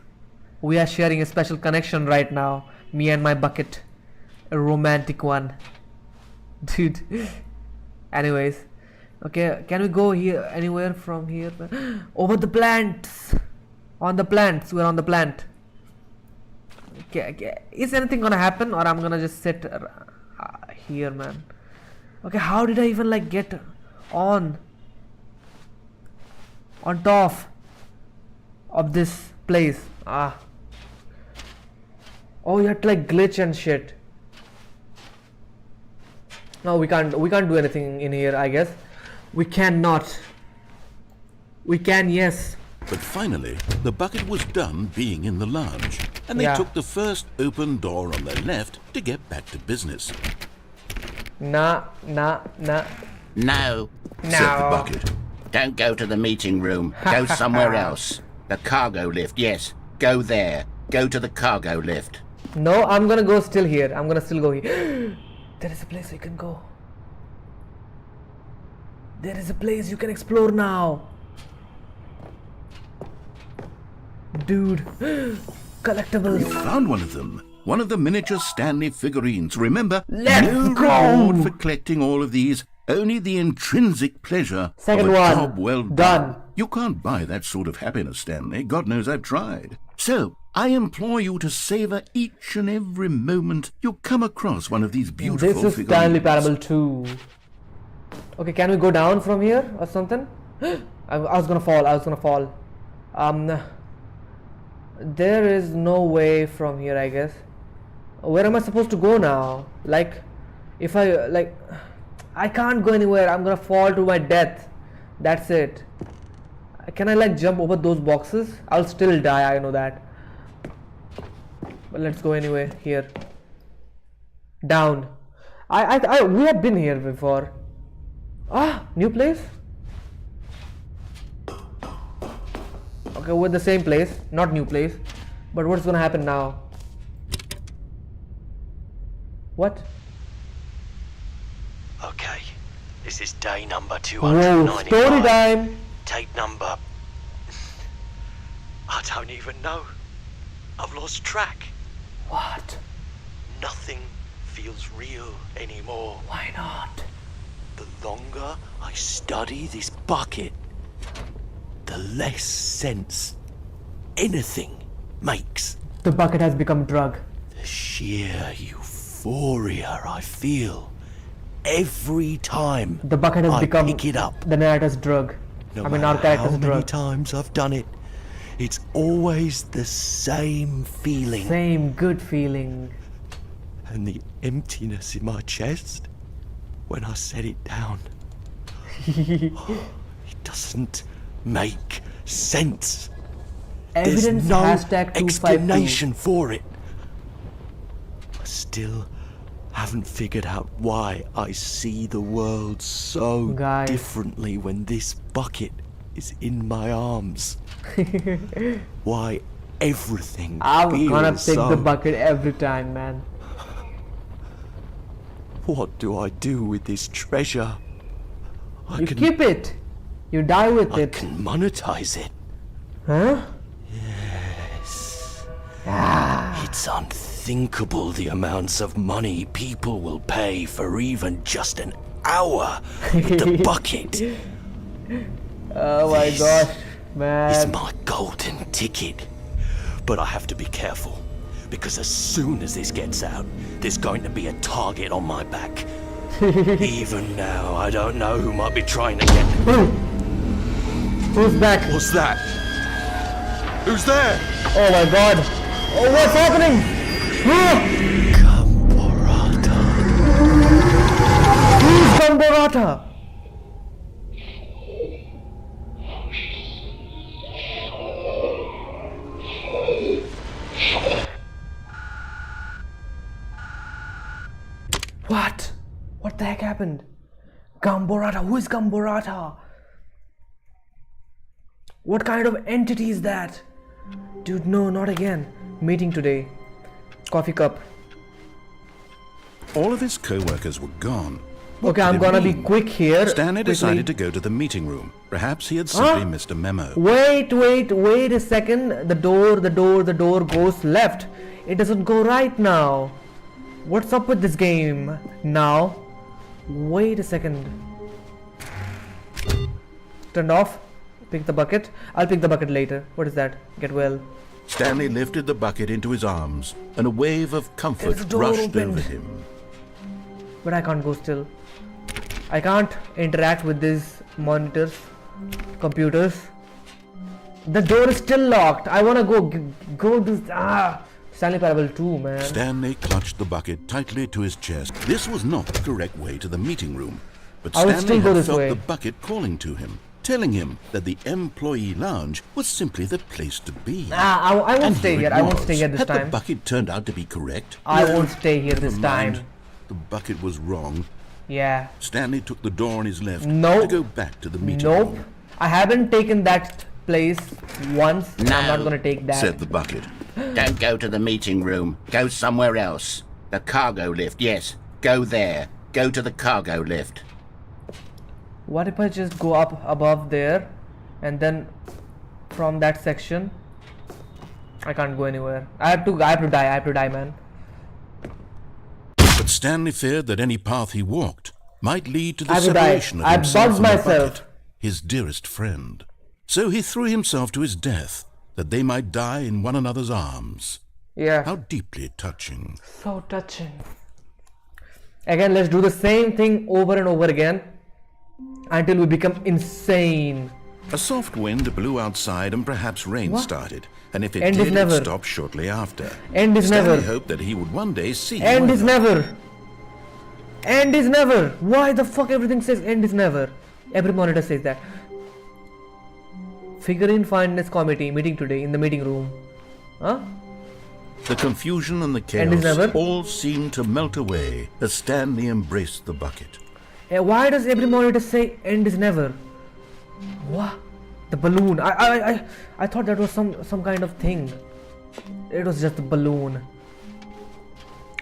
we are sharing a special connection right now. Me and my bucket. A romantic one. Dude. Anyways. Okay, can we go here anywhere from here? Over the plants. On the plants. We're on the plant. Okay. Is anything gonna happen or I'm gonna just sit here, man? Okay, how did I even like get on top of this place? Oh, you have to like glitch and shit. No, we can't do anything in here, I guess. We cannot. We can, yes. But finally, the bucket was done being in the lounge, and they Yeah. took the first open door on the left to get back to business. Nah. No, No. said the bucket. Don't go to the meeting room. Go somewhere else. The cargo lift, yes. Go there. Go to the cargo lift. No, I'm gonna go still here. I'm gonna still go here. There is a place you can go. There is a place you can explore now. Dude. Collectibles. You found one of them. One of the miniature Stanley figurines. Remember, Let's no go! reward for collecting all of these. Only the intrinsic pleasure Second of a one. job well Done. You can't buy that sort of happiness, Stanley. God knows I've tried. So, I implore you to savor each and every moment you come across one of these beautiful This is figurines. Stanley Parable 2. Okay, can we go down from here or something? I was gonna fall. There is no way from here, I guess. Where am I supposed to go now? Like, if I can't go anywhere. I'm gonna fall to my death. That's it. Can I like jump over those boxes? I'll still die, I know that. But let's go anyway. Here. Down. We have been here before. New place? Okay, we're the same place, not new place. But what's gonna happen now? What? Okay, this is day number Whoa, 295. story time! Tape number... I don't even know. I've lost track. What? Nothing feels real anymore. Why not? The longer I study this bucket, the less sense anything makes. The bucket has become drug. The sheer euphoria I feel every time The bucket has I become pick it up. the narrator's drug. No our matter how character's many drug. times I've done it, it's always the same feeling. Same good feeling. And the emptiness in my chest when I set it down. It doesn't make sense. Evidence There's no hashtag 252. explanation for it. I still haven't figured out why I see the world so Guys. differently when this bucket is in my arms. Why everything I'm feels gonna pick so... the bucket every time, man. What do I do with this treasure? You keep it. You die with I it. can monetize it. Huh? Yes. It's unthinkable the amounts of money people will pay for even just an hour with the bucket. Oh my This gosh, It's man. my golden ticket. But I have to be careful, because as soon as this gets out, there's going to be a target on my back. Even now, I don't know who might be trying to get... Who's back? What's that? Who's there? Oh my god. Oh, what's happening? Camporata. Who's Gamborata? What? What the heck happened? Gamborata? Who is Gamborata? What kind of entity is that? Dude, no, not again. Meeting today. Coffee cup. All of his co-workers were gone. What Okay, could I'm it gonna be mean? quick here. Stanley quickly. decided to go to the meeting room. Perhaps he had simply missed a memo. Wait a second. The door goes left. It doesn't go right now. What's up with this game now? Wait a second. Turned off. Pick the bucket. I'll pick the bucket later. What is that? Get well. Stanley lifted the bucket into his arms, and a wave of comfort There's a door rushed opened. over him. But I can't go still. I can't interact with these monitors, computers. The door is still locked. I wanna go do Stanley Parable 2, man. Stanley clutched the bucket tightly to his chest. This was not the correct way to the meeting room, but I will Stanley still go had this felt way. the bucket calling to him, telling him that the employee lounge was simply the place to be. I won't And stay here here. it I won't was. stay here this Had the time. bucket turned out to be correct? I No, won't stay here this never mind. time. The bucket was wrong. Yeah. Stanley took the door on his left Nope. to go back to the meeting Nope. room. I haven't taken that place once. No, I'm not gonna take that. Said the bucket. Don't go to the meeting room. Go somewhere else. The cargo lift, yes. Go there. Go to the cargo lift. What if I just go up above there and then from that section I can't go anywhere. I have to die, man. But Stanley feared that any path he walked might lead to the I have to die. separation of I himself bugged and the myself. bucket, his dearest friend. So he threw himself to his death, that they might die in one another's arms. Yeah. How deeply touching. So touching. Again, let's do the same thing over and over again until we become insane. A soft wind blew outside and perhaps rain started, and if it End is did, never. it stopped shortly after. End is Stanley never. hoped that he would one day see End is weather. never. End is never. Why the fuck everything says end is never? Every monitor says that. Figurine Fineness Committee meeting today in the meeting room. Huh? The confusion and the End is chaos never. all seemed to melt away as Stanley embraced the bucket. Why does every monitor say end is never? What? The balloon. I thought that was some kind of thing. It was just a balloon.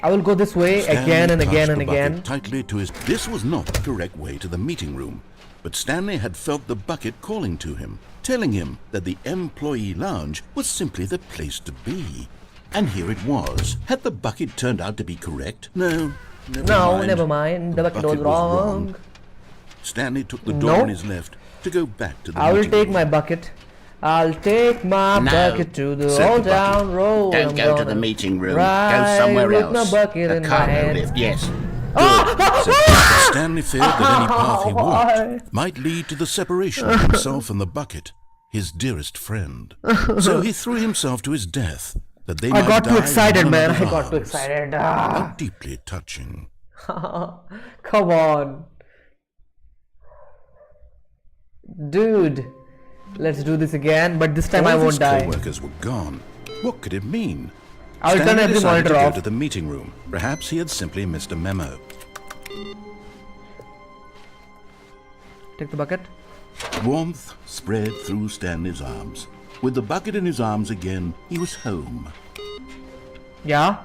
I will go this way Stanley again and clutched again and the bucket again. tightly to his. This was not the correct way to the meeting room, but Stanley had felt the bucket calling to him, telling him that the employee lounge was simply the place to be. And here it was. Had the bucket turned out to be correct? No, Never mind. The bucket was wrong. Stanley took the door Nope. on his left to go back to the I will meeting take room. my bucket. I'll take my No, bucket to the said old the bucket. town road. Don't I'm go to the gonna meeting room. Go ride somewhere with my else. bucket The in my cargo hand. lift, yes. But Stanley feared that any path he Why? walked might lead to the separation of himself and the bucket, his dearest friend. So he threw himself to his death, that they I might got die too in excited, one man. I another's got too arms. excited. How deeply touching. Come on. Dude. Let's do this again, but this time All I of won't his die. co-workers were gone. What could it mean? I will turn Stanley every decided monitor to go off. to the meeting room. Perhaps he had simply missed a memo. Take the bucket. Warmth spread through Stanley's arms. With the bucket in his arms again, he was home. Yeah.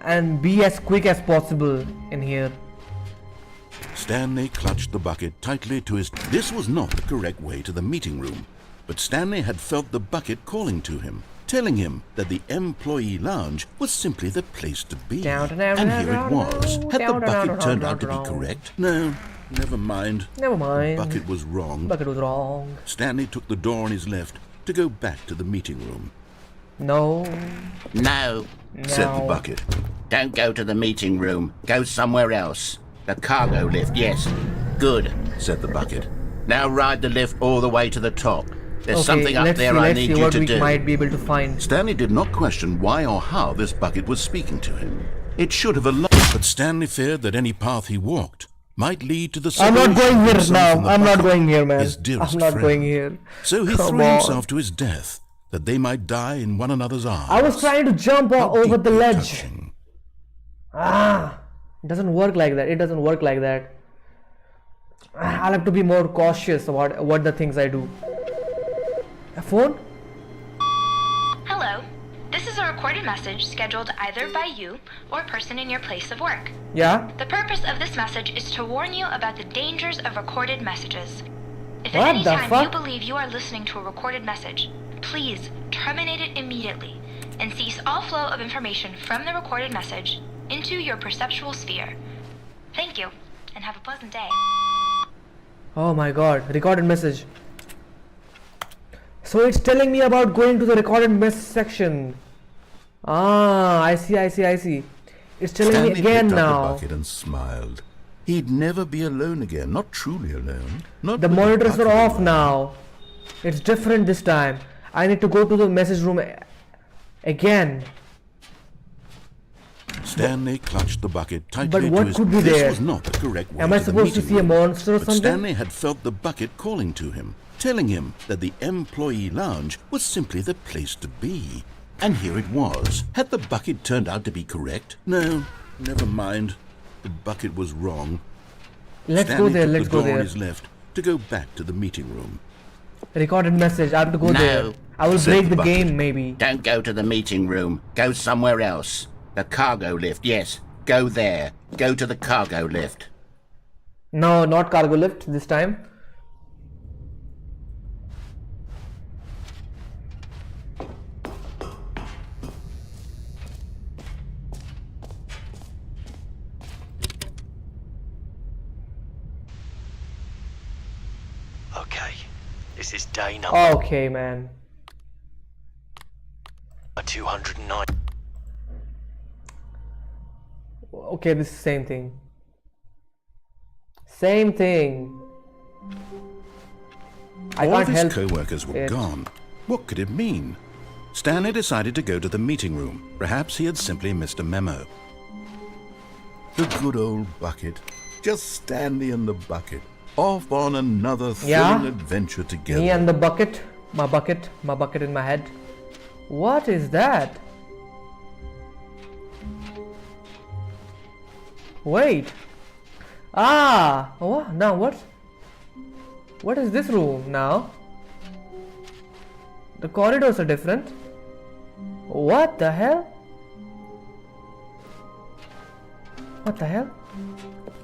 And be as quick as possible in here. Stanley clutched the bucket tightly to his. This was not the correct way to the meeting room, but Stanley had felt the bucket calling to him, telling him that the employee lounge was simply the place to be. Down, And here it was. Had the down, bucket down, turned down, out to be down. correct? No, never mind. Never mind. The bucket was wrong. Bucket was wrong. Stanley took the door on his left to go back to the meeting room. No. No. Said the No. bucket. Don't go to the meeting room. Go somewhere else. The cargo lift, yes. Good. Said the bucket. Now ride the lift all the way to the top. There's Okay, something up let's there see, I let's need see you what to we do. might be able to find. Stanley did not question why or how this bucket was speaking to him. It should have alarmed, but Stanley feared that any path he walked might lead to the I'm not separation going of here himself now. and the I'm not bucket, going here, man. his dearest I'm not friend. going here. So he Come threw on. himself to his death, that they might die in one another's arms. I was trying to jump How over the deeply ledge. touching. It doesn't work like that. It doesn't work like that. I'll have to be more cautious about what the things I do. A phone? Hello. This is a recorded message scheduled either by you or person in your place of work. Yeah. The purpose of this message is to warn you about the dangers of recorded messages. If What at any the time fuck? you believe you are listening to a recorded message, please terminate it immediately and cease all flow of information from the recorded message into your perceptual sphere. Thank you, and have a pleasant day. Oh my god, recorded message. So it's telling me about going to the recorded message section. Ah, I see. It's telling Stanley me again picked up now. the bucket and smiled. He'd never be alone again, not truly alone. Not The with monitors are bucket off alone. now. It's different this time. I need to go to the message room again. Stanley clutched the bucket tightly what to his. could be This there? was not the correct way Am I to the supposed to meeting see a room. monster or But something? Stanley had felt the bucket calling to him, telling him that the employee lounge was simply the place to be. And here it was. Had the bucket turned out to be correct? No, never mind. The bucket was wrong. Let's Stanley go there. took Let's the go door on there. his left to go back to the meeting room. Recorded message. I have to go there. No, I will said break the the bucket. game maybe. Don't go to the meeting room. Go somewhere else. The cargo lift, yes. Go there. Go to the cargo lift. No, not cargo lift this time. Okay, this is day number Okay, man. 209. Okay, this is same thing. Same thing. I All of can't his help co-workers were it. gone. What could it mean? Stanley decided to go to the meeting room. Perhaps he had simply missed a memo. The good old bucket. Just Stanley and the bucket. Off on another thrilling Yeah? adventure together. Me and the bucket. My bucket in my head. What is that? Wait. Ah. What? Now what? What is this room now? The corridors are different. What the hell? What the hell?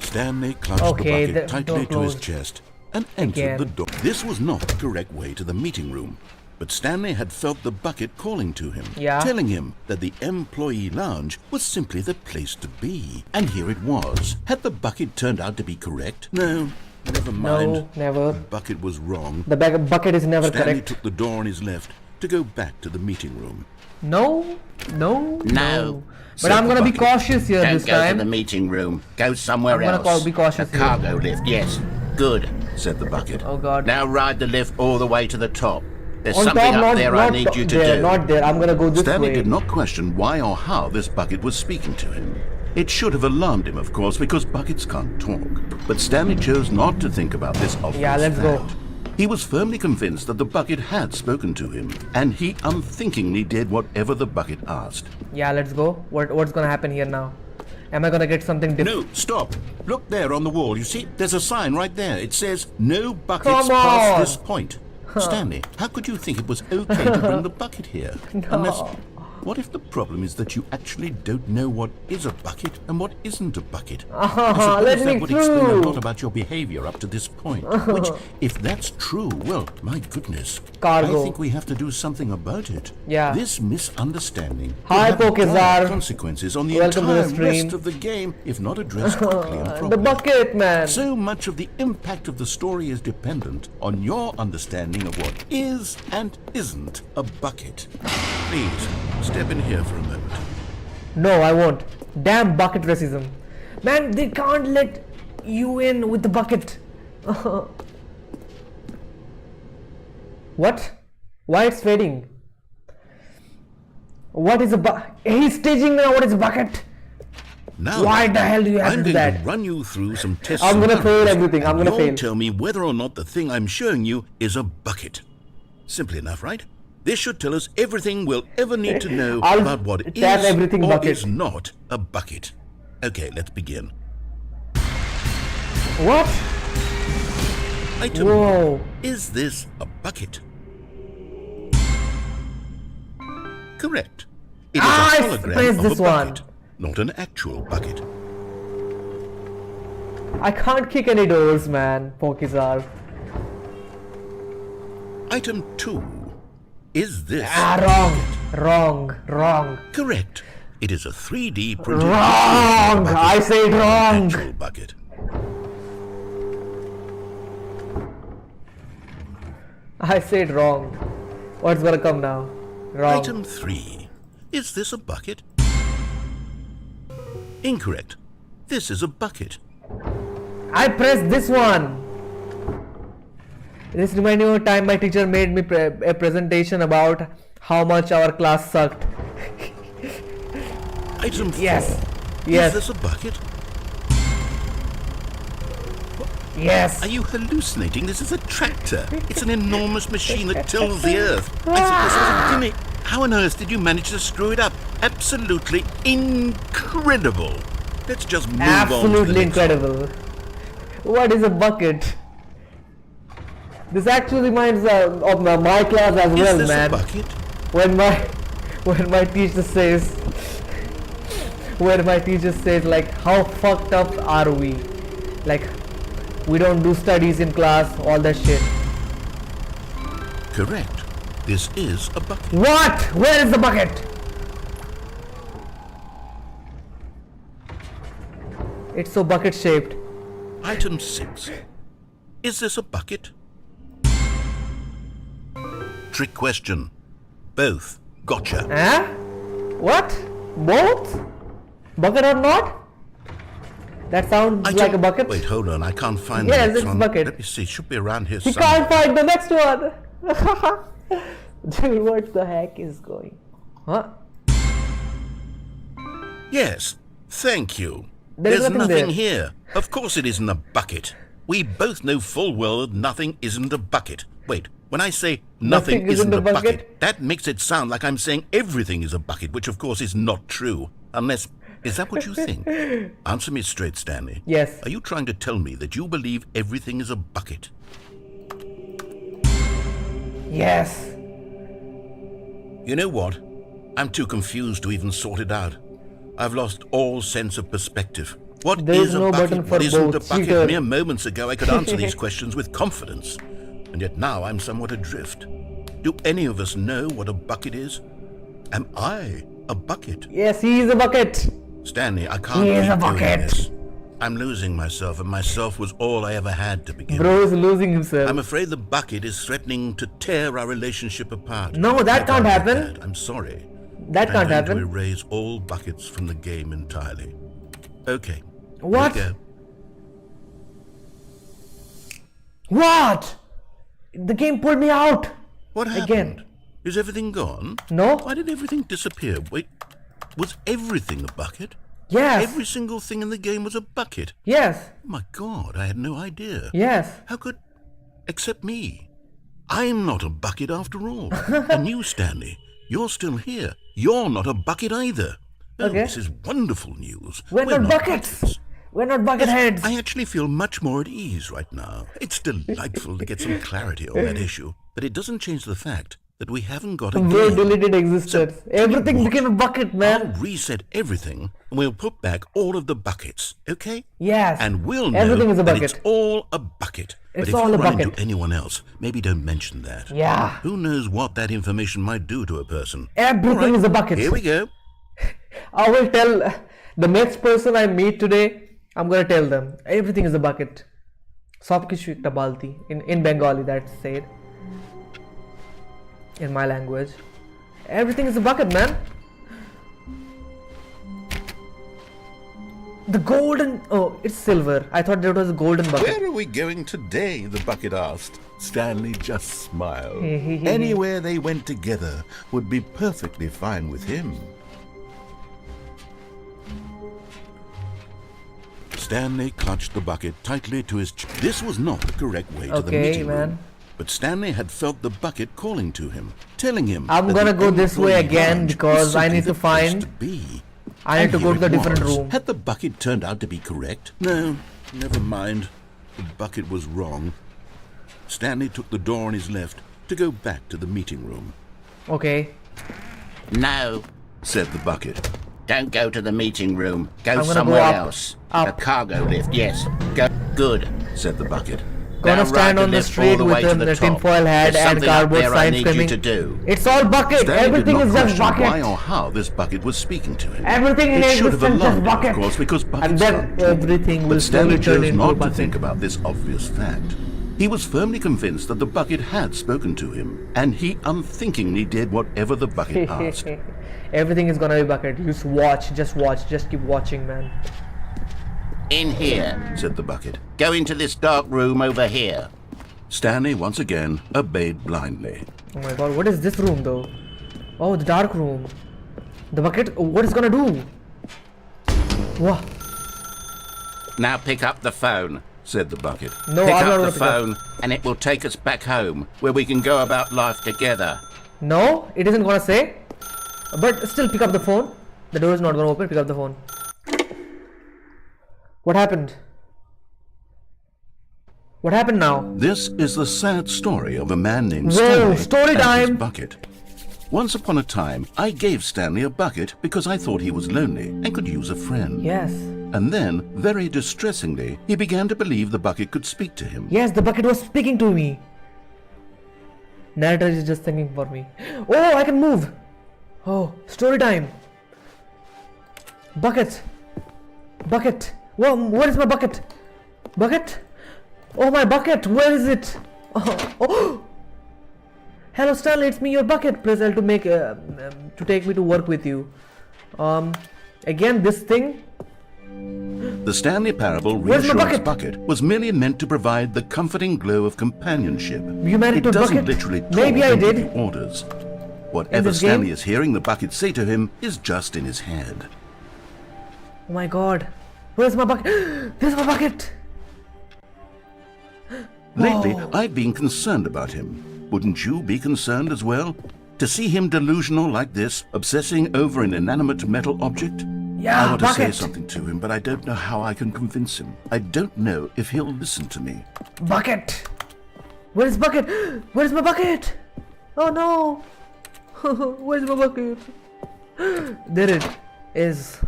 Stanley clutched Okay, the the bucket tightly door to his closed. chest and entered Again. the door. This was not the correct way to the meeting room, but Stanley had felt the bucket calling to him, Yeah. telling him that the employee lounge was simply the place to be. And here it was. Had the bucket turned out to be correct? No, never mind. No, never. The bucket was wrong. The bucket is never Stanley correct. took the door on his left to go back to the meeting room. No. No. But Said I'm the gonna be bucket. cautious here Don't this go to time. the meeting room. Go somewhere I'm gonna else. be cautious the here. cargo lift, yes. Good. Said the bucket. Oh god. Now ride the lift all the way to the top. There's On something top, up not, there not I need you to there, do. not there. I'm gonna go this Stanley way. did not question why or how this bucket was speaking to him. It should have alarmed him, of course, because buckets can't talk. But Stanley chose not to think about this obvious Yeah, let's go. fact. He was firmly convinced that the bucket had spoken to him, and he unthinkingly did whatever the bucket asked. Yeah, let's go. What's gonna happen here now? Am I gonna get something different? No, stop. Look there on the wall. You see, there's a sign right there. It says, no buckets Come past on. this point. Stanley, how could you think it was okay to bring the bucket here? Unless, what if the problem is that you actually don't know what is a bucket and what isn't a bucket? I suppose let me that would explain a through. lot about your behavior up to this point. Which, if that's true, well, my goodness. Cargo. I think we have to do something about it. Yeah. This misunderstanding Hi, will have dire Pokezar. consequences on the Welcome to the entire stream. rest of the game if not addressed quickly and properly. The bucket, man. So much of the impact of the story is dependent on your understanding of what is and isn't a bucket. Please, step in here for a moment. No, I won't. Damn bucket racism. Man, they can't let you in with the bucket. What? Why it's fading? What is a bucket? He's staging now. What is a bucket? Now, Why the hell do you have I'm to do going that? to run you through some tests. I'm gonna and fail numbers, everything. I'm and gonna you'll fail. tell me whether or not the thing I'm showing you is a bucket. Simple enough, right? This should tell us everything we'll ever need to know I'll about what is tap everything or bucket. is not a bucket. Okay, let's begin. What? Item Whoa. 1. Is this a bucket? Correct. It is a hologram press of this a bucket, one. not an actual bucket. I can't kick any doors, man. Pokizar. Item 2. Is this... Wrong. Correct. It is a 3D printed... Wrong! bucket, I said not an wrong. actual bucket. I said wrong. What's gonna come now? Wrong. Item 3. Is this a bucket? Incorrect. This is a bucket. I pressed this one. This reminds me of a time my teacher made me a presentation about how much our class sucked. Item 4. Yes. Is this a bucket? Yes. Are you hallucinating? This is a tractor. It's an enormous machine that tills the earth. I thought this was a gimmick. How on earth did you manage to screw it up? Absolutely incredible. Let's just move on. Absolutely incredible. What is a bucket? This actually reminds of my class as well, is this man. a bucket? When my teacher says, like, how fucked up are we? Like, we don't do studies in class, all that shit. Correct. This is a bucket. What? Where is the bucket? It's so bucket shaped. Item 6. Is this a bucket? Trick question. Both. Gotcha. Huh? What? Both? Bucket or not? That sounds like a bucket. Wait, hold on. I can't find Yes, the next it's one. bucket. Let me see. It should be around here He somewhere. can't find the next one. Dude, what the heck is going? Huh? Yes. Thank you. There's There's nothing nothing there. here. Of course it isn't a bucket. We both know full well that nothing isn't a bucket. Wait, when I say nothing isn't a bucket, that makes it sound like I'm saying everything is a bucket, which of course is not true. Unless, is that what you think? Answer me straight, Stanley. Yes. Are you trying to tell me that you believe everything is a bucket? Yes. You know what? I'm too confused to even sort it out. I've lost all sense of perspective. What There is is a no bucket? button for What isn't a both, bucket? cheater. Mere moments ago I could answer these questions with confidence. And yet now I'm somewhat adrift. Do any of us know what a bucket is? Am I a bucket? Yes, he is a bucket. Stanley, I can't He is keep a doing bucket. this. I'm losing myself, and myself was all I ever had to begin Bro with. is losing himself. I'm afraid the bucket is threatening to tear our relationship apart. No, that I can't do happen. that. I'm sorry. That can't I'm going to happen. erase all buckets from the game entirely. Okay. What? Here we go. What? The game pulled me out. What happened? Again. Is everything gone? No. Why did everything disappear? Wait, was everything a bucket? Yes. Every single thing in the game was a bucket. Yes. Oh my God, I had no idea. Yes. How could... Except me. I'm not a bucket after all. And you, Stanley, you're still here. You're not a bucket either. Oh, Okay. This is wonderful news. We're not buckets. We're not bucket heads. I actually feel much more at ease right now. It's delightful to get some clarity on that issue. But it doesn't change the fact that we haven't got a Where game. deleted existence. Everything what? became a bucket, man. I'll reset everything and we'll put back all of the buckets, okay? Yes. And we'll know Everything is a that bucket. it's all a bucket. It's but if all you a run bucket. into anyone else, maybe don't mention that. Yeah. Who knows what that information might do to a person? Everything All right, is a bucket. Here we go. I will tell the next person I meet today, I'm gonna tell them everything is a bucket. Sab kichu ekta balti. In Bengali that's said. In my language. Everything is a bucket, man. The golden... Oh, it's silver. I thought that was a golden bucket. Where are we going today? The bucket asked. Stanley just smiled. Anywhere they went together would be perfectly fine with him. Stanley clutched the bucket tightly to his chest. This was not the correct way to the Okay, meeting room. man. But Stanley had felt the bucket calling to him, telling him I'm that gonna the go this way employee again lounge because was I simply need to the place find- to be. I need And to go here to the it different was. room. Had the bucket turned out to be correct? No, never mind. The bucket was wrong. Stanley took the door on his left to go back to the meeting room. Okay. No, said the bucket. Don't go to the meeting room. Go gonna go somewhere up. else. Up. The cargo lift, yes. Go. Good. Said the bucket. Gonna Now stand ride on the lift all street the with way to a the top. tinfoil hat There's and something up cardboard there I signs need you screaming. to do. It's all bucket. Stanley Everything did is not just question bucket. why or how this bucket was speaking to him. Everything in It should have existence alarmed is him, bucket. of course, because buckets And then can't talk. everything will But Stanley slowly turn chose into a not to bucket. think about this obvious fact. He was firmly convinced that the bucket had spoken to him, and he unthinkingly did whatever the bucket asked. Everything is gonna be bucket. You just watch, just keep watching, man. In here. Said the bucket. Go into this dark room over here. Stanley once again obeyed blindly. Oh my god, what is this room though? Oh, the dark room. The bucket, what is gonna do? What? Now pick up the phone. Said the bucket. No, Pick I'm not up gonna the pick up. phone and it will take us back home where we can go about life together. No, it isn't gonna say. But still pick up the phone. The door is not gonna open, pick up the phone. What happened? What happened now? This is the sad story of a man named Whoa, Stanley story and time. his bucket. Once upon a time, I gave Stanley a bucket because I thought he was lonely and could use a friend. Yes. And then, very distressingly, he began to believe the bucket could speak to him. Yes, the bucket was speaking to me. Narrator is just thinking for me. Oh, I can move. Oh, story time. Bucket. Bucket. Whoa, where is my bucket? Bucket? Oh, my bucket. Where is it? Oh. Hello, Stanley. It's me, your bucket. Press L to make to take me to work with you. Again, this thing. The Stanley Parable Where's my reassurance bucket? bucket was merely meant to provide the comforting glow of companionship. You married It to a doesn't bucket? literally talk Maybe I and give did. you orders. Whatever this game? Stanley is hearing the bucket say to him is just in his head. Oh my God. Where's my bucket? There's my bucket. Lately, Whoa. I've been concerned about him. Wouldn't you be concerned as well? To see him delusional like this, obsessing over an inanimate metal object? Yeah, I want to say bucket. something to him, but I don't know how I can convince him. I don't know if he'll listen to me. Bucket. Where's bucket? Where's my bucket? Oh no. Where's my bucket? There it is.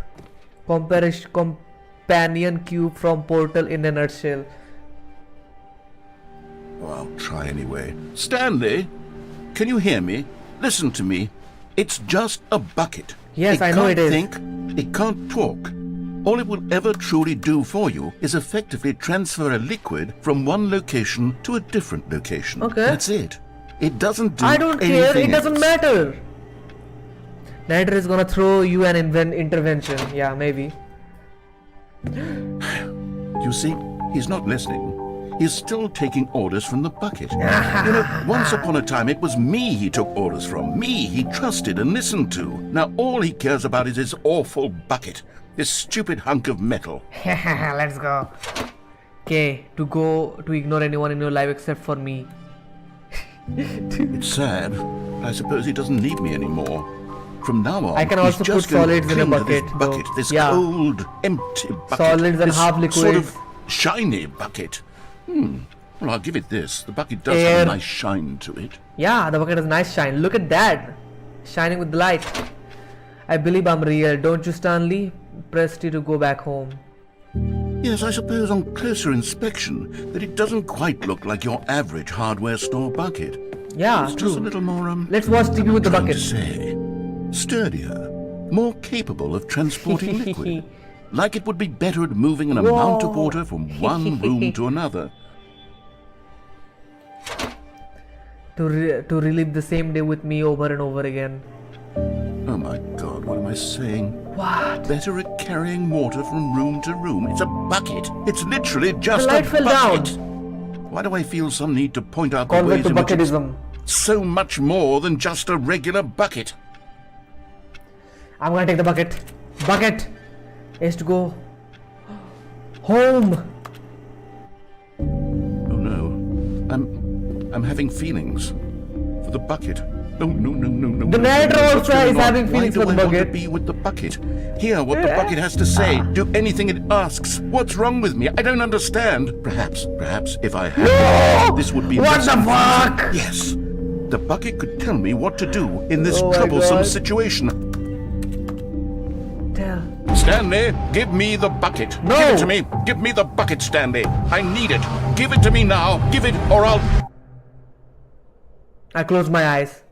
Companion cube from Portal in a nutshell. Oh, I'll try anyway. Stanley, can you hear me? Listen to me. It's just a bucket. Yes, I know it is. It can't think, it can't talk. All it will ever truly do for you is effectively transfer a liquid from one location to a different location. Okay. That's it. It doesn't do I don't care. anything It doesn't else. matter. Narrator is gonna throw you an intervention. Yeah, maybe. You see, he's not listening. He's still taking orders from the bucket. Once upon a time, it was me he took orders from. Me he trusted and listened to. Now all he cares about is his awful bucket. This stupid hunk of metal. Let's go. Okay, to ignore anyone in your life except for me. It's sad. I suppose he doesn't need me anymore. From now on, I can he's also just put going to solids in a cling to this bucket, bucket, though. this Yeah. cold, empty bucket. Solids and this half sort liquids. of shiny bucket. Well, I'll give it this. The bucket does Air. have a nice shine to it. Yeah, the bucket has nice shine. Look at that. Shining with the light. I believe I'm real. Don't you, Stanley? Press T to go back home. Yes, I suppose on closer inspection that it doesn't quite look like your average hardware store bucket. Yeah, It's true. just a little more, Let's watch TV with the trying to bucket. say, sturdier, more capable of transporting liquid. Like it would be better at moving an amount of Whoa. water from one room to another. To relive the same day with me over and over again. Oh my God, what am I saying? What? Better at carrying water from room to room. It's a bucket. It's literally just light a fell bucket. down. Why do I feel some need to point out the Convert ways to in which it's bucketism. so much more than just a regular bucket? I'm gonna take the bucket. Bucket is to go home. Oh no, I'm having feelings for the bucket. No, no, no, no, no. The no, narrator no, no. also What's going is on? having feelings Why for do the I want bucket. to be with the bucket? Hear what the bucket has to say. Do anything it asks. What's wrong with me? I don't understand. Perhaps if I had, this would be What less the confusing. fuck? Yes, the bucket could tell me what to do in this Oh my troublesome God. situation. Stanley, give me the bucket. No. Give it to me. Give me the bucket, Stanley. I need it. Give it to me now. Give it or I'll... I close my eyes.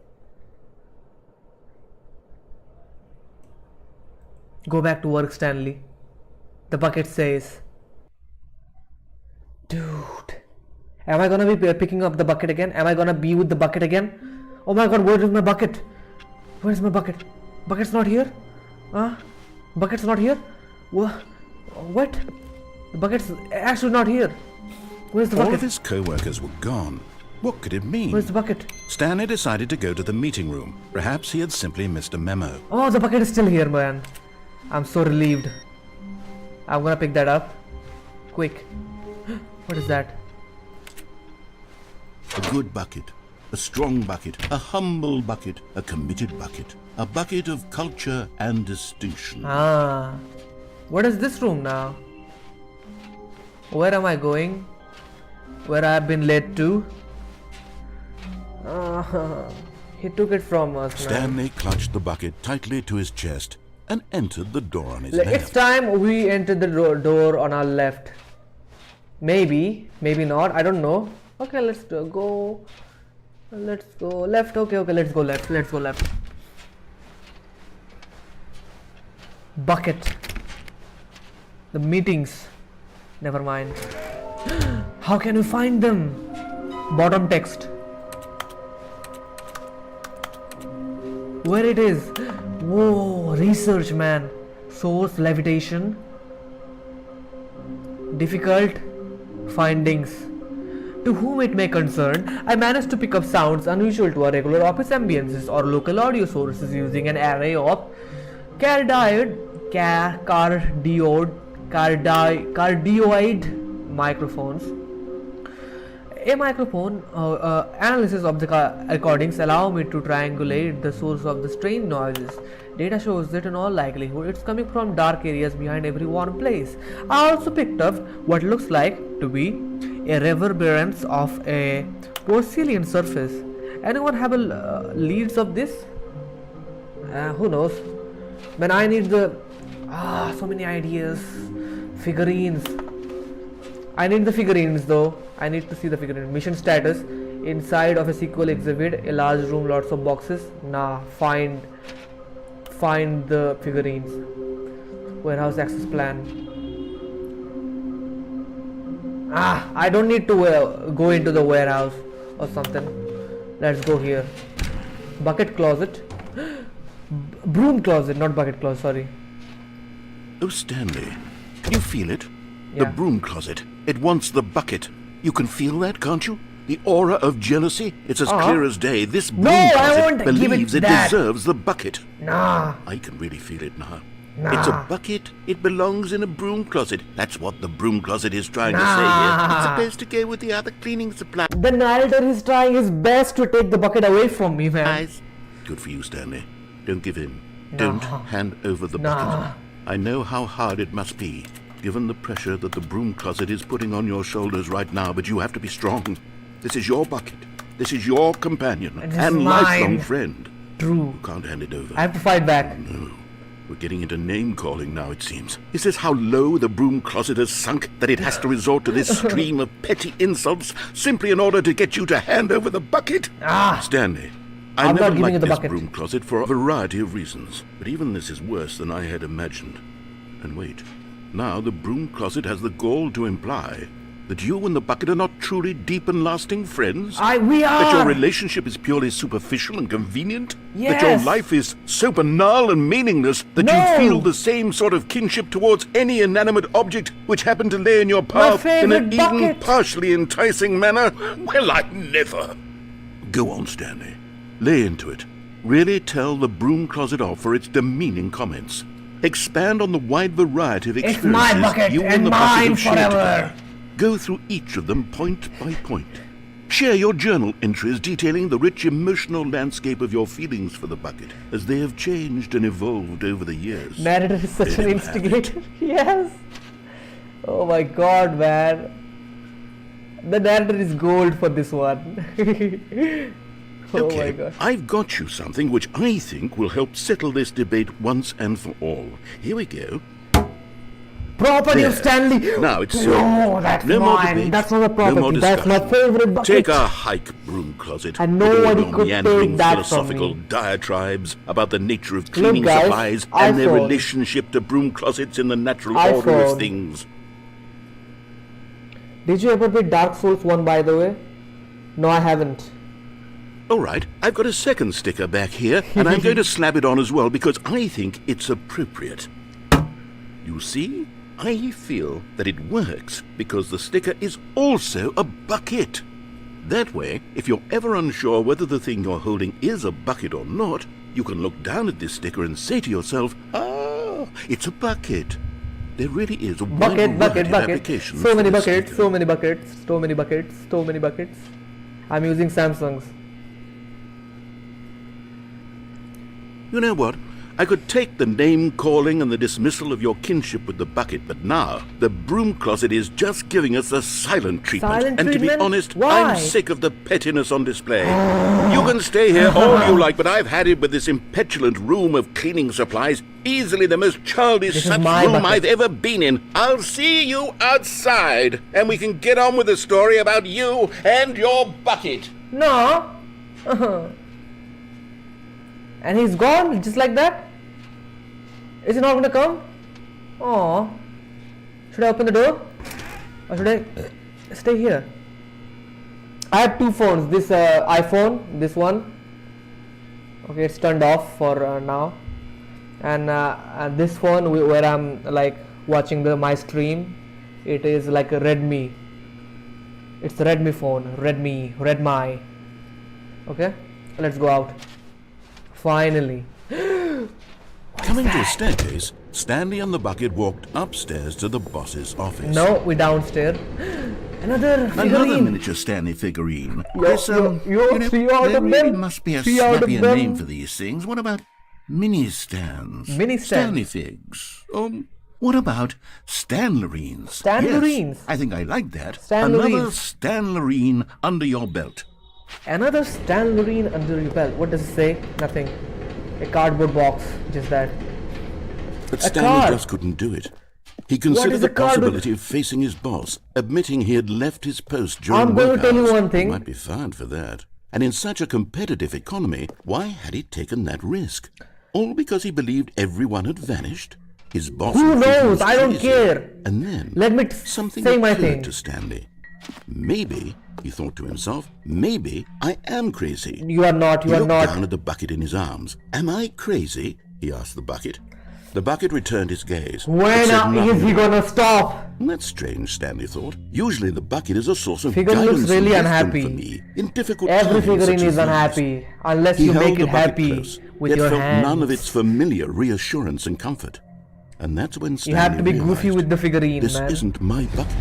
Go back to work, Stanley. The bucket says, dude, am I gonna be picking up the bucket again? Am I gonna be with the bucket again? Oh my god, where is my bucket? Where is my bucket? Bucket's not here? Bucket's not here? What? The bucket's actually not here. Where's the bucket? All of his co-workers were gone. What could it mean? Where's the bucket? Stanley decided to go to the meeting room. Perhaps he had simply missed a memo. Oh, the bucket is still here, man. I'm so relieved. I'm gonna pick that up. Quick. What is that? A good bucket. A strong bucket. A humble bucket. A committed bucket. A bucket of culture and distinction. What is this room now? Where am I going? Where I have been led to? He took it from us, man. Stanley clutched the bucket tightly to his chest and entered the door on his It's left. time we entered the door on our left. Maybe, maybe not. I don't know. Okay, let's go. Let's go left. Okay, let's go left. Let's go left. Bucket. The meetings. Never mind. How can we find them? Bottom text. Where it is? Whoa, research, man. Source, levitation. Difficult findings. To whom it may concern, I managed to pick up sounds unusual to our regular office ambiences or local audio sources using an array of cardioid microphones. A microphone analysis of the recordings allow me to triangulate the source of the strange noises. Data shows that in all likelihood it's coming from dark areas behind every warm place. I also picked up what looks like to be a reverberance of a porcelain surface. Anyone have leads of this? Who knows? Man, I need the so many ideas. Figurines. I need the figurines though. I need to see the figurine. Mission status. Inside of a sequel exhibit, a large room, lots of boxes. Nah, find the figurines. Warehouse access plan. I don't need to go into the warehouse or something. Let's go here. Bucket closet. Broom closet, not bucket closet, sorry. Oh, Stanley, can you feel it? Yeah. The broom closet. It wants the bucket. You can feel that, can't you? The aura of jealousy. It's as clear as day. This broom I closet won't give believes it it that. deserves the bucket. Nah. I can really feel it now. It's a bucket. It belongs in a broom closet. That's what the broom closet is trying to say here. It's supposed to go with the other cleaning supply. The narrator is trying his best to take the bucket away from me, man. Good for you, Stanley. Don't give in. Don't hand over the bucket. I know how hard it must be, given the pressure that the broom closet is putting on your shoulders right now, but you have to be strong. This is your bucket. This is your companion and lifelong friend. True. You can't hand it over. I have to fight back. No. We're getting into name-calling now, it seems. Is this how low the broom closet has sunk, that it has to resort to this stream of petty insults simply in order to get you to hand over the bucket? Stanley, I never liked this broom closet for a variety of reasons, but even this is worse than I had imagined. And wait, now the broom closet has the gall to imply that you and the bucket are not truly deep and lasting friends? We are! That your relationship is purely superficial and convenient? Yes! That your life is so banal and meaningless that you feel the same sort of kinship towards any inanimate object which happened to lay in your path in an even partially enticing manner? Well, I never. Go on, Stanley. Lay into it. Really tell the broom closet off for its demeaning comments. Expand on the wide variety of experiences my bucket you and the bucket mine have shared forever. together. Go through each of them point by point. Share your journal entries detailing the rich emotional landscape of your feelings for the bucket as they have changed and evolved over the years. Narrator is such an instigator. Yes. Oh my god, man. The narrator is gold for this one. Oh my god. I've got you something which I think will help settle this debate once and for all. Here we go. Property of There. Stanley. Now it's No, that's no more mine. debate. That's not a No property. more That's my discussion. favorite bucket. Take a hike, broom closet. And with all nobody your could meandering take that from philosophical me. diatribes about the nature of cleaning guys, supplies and their iPhone. relationship to broom closets in the natural order of iPhone. things. Did you ever beat Dark Souls 1, by the way? No, I haven't. All right, I've got a second sticker back here, and I'm going to slap it on as well because I think it's appropriate. You see, I feel that it works because the sticker is also a bucket. That way, if you're ever unsure whether the thing you're holding is a bucket or not, you can look down at this sticker and say to yourself, ah, it's a bucket. There really is a wide variety of applications So for many this buckets, sticker. so many buckets, so many buckets, so many buckets. I'm using Samsung's. You know what? I could take the name-calling and the dismissal of your kinship with the bucket, but now the broom closet is just giving us the silent treatment. Silent and to treatment? be honest, Why? I'm sick of the pettiness on display. You can stay here all you like, but I've had it with this impetulant room of cleaning supplies. Easily the most childish This is such my room bucket. I've ever been in. I'll see you outside, and we can get on with the story about you and your bucket. No. And he's gone just like that? Is he not going to come? Oh. Should I open the door? Or should I stay here? I have two phones. This iPhone, this one. Okay, it's turned off for now. And this phone where I'm like watching my stream, it is like a Redmi. It's a Redmi phone. Redmi. Okay, let's go out. Finally. Coming to a staircase, Stanley and the bucket walked upstairs to the boss's office. No, we downstairs. Another Another figurine. miniature Stanley figurine. Yo, There's, yo, you know, three out there of really them. must be a Three out of snappier them. name for these things. What about mini stands? Mini stands. Stanley figs. What about Stanlerines? Stanlerines. Yes, I think I like that. Stanlerines. Another Stanlerine under your belt. Another Stanlerine under your belt. What does it say? Nothing. A cardboard box. Just that. But A Stanley card. just couldn't do it. He considered is the a cardboard- possibility of facing his boss, admitting he had left his post during I'm going work to tell you hours. one thing. He might be fired for that. And in such a competitive economy, why had he taken that risk? All because he believed everyone had vanished? His boss Who would think he knows? was I don't crazy. care. And then Let me something say my occurred thing. to Stanley. Maybe, he thought to himself, maybe I am crazy. You are not. He You are looked not. down at the bucket in his arms. Am I crazy? He asked the bucket. The bucket returned his gaze. but When said nothing. is he gonna stop? That's strange, Stanley thought. Usually the bucket is a source of Figurine guidance looks really and wisdom unhappy. for me in difficult Every times figurine such as is these. unhappy unless He you held make the it bucket happy close, with yet your felt hands. none of its familiar reassurance and comfort. And that's when Stanley You have to be goofy realized, with the figurine, this man. isn't my bucket.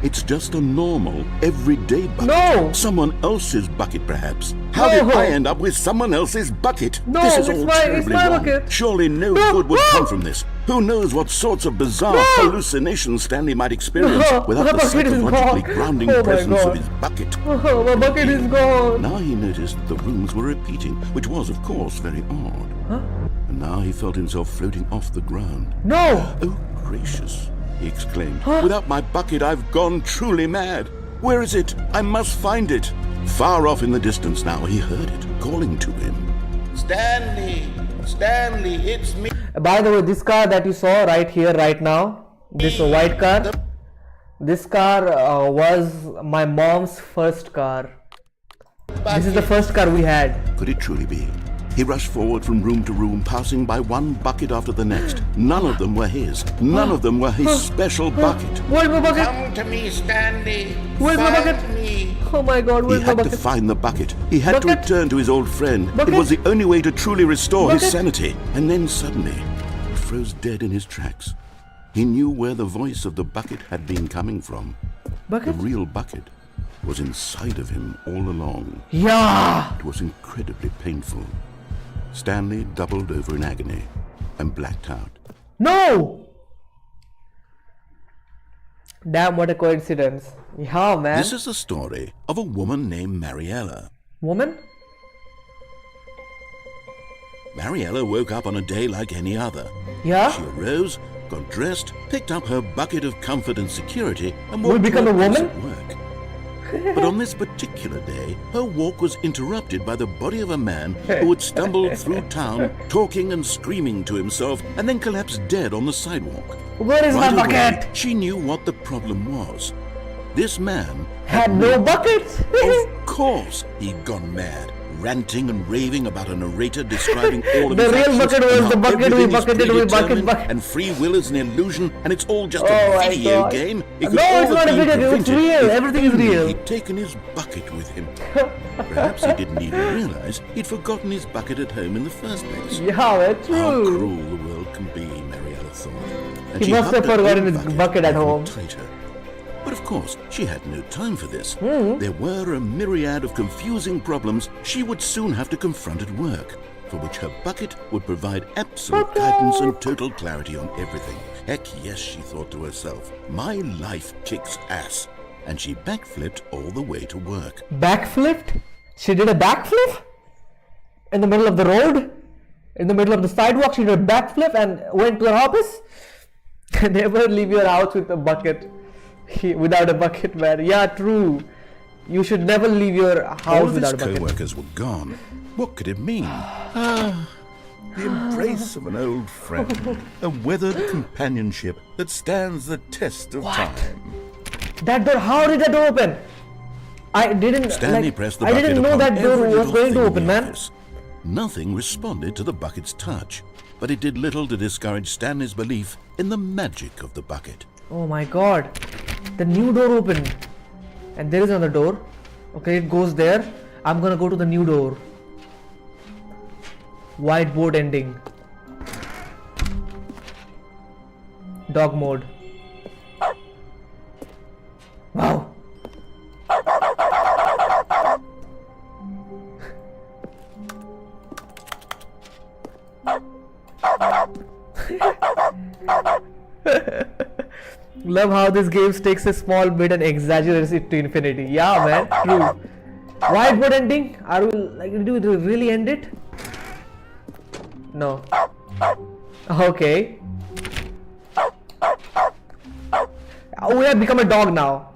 It's just a normal, everyday bucket. No! Someone else's bucket, perhaps. How No! did I end up with someone else's bucket? No, this is it's all my- it's terribly my wrong. bucket. Surely no No! good would No! come from this. Who knows what sorts of bizarre No! hallucinations Stanley might experience No, without my the bucket is psychologically gone. grounding Oh my presence God. of his bucket. Oh, my bucket is gone. Now he noticed that the rooms were repeating, which was, of course, very odd. And now he felt himself floating off the ground. No. Oh, gracious, he exclaimed. Without my bucket, I've gone truly mad. Where is it? I must find it. Far off in the distance now, he heard it, calling to him. Stanley! Stanley, it's me! By the way, this car that you saw right here, right now, this white car, this car was my mom's first car. This is the first car we had. Could it truly be? He rushed forward from room to room, passing by one bucket after the next. None of them were his. None of them were his special bucket. Where's my bucket? Come to me, Stanley. Where's my Find bucket? me. Oh my God, He where's my had to bucket? find the bucket. He had to Bucket? return to his old friend. Bucket? It was the only way to truly restore his Bucket? sanity. And then suddenly, he froze dead in his tracks. He knew where the voice of the bucket had been coming from. Bucket? The real bucket was inside of him all along. Yeah. It was incredibly painful. Stanley doubled over in agony and blacked out. No. Damn, what a coincidence. Yeah, man. This is the story of a woman named Mariella. Woman? Mariella woke up on a day like any other. Yeah. She arose, got dressed, picked up her bucket of comfort and security, and Will walked become to a her place woman? at work. But on this particular day, her walk was interrupted by the body of a man who had stumbled through town, talking and screaming to himself, and then collapsed dead on the sidewalk. Where is my Right away, bucket? she knew what the problem was. This man Had no bucket. Of course, he'd gone mad, ranting and raving about a narrator describing all of The his real actions bucket and was how the bucket we everything is bucketed, we bucket, predetermined bucket. and free will is an illusion, and it's all just Oh a my video God. game. It could No, all it's have not a been video game, it's prevented real. if Everything is only real. He'd taken his bucket with him. Perhaps he didn't even realize he'd forgotten his bucket at home in the first place. Yeah, that's How true. cruel the world can be, Mariella thought. And He she must have hugged her forgotten own his bucket at even home. tighter. But of course, she had no time for this. Hmm. There were a myriad of confusing problems she would soon have to confront at work, for which her bucket would provide absolute guidance and total clarity on everything. Heck yes, she thought to herself, my life kicks ass. And she backflipped all the way to work. Backflipped? She did a backflip? In the middle of the road? In the middle of the sidewalk, she did a backflip and went to her office? Never leave your house with a bucket. Without a bucket, man. Yeah, true. You should never leave your All house of his without a bucket. co-workers were gone. What could it mean? Ah, the embrace of an old friend. A weathered companionship that stands the test of time. That door, how did that door open? I didn't Stanley like, pressed the I bucket didn't know upon that door every was little going thing to in open, the man. office. Nothing responded to the bucket's touch, but it did little to discourage Stanley's belief in the magic of the bucket. Oh my god. The new door opened. And there is another door. Okay, it goes there. I'm gonna go to the new door. Whiteboard ending. Dog mode. Wow. Love how this game takes a small bit and exaggerates it to infinity. Yeah, man, true. Whiteboard ending? Are we like, do we really end it? No. Okay. Oh, we have become a dog now.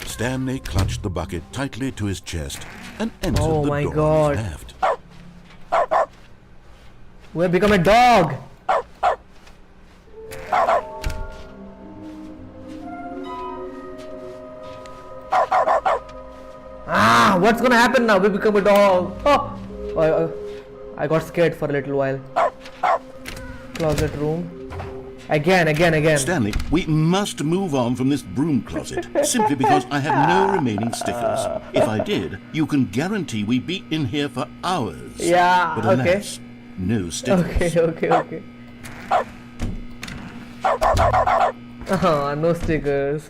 Stanley clutched the bucket tightly to his chest and entered Oh the my door God. on his left. We have become a dog. Ah, what's gonna happen now? We become a dog. I got scared for a little while. Closet room. Again. Stanley, we must move on from this broom closet, simply because I have no remaining stickers. If I did, you can guarantee we'd be in here for hours. Yeah, But okay. alas, no stickers. Okay. No stickers.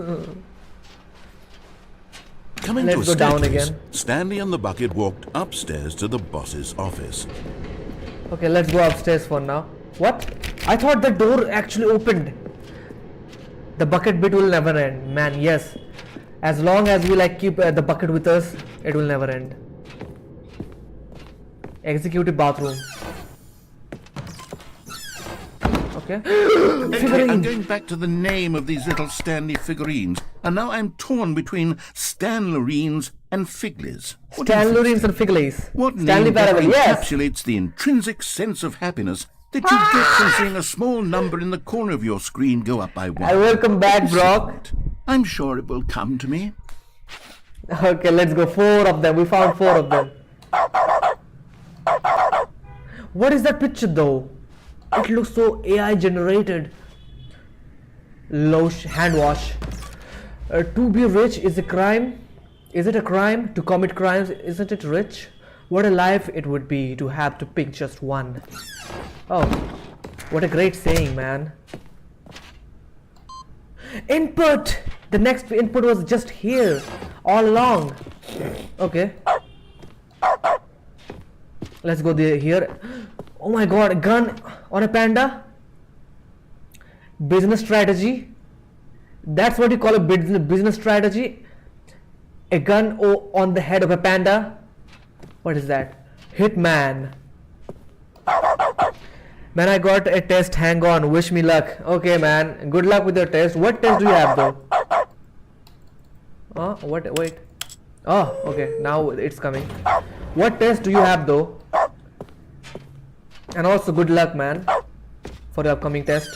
Coming Let's to a go down staircase, again. Stanley and the bucket walked upstairs to the boss's office. Okay, let's go upstairs for now. What? I thought the door actually opened. The bucket bit will never end. Man, yes. As long as we like keep the bucket with us, it will never end. Executive bathroom. Okay. I'm Figurine. going back to the name of these little Stanley figurines, and now I'm torn between Stanlerines and Figlies. What do you think? Stanley and Figley's. What Stanley name better Parable. Yes. encapsulates the intrinsic sense of happiness that you get from seeing a small number in the corner of your screen go up by one? Welcome back, Brock. I'm sure it will come to me. Okay, let's go. 4 of them. We found 4 of them. What is that picture though? It looks so AI generated. Losh hand wash. To be rich is a crime. Is it a crime to commit crimes? Isn't it rich? What a life it would be to have to pick just one. Oh, what a great saying, man. Input. The next input was just here all along. Okay. Let's go there here. Oh my god, a gun on a panda. Business strategy. That's what you call a business strategy. A gun on the head of a panda. What is that? Hitman. Man, I got a test. Hang on. Wish me luck. Okay, man. Good luck with your test. What test do you have, though? What? Wait. Oh, okay. Now it's coming. What test do you have, though? And also, good luck, man, for the upcoming test.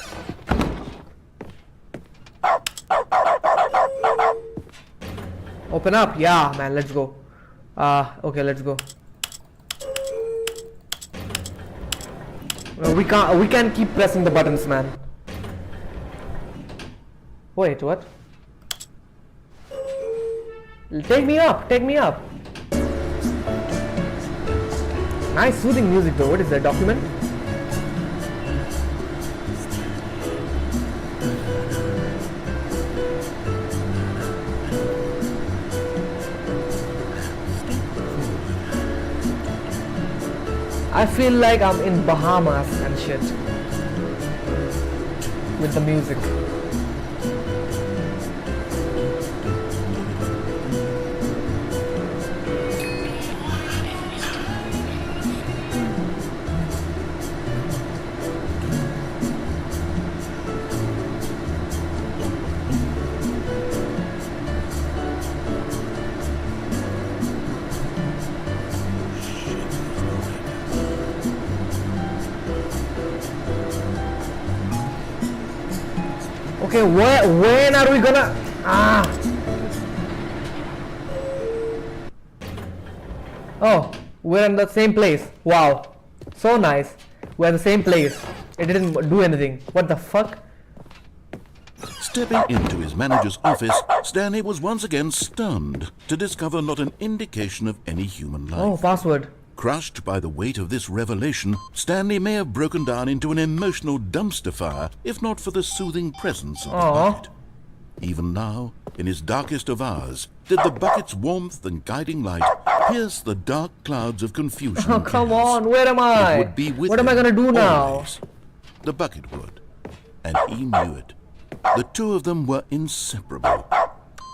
Open up. Yeah, man. Let's go. Okay. Let's go. We can't keep pressing the buttons, man. Wait, what? Take me up. Nice soothing music though. What is that, document? I feel like I'm in Bahamas and shit with the music. Okay, when are we gonna... Oh, we're in the same place. Wow, so nice. We're in the same place. It didn't do anything. What the fuck? Stepping into his manager's office, Stanley was once again stunned to discover not an indication of any human life. Oh, password. Crushed by the weight of this revelation, Stanley may have broken down into an emotional dumpster fire if not for the soothing presence of the bucket. Even now, in his darkest of hours, did the bucket's warmth and guiding light pierce the dark clouds of confusion. Oh, come on, where am I? It would be with what am I gonna do now? always. The bucket would, and he knew it. The two of them were inseparable.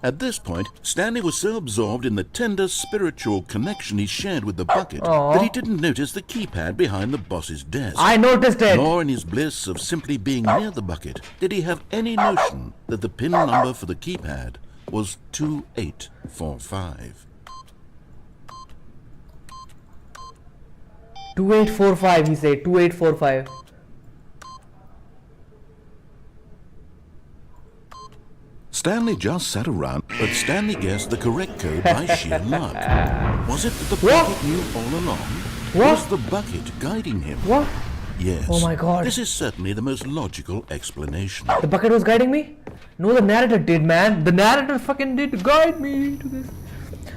At this point, Stanley was so absorbed in the tender spiritual connection he shared with the bucket that he didn't notice the keypad behind the boss's desk. I noticed it! Nor in his bliss of simply being near the bucket did he have any notion that the pin number for the keypad was 2845. 2845, he said. 2845. Stanley just sat around, but Stanley guessed the correct code by sheer luck. Was it that the What? bucket knew all along? What? Was the bucket guiding him? What? Yes. Oh my god. This is certainly the most logical explanation. The bucket was guiding me? No, the narrator did, man. The narrator fucking did guide me to this.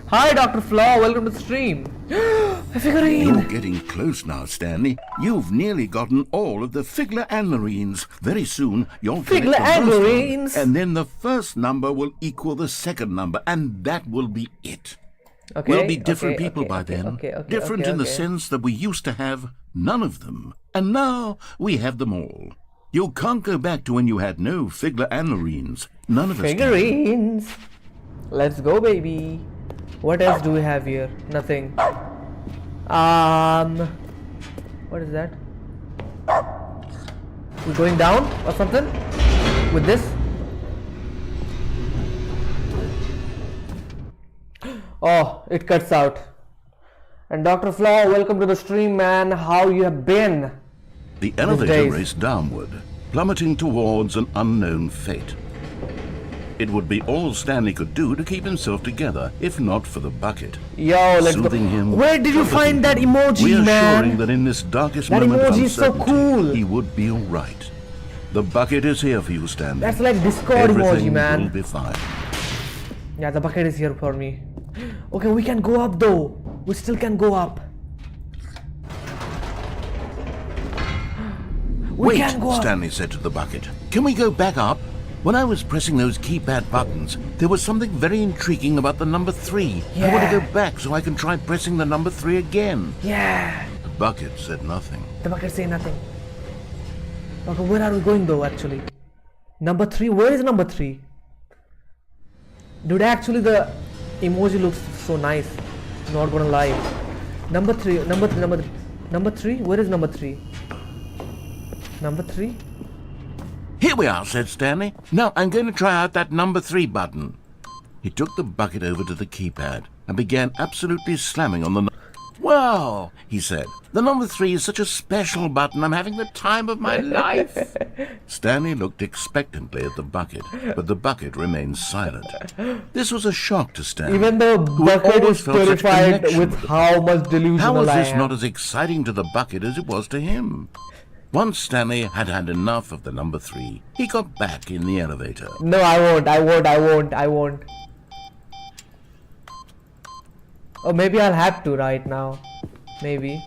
Hi, Dr. Flaw. Welcome to the stream. A figurine. You're getting close now, Stanley. You've nearly gotten all of the Figler and Marines. Very soon, you'll Figler collect the and most of them, Marines? and then the first number will equal the second number, and that will be it. Okay, We'll be different okay, people okay, by okay, then. okay, Different okay, in the okay. sense that we used to have none of them, and now we have them all. You can't go back to when you had no Figler and Marines. None of us can. Figurines. Let's go, baby. What else do we have here? Nothing. What is that? We're going down or something with this? Oh, it cuts out. And Dr. Flaw, welcome to the stream, man. How you have been? The elevator days. raced downward, plummeting towards an unknown fate. It would be all Stanley could do to keep himself together, if not for the bucket. Yo, let's Soothing go. him, Where did you find that emoji, reassuring man? that in this darkest That moment of emoji is so uncertainty, cool. he would be all right. The bucket is here for you, Stanley. That's like Discord emoji, Everything man. will be fine. Yeah, the bucket is here for me. Okay, we can go up though. We still can go up. We Wait, can go up. Stanley said to the bucket. Can we go back up? When I was pressing those keypad buttons, there was something very intriguing about the number 3. I want Yeah. to go back so I can try pressing the number 3 again. Yeah. The bucket said nothing. The bucket say nothing. Okay, where are we going though actually? Number 3, where is number 3? Dude, actually the emoji looks so nice. Not gonna lie. Number 3. Number 3? Where is number 3? Number 3? Here we are, said Stanley. Now I'm going to try out that number 3 button. He took the bucket over to the keypad and began absolutely slamming on the... Well, he said, the number 3 is such a special button. I'm having the time of my life. Stanley looked expectantly at the bucket, but the bucket remained silent. This was a shock to Stanley. Even the bucket is terrified with how much delusional How was this I am. not as exciting to the bucket as it was to him? Once Stanley had had enough of the number 3, he got back in the elevator. No, I won't. Or maybe I'll have to right now. Maybe.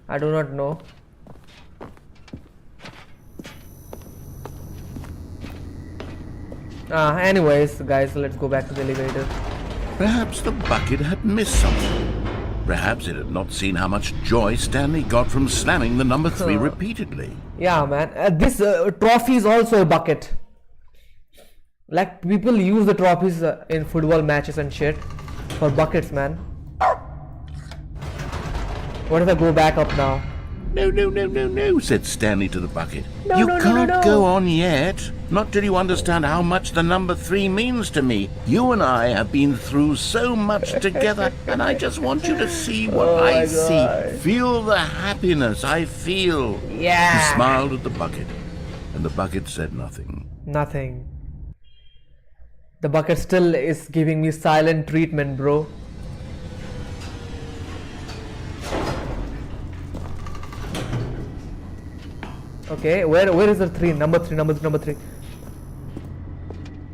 I do not know. Anyways, guys, let's go back to the elevator. Perhaps the bucket had missed something. Perhaps it had not seen how much joy Stanley got from slamming the number 3 repeatedly. Yeah, man. This trophy is also a bucket. Like, people use the trophies in football matches and shit for buckets, man. What if I go back up now? No, said Stanley to the bucket. No, you no, no, can't no, no. go on yet. Not till you understand how much the number 3 means to me. You and I have been through so much together, and I just want you to see what Oh I my see. God. Feel the happiness I feel. Yeah. He smiled at the bucket, and the bucket said nothing. Nothing. The bucket still is giving me silent treatment, bro. Okay, where is the 3? Number 3.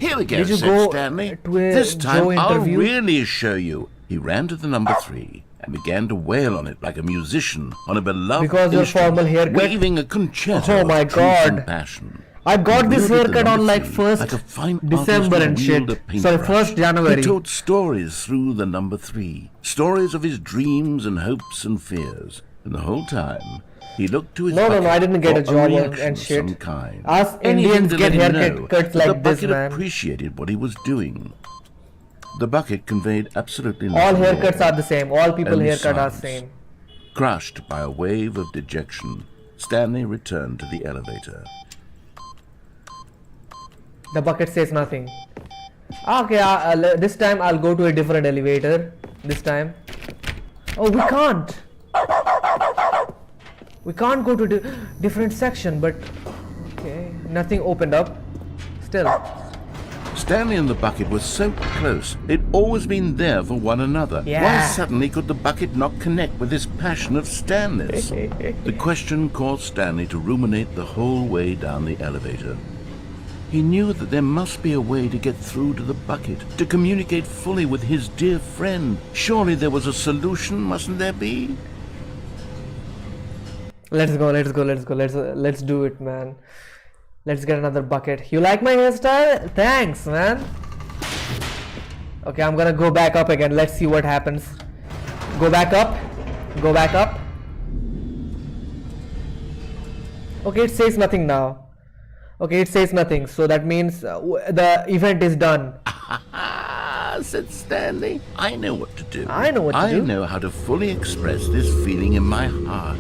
Here we go, Did you said go Stanley. to a This time Joe I'll interview? really show you. He ran to the number 3 and began to wail on it like a musician on a beloved Because your instrument, formal haircut? waving a concerto Oh my of truth and God. passion. I got He this wielded the haircut on number like 3 1st like a fine December artist and would shit. wield a Sorry, paintbrush. 1st January. He told stories through the number 3, stories of his dreams and hopes and fears, and the whole time he looked to his No, bucket I didn't get for a job reaction and of shit. some kind. Us Anything Indians to get let him know haircuts that like the this, bucket man. appreciated what he was doing. The bucket conveyed absolutely All nothing haircuts more. are the same. All people Only haircut are silence. same. Crushed by a wave of dejection, Stanley returned to the elevator. The bucket says nothing. Okay, this time I'll go to a different elevator. This time. Oh, we can't. We can't go to different section, but okay, nothing opened up. Still. Stanley and the bucket were so close. They'd always been there for one another. Yeah. Why suddenly could the bucket not connect with this passion of Stanley's? The question caused Stanley to ruminate the whole way down the elevator. He knew that there must be a way to get through to the bucket, to communicate fully with his dear friend. Surely there was a solution, mustn't there be? Let's go. Let's do it, man. Let's get another bucket. You like my hairstyle? Thanks, man. Okay, I'm gonna go back up again. Let's see what happens. Go back up. Okay, it says nothing now. Okay, it says nothing. So that means the event is done. Said Stanley. I know what to do. I know what to do. I know how to fully express this feeling in my heart.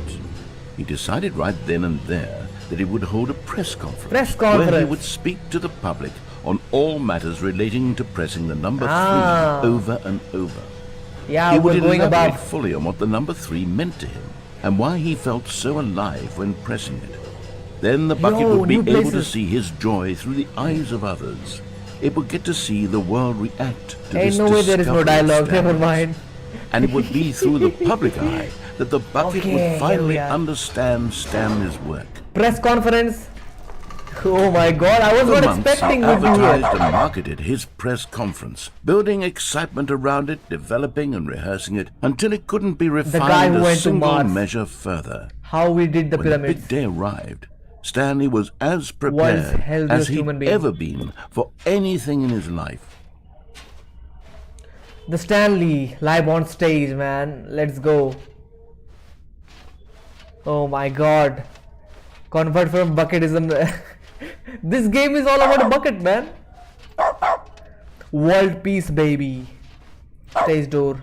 He decided right then and there that he would hold a press conference. Where he would speak to the public on all matters relating to pressing the number 3 over and over. Yeah, He would we're going elaborate above. fully on what the number 3 meant to him and why he felt so alive when pressing it. Then the bucket Yo, would be new able to places. see his joy through the eyes of others. It would get to see the world react to Ain't this no way there is no discovery of dialogue. Never Stanley's. mind. And it would be through the public eye that the bucket Okay, would here finally we are. understand Stanley's work. Press conference. Oh my god, I was For not months, he expecting we'd be advertised here. and marketed his press conference, building excitement around it, developing and rehearsing it until it couldn't be guy refined who a went to single Mars. measure further. How we did the When the pyramids. big day arrived, Stanley was as Was prepared healthiest as he'd human being. ever been for anything in his life. The Stanley live on stage, man. Let's go. Oh my god. Convert from bucketism. This game is all about a bucket, man. World peace, baby. Stage door.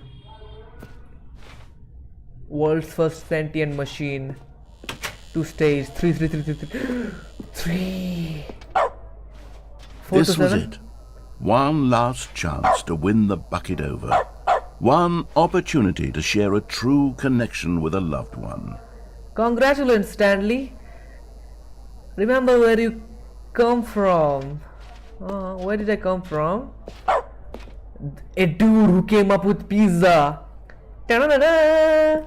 World's first sentient machine. 2 stage. 3. 4 This to was 7. it. One last chance to win the bucket over. One opportunity to share a true connection with a loved one. Congratulations, Stanley. Remember where you come from. Where did I come from? A dude who came up with pizza. Ta-da-da-da.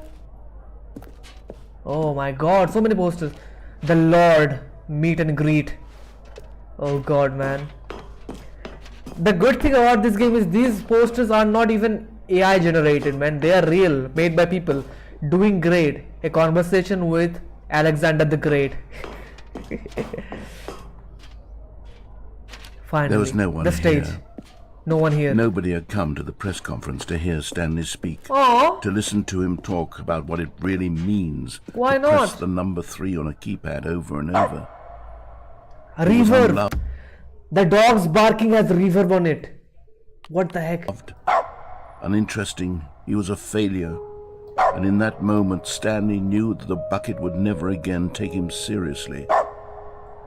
Oh my god, so many posters. The Lord, meet and greet. Oh god, man. The good thing about this game is these posters are not even AI generated, man. They are real, made by people. Doing great. A conversation with Alexander the Great. Finally, There was no one the stage. here. No one here. Nobody had come to the press conference to hear Stanley speak. Oh, To listen to him talk about what it really means Why to press not? the number 3 on a keypad over and over. a He was reverb. unloved, The dog's barking has reverb on it. What the heck? uninteresting. He was a failure. And in that moment, Stanley knew that the bucket would never again take him seriously.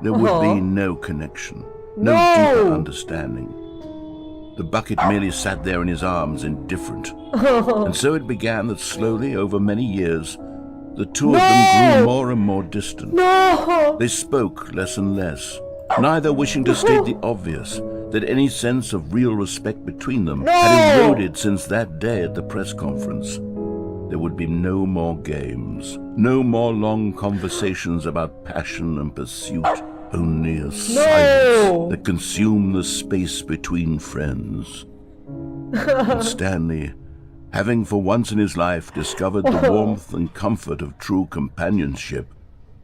There would be no connection, no deeper understanding. The bucket merely sat there in his arms, indifferent. And so it began that slowly, over many years, the two of them grew more and more distant. No! They spoke less and less, neither wishing to state the obvious, that any sense of real respect between them had eroded since that day at the press conference. There would be no more games, no more long conversations about passion and pursuit, only a silence that consumed the space between friends. And Stanley, having for once in his life discovered the warmth and comfort of true companionship,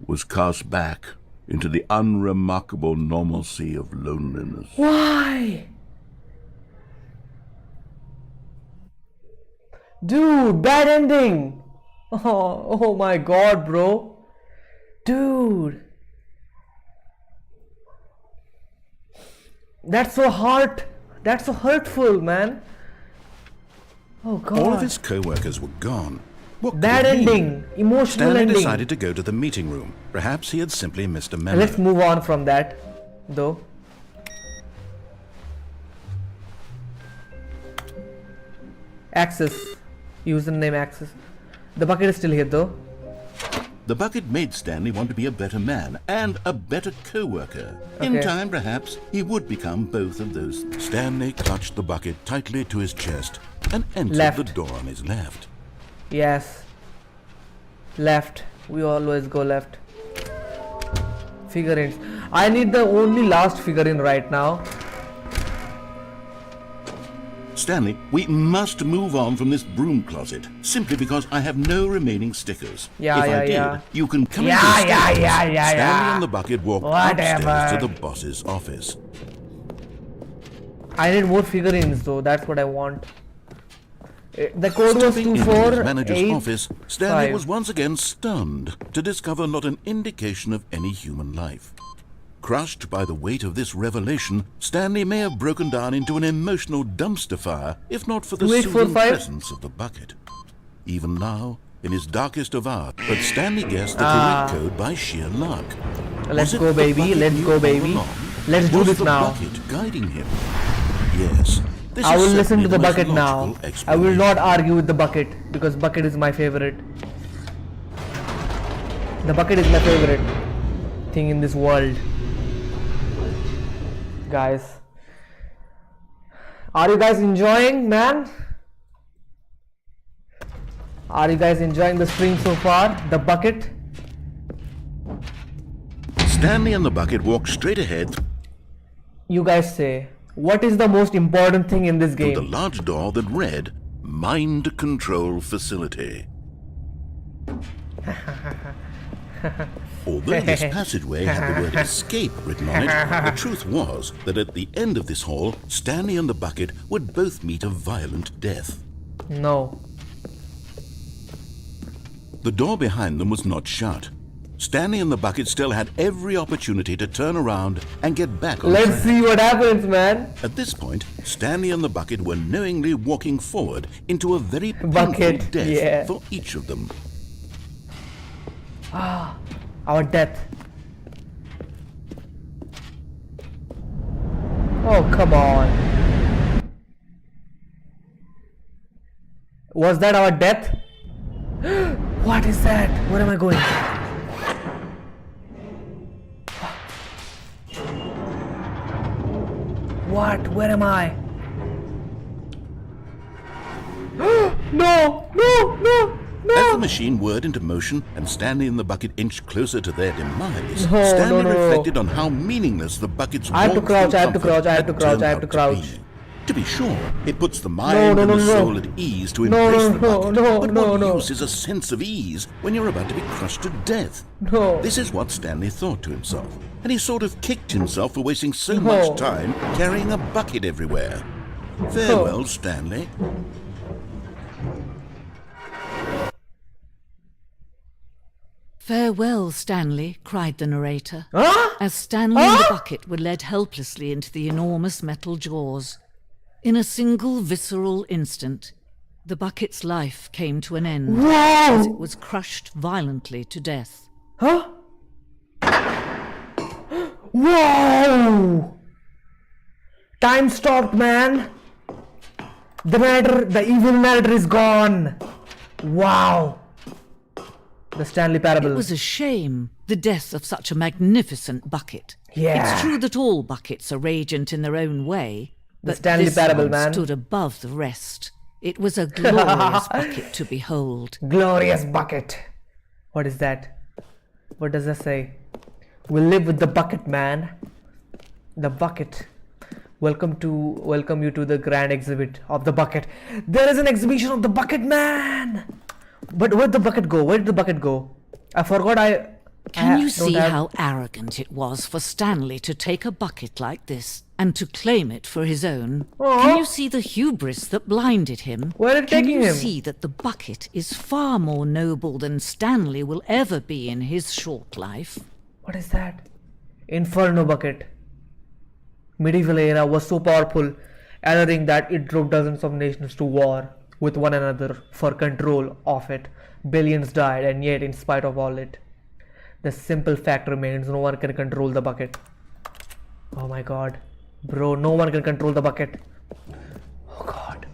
was cast back into the unremarkable normalcy of loneliness. Why? Dude, bad ending. Oh my god, bro. Dude. That's so hurtful, man. Oh god. All of his co-workers were gone. What could Bad it mean? ending. Emotional Stanley ending. decided to go to the meeting room. Perhaps he had simply missed a memo. Let's move on from that, though. Access. Username access. The bucket is still here, though. The bucket made Stanley want to be a better man and a better co-worker. In Okay. time, perhaps, he would become both of those. Stanley clutched the bucket tightly to his chest and entered Left. the door on his left. Yes. Left. We always go left. Figurines. I need the only last figurine right now. Stanley, we must move on from this broom closet, simply because I have no remaining stickers. Yeah, if yeah, I did, yeah. you can come Yeah, into yeah, Stanley's. yeah, yeah, Stanley yeah. and the bucket walked Whatever. upstairs to the boss's office. I need more figurines though. That's what I want. The code was Stepping into his manager's 248. office, Stanley 5. was once again stunned to discover not an indication of any human life. Crushed by the weight of this revelation, Stanley may have broken down into an emotional dumpster fire if not for the 2845. soothing presence of the bucket. Even now, in his darkest of hours, but Stanley guessed the correct code by sheer luck. Let's Was it go, the baby. bucket Let's knew go, all baby. along? Let's do Was this the now. bucket guiding him? Yes. This I is will listen certainly to the most bucket now. logical I will explanation. not argue with the bucket because bucket is my favorite. The bucket is my favorite thing in this world. Guys, are you guys enjoying, man? Are you guys enjoying the stream so far? The bucket? Stanley and the bucket walked straight ahead You guys say, what is the most important thing in this through the game? large door that read Mind Control Facility. Although this passageway had the word escape written on it, the truth was that at the end of this hall, Stanley and the bucket would both meet a violent death. No. The door behind them was not shut. Stanley and the bucket still had every opportunity to turn around and get back on Let's track. see what happens, man. At this point, Stanley and the bucket were knowingly walking forward into a very painful Bucket, death yeah. for each of them. Our death. Oh, come on. Was that our death? What is that? Where am I going? What? Where am I? No! No! No! As the No! machine whirred into motion and Stanley and the bucket inched closer to their demise, No, Stanley no, no. reflected on how meaningless the bucket's I have to warmth crouch, and I have to comfort crouch, I have to had crouch, turned I have to out crouch. be. To be sure, it puts the No, mind no, and no, the no. soul at ease to No, embrace no, the no, bucket. no, But no, what no. use is a sense of ease when you're about to be crushed to death? No. This is what Stanley thought to himself, and he sort of kicked himself for wasting so No. much time carrying a bucket everywhere. Farewell, Stanley. "Farewell, Stanley," cried the narrator, Huh? as Stanley and the bucket were led helplessly into the enormous metal jaws. In a single visceral instant, the bucket's life came to an end as it Whoa! was crushed violently to death. Huh? Whoa! Time stopped, man. The evil narrator is gone. Wow. The Stanley Parable. It was a shame, the death of such a magnificent bucket. Yeah. It's true that all buckets are radiant in their own way, The but Stanley this Parable, one man. stood above the rest. It was a glorious bucket to behold. Glorious bucket. What is that? What does that say? We live with the bucket, man. The bucket. Welcome you to the grand exhibit of the bucket. There is an exhibition of the bucket, man. But where'd the bucket go? Where did the bucket go? I forgot. Can you don't see have- how arrogant it was for Stanley to take a bucket like this and to claim it for his own? Aw. Can you see the hubris that blinded him? Where are it Can taking you him? see that the bucket is far more noble than Stanley will ever be in his short life? What is that? Inferno bucket. Medieval era was so powerful, alluring that it drove dozens of nations to war with one another for control of it. Billions died, and yet, in spite of all it, the simple fact remains: no one can control the bucket. Oh my god, bro, no one can control the bucket. Oh god.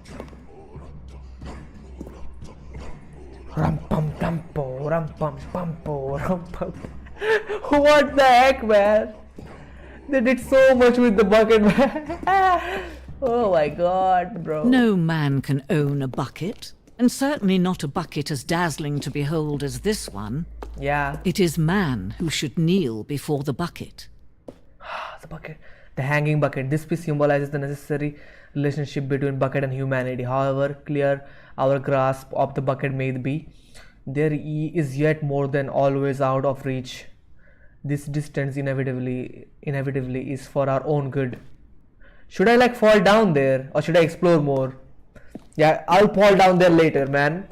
Rum pum pumpo, rum pum pumpo, rum pum. What the heck, man? They did so much with the bucket, man. Oh my god, bro. No man can own a bucket, and certainly not a bucket as dazzling to behold as this one. Yeah, It is man who should kneel before the bucket. the bucket. The hanging bucket. This piece symbolizes the necessary relationship between bucket and humanity. However clear our grasp of the bucket may be, there is yet more than always out of reach. This distance inevitably is for our own good. Should I like fall down there, or should I explore more? Yeah, I'll fall down there later, man.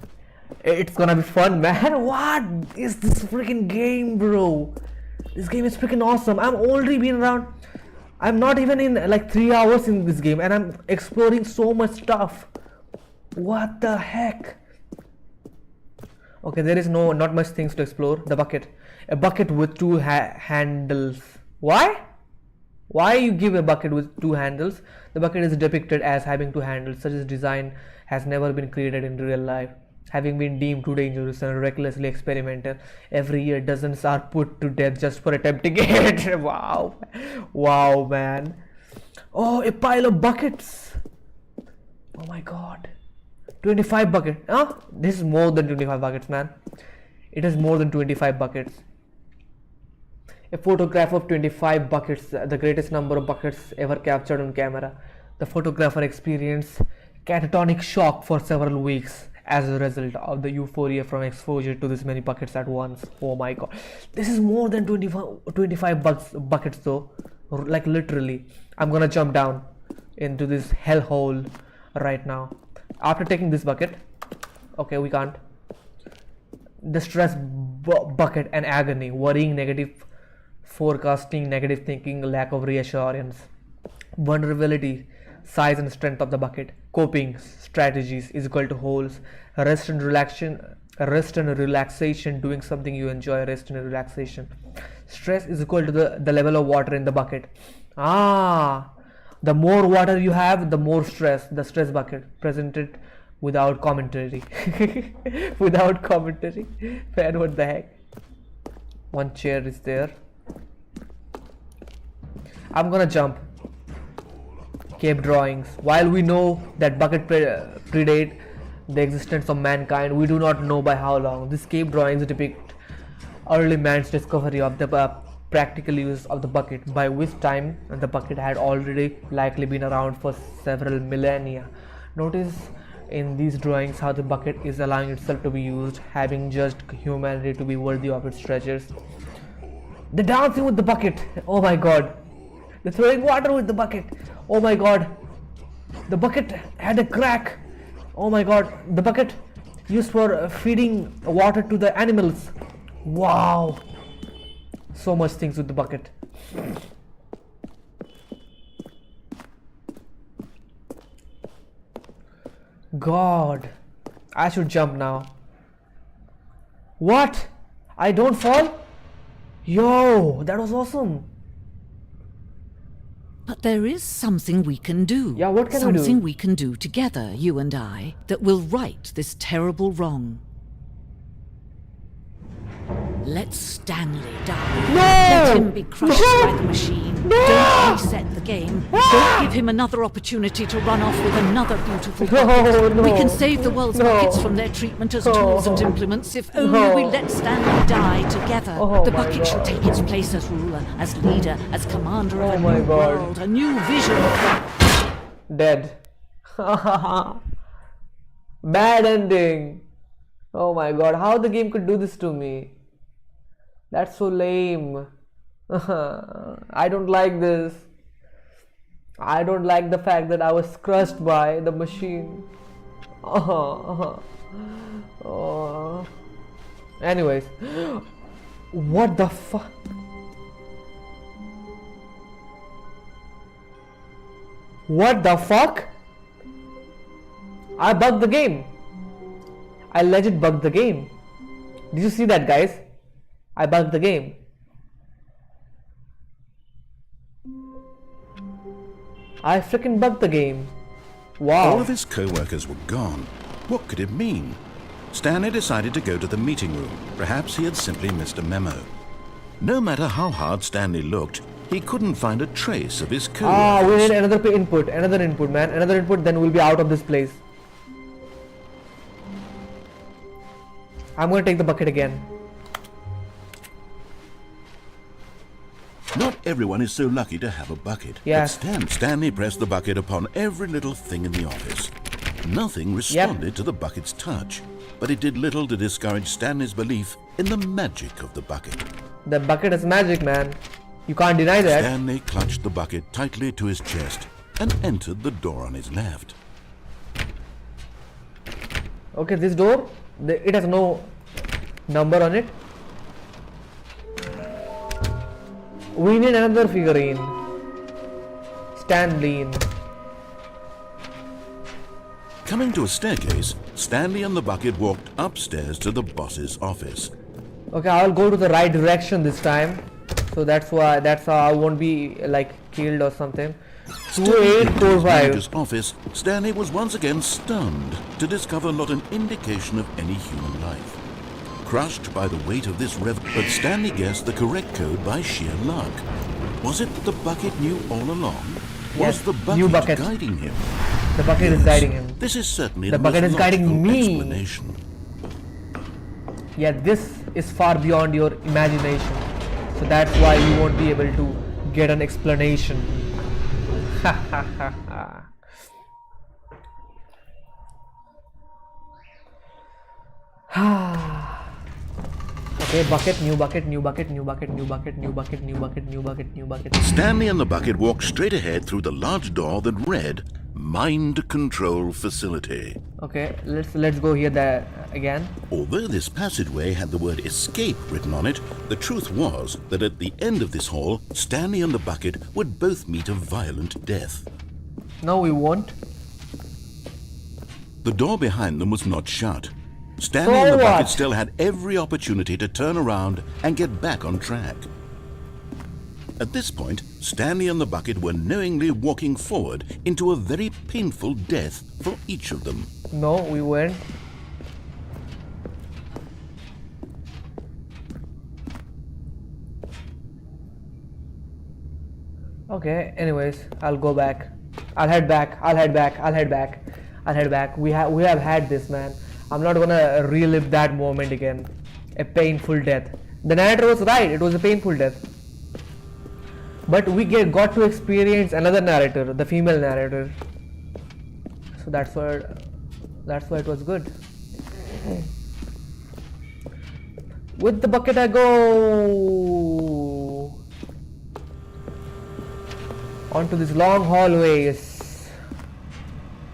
It's gonna be fun, man. What is this freaking game, bro? This game is freaking awesome. I'm already been around. I'm not even in like 3 hours in this game, and I'm exploring so much stuff. What the heck? Okay, there is not much things to explore. The bucket, a bucket with two handles. Why? Why you give a bucket with two handles? The bucket is depicted as having two handles. Such a design has never been created in real life, having been deemed too dangerous and recklessly experimental. Every year, dozens are put to death just for attempting it. Wow, wow, man. Oh, a pile of buckets. Oh my god. 25 buckets. Huh? This is more than 25 buckets, man. It is more than 25 buckets. A photograph of 25 buckets, the greatest number of buckets ever captured on camera. The photographer experienced catatonic shock for several weeks as a result of the euphoria from exposure to this many buckets at once. Oh my god. This is more than 25 buckets though. Like literally. I'm gonna jump down into this hellhole right now. After taking this bucket. Okay, we can't. The stress bucket and agony, worrying, negative forecasting, negative thinking, lack of reassurance, vulnerability, size and strength of the bucket, coping strategies is equal to holes, rest and Rest and relaxation, doing something you enjoy, rest and relaxation. Stress is equal to the level of water in the bucket. The more water you have, the more stress. The stress bucket, presented without commentary. Without commentary. Man, what the heck? One chair is there. I'm gonna jump. Cave drawings. While we know that bucket predate the existence of mankind, we do not know by how long. These cave drawings depict early man's discovery of the practical use of the bucket, by which time the bucket had already likely been around for several millennia. Notice in these drawings how the bucket is allowing itself to be used, having judged humanity to be worthy of its treasures. They're dancing with the bucket. Oh my god. They're throwing water with the bucket. Oh my god. The bucket had a crack. Oh my god. The bucket used for feeding water to the animals. Wow. So much things with the bucket. God. I should jump now. What? I don't fall? Yo, that was awesome. But there is something we can do. Yeah, what can we do? Something we can do together, you and I, that will right this terrible wrong. Let Stanley die. No! Let him be crushed No! by the machine. No! Don't reset the game. Don't give him another opportunity to run off with another beautiful bucket. No. We can save the world's No. buckets from their treatment as tools and implements if only we let Stanley die together. Oh The my bucket shall God. take its place as ruler, as leader, as commander of Oh a my new God. world, a new vision. Dead. Bad ending. Oh my god, how the game could do this to me? That's so lame. I don't like this. I don't like the fact that I was crushed by the machine. Anyways, what the fuck? What the fuck? I bugged the game. I legit bugged the game. Did you see that, guys? I bugged the game. I freaking bugged the game. Wow. All of his co-workers were gone. What could it mean? Stanley decided to go to the meeting room. Perhaps he had simply missed a memo. No matter how hard Stanley looked, he couldn't find a trace of his co-workers. We need another input. Another input, man. Another input, then we'll be out of this place. I'm gonna take the bucket again. Not everyone is so lucky to have a bucket. Yeah. But Stanley pressed the bucket upon every little thing in the office. Nothing responded to the bucket's touch, but it did little to discourage Stanley's belief in the magic of the bucket. The bucket is magic, man. You can't deny that. Stanley clutched the bucket tightly to his chest and entered the door on his left. Okay, this door, it has no number on it. We need another figurine. Stanley. Coming to a staircase, Stanley and the bucket walked upstairs to the boss's office. Okay, I'll go to the right direction this time. So that's how I won't be like killed or something. Stepping into his 2845. manager's office, Stanley was once again stunned to discover not an indication of any human life. Crushed by the weight of this but Stanley guessed the correct code by sheer luck. Was it that the bucket knew all along? Yes, Was the new bucket bucket. guiding him? The bucket is guiding him. This is certainly The the bucket most is guiding logical me. explanation. Yeah, this is far beyond your imagination. So that's why you won't be able to get an explanation. Okay, bucket, new bucket, new bucket, new bucket, new bucket, new bucket, new bucket, new bucket, new bucket. Stanley and the bucket walked straight ahead through the large door that read Mind Control Facility. Okay, let's go here again. Although this passageway had the word escape written on it, the truth was that at the end of this hall, Stanley and the bucket would both meet a violent death. No, we won't. The door behind them was not shut. Stanley and the what? bucket still had every opportunity to turn around and get back on track. At this point, Stanley and the bucket were knowingly walking forward into a very painful death for each of them. No, we weren't. Okay, anyways, I'll go back. I'll head back. We have had this, man. I'm not gonna relive that moment again. A painful death. The narrator was right, it was a painful death. But we got to experience another narrator, the female narrator. So that's why it was good. With the bucket I go onto these long hallways.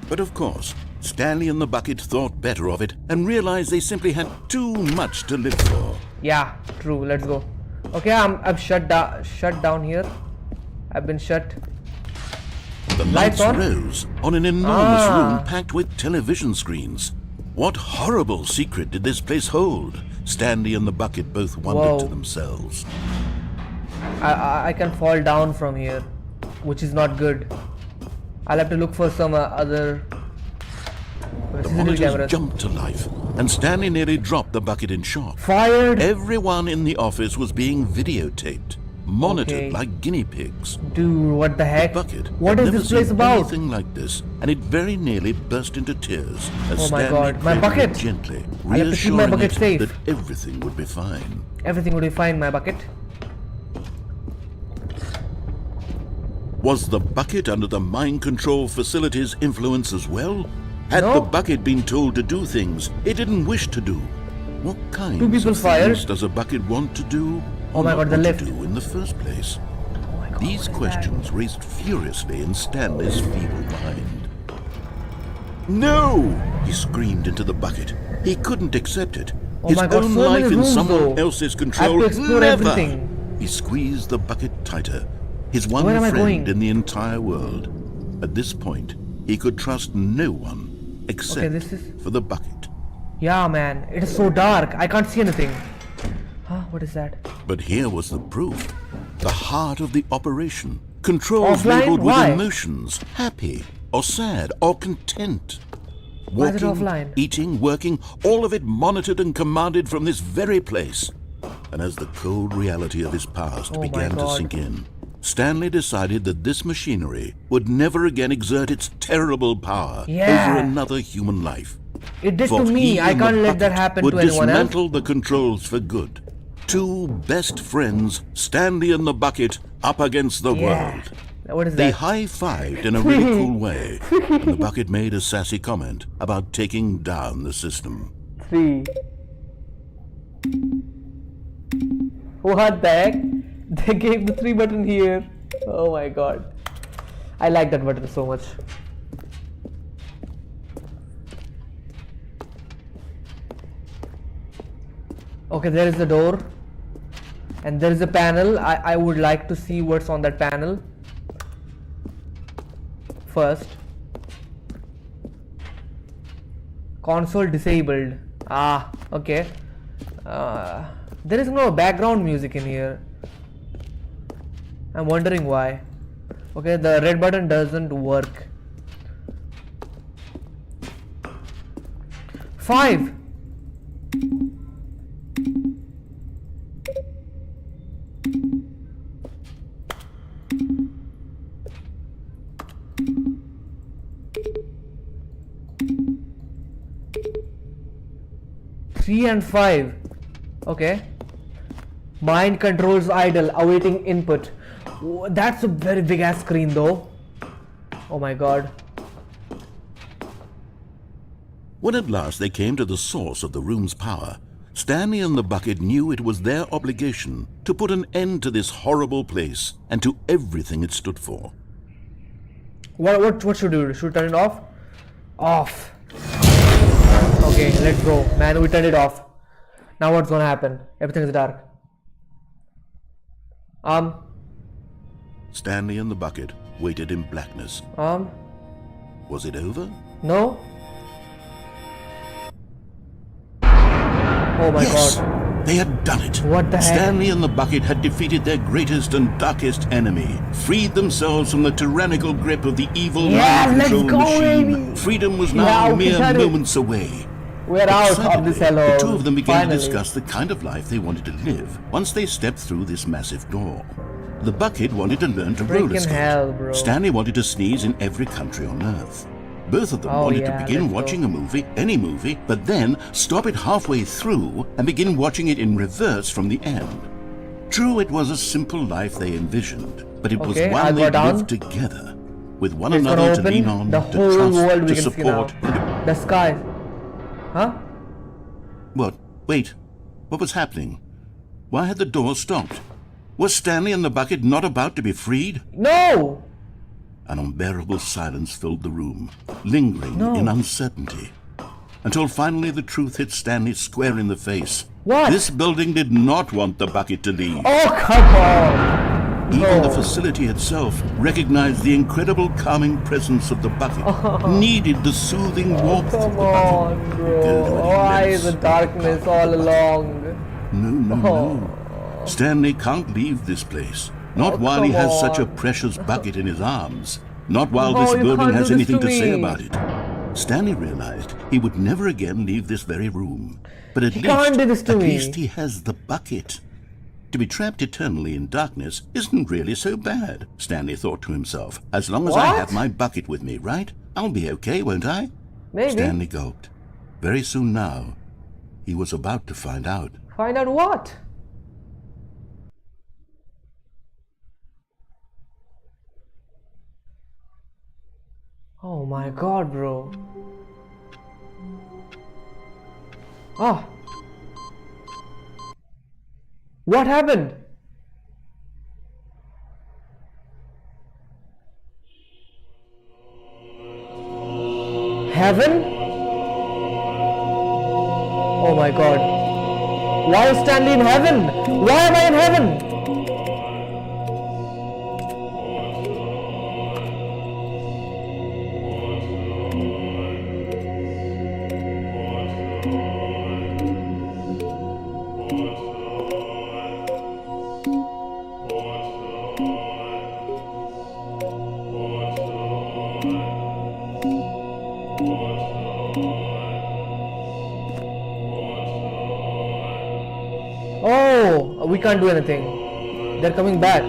But of course, Stanley and the bucket thought better of it and realized they simply had too much to live for. Yeah, true. Let's go. Okay, I'm shut down here. I've been shut. The lights rose on an enormous room packed with television screens. What horrible secret did this place hold? Stanley and the bucket both wondered to themselves. I can fall down from here, which is not good. I'll have to look for some other The monitors jumped to life, and Stanley nearly dropped the bucket in shock. Fired! Everyone in the office was being videotaped, monitored like guinea pigs. Dude, what the heck? The bucket What had is never this place seen about? anything like this, and it very nearly burst into tears as Oh my Stanley God, my cradled it bucket! gently, I have to keep my reassuring bucket it safe. that everything would be fine. Everything would be fine, my bucket. Was the bucket under the mind control facility's influence as well? Had No. the bucket been told to do things it didn't wish to do? What kinds people of fired? things does a bucket want to do Oh or my not God, the want lift. to do in the first place? Oh my God, These what is questions raced furiously in Stanley's feeble mind. No! He screamed into the bucket. He couldn't accept it. Oh His my God, own so many life in rooms, someone though. else's I have control. to explore Never! everything. He squeezed the bucket tighter. His one Where am I friend going? in the entire world. At this point, he could trust no one except this is- for the bucket. Yeah, man. It is so dark. I can't see anything. Huh? What is that? But here was the proof. The heart of the operation. Controls Offline? labeled with Why? emotions. Happy or sad or content. Why is it Walking, offline? eating, working, all of it monitored and commanded from this very place. And as the cold reality of his past Oh my began to God. sink in, Stanley decided that this machinery would never again exert its terrible power Yeah. over another human life. It did For to me. he I and the can't let that bucket happen would to anyone else. dismantle the controls for good. Two best friends, Stanley and the bucket, up against the Yeah. world. What is They that? high-fived in a really cool way, and the bucket made a sassy comment about taking down the system. 3. What the heck? They gave the 3 button here. Oh my God. I like that button so much. Okay, there is the door. And there is a panel. I would like to see what's on that panel first. Console disabled. Ah, okay. There is no background music in here. I'm wondering why. Okay, the red button doesn't work. 5. Three and 5. Okay. Mind controls idle, awaiting input. That's a very big ass screen though. Oh my God. When at last they came to the source of the room's power, Stanley and the bucket knew it was their obligation to put an end to this horrible place and to everything it stood for. What should we do? Should we turn it off? Off. Okay, let's go. Man, we turned it off. Now what's gonna happen? Everything is dark. Stanley and the bucket waited in blackness. Was it over? No. Oh my Yes, god. they had done it. What the heck? Stanley and the bucket had defeated their greatest and darkest enemy, freed themselves from the tyrannical grip of the evil Yeah, mind let's control go, machine. baby. Freedom was Yeah, now we mere had it. moments away. We're out of Excitedly, this alone. the two of them began Finally. to discuss the kind of life they wanted to live once they stepped through this massive door. The bucket wanted to learn to roller Freaking skate. hell, bro. Stanley wanted to sneeze in every country on earth. Both of them Oh, wanted yeah, to begin let's watching go. a movie, any movie, but then stop it halfway through and begin watching it in reverse from the end. True, it was a simple life they envisioned, but it was Okay, one I'll they go down. lived together, with one It's gonna another to lean open on, the to whole trust, world we to can see support. now. The sky. Huh? What? Wait. What was happening? Why had the door stopped? Was Stanley and the bucket not about to be freed? No! An unbearable silence filled the room, lingering No. in uncertainty. Until finally the truth hit Stanley square in the face. What? This building did not want the bucket to leave. Oh, come on! Even the No. facility itself recognized the incredible calming presence of the bucket, needed the soothing warmth of Come the bucket. on, to bro. go to any Why lengths the darkness all along? No. Stanley can't leave this place. Not Oh, while he come has such a on. precious bucket in his arms. Not while No, this you building can't has do this anything to to say me. about it. Stanley realized he would never again leave this very room. But at He can't do this to me. least he has the bucket. To be trapped eternally in darkness isn't really so bad, Stanley thought to himself. As long as I What? have my bucket with me, right? I'll be okay, won't I? Maybe. Stanley gulped. Very soon now, he was about to find out. Find out what? Oh my god, bro. Ah. What happened? Heaven? Oh my god. Why is Stanley in heaven? Why am I in heaven? Oh, we can't do anything. They're coming back.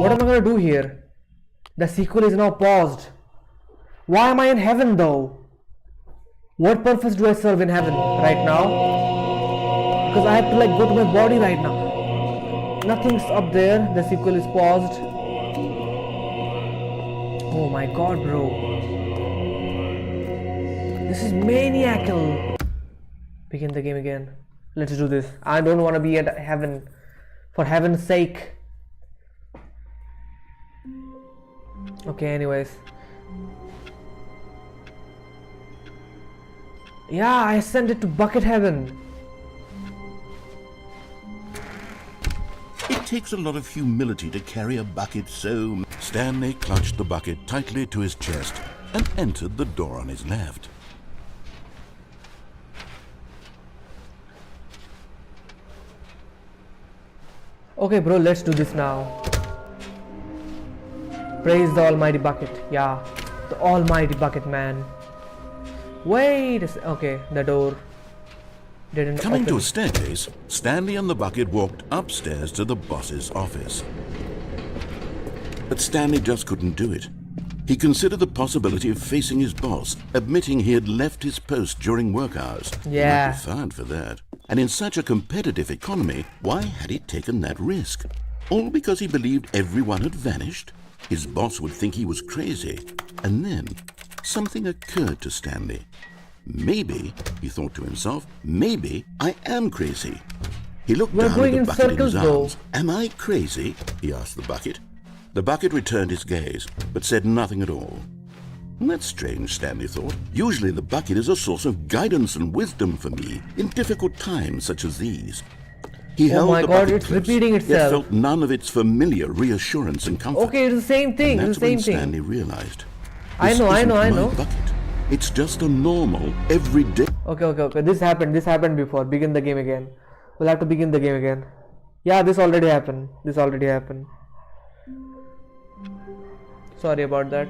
What am I gonna do here? The sequel is now paused. Why am I in heaven though? What purpose do I serve in heaven right now? Because I have to like go to my body right now. Nothing's up there. The sequel is paused. Oh my god, bro. This is maniacal. Begin the game again. Let's do this. I don't want to be at heaven. For heaven's sake. Okay, anyways. Yeah, I sent it to bucket heaven. It takes a lot of humility to carry a bucket so... Stanley clutched the bucket tightly to his chest and entered the door on his left. Okay, bro, let's do this now. Praise the almighty bucket. Yeah, the almighty bucket, man. Wait a okay, the door didn't Coming open. to a staircase, Stanley and the bucket walked upstairs to the boss's office. But Stanley just couldn't do it. He considered the possibility of facing his boss, admitting he had left his post during work hours. Yeah. He might be fired for that. And in such a competitive economy, why had he taken that risk? All because he believed everyone had vanished? His boss would think he was crazy. And then something occurred to Stanley. Maybe, he thought to himself, maybe I am crazy. He looked We're down going at in the bucket in his circles, though. arms. Am I crazy? He asked the bucket. The bucket returned his gaze, but said nothing at all. That's strange, Stanley thought. Usually the bucket is a source of guidance and wisdom for me in difficult times such as these. He held my the God, bucket it's close, repeating yet itself. felt none of its familiar reassurance and comfort. Okay, it's the same thing. And It's that's the same when thing. Stanley realized. I This know, I isn't know, I my know. bucket. It's just a normal, everyday... Okay. This happened before. Begin the game again. We'll have to begin the game again. Yeah, this already happened. Sorry about that.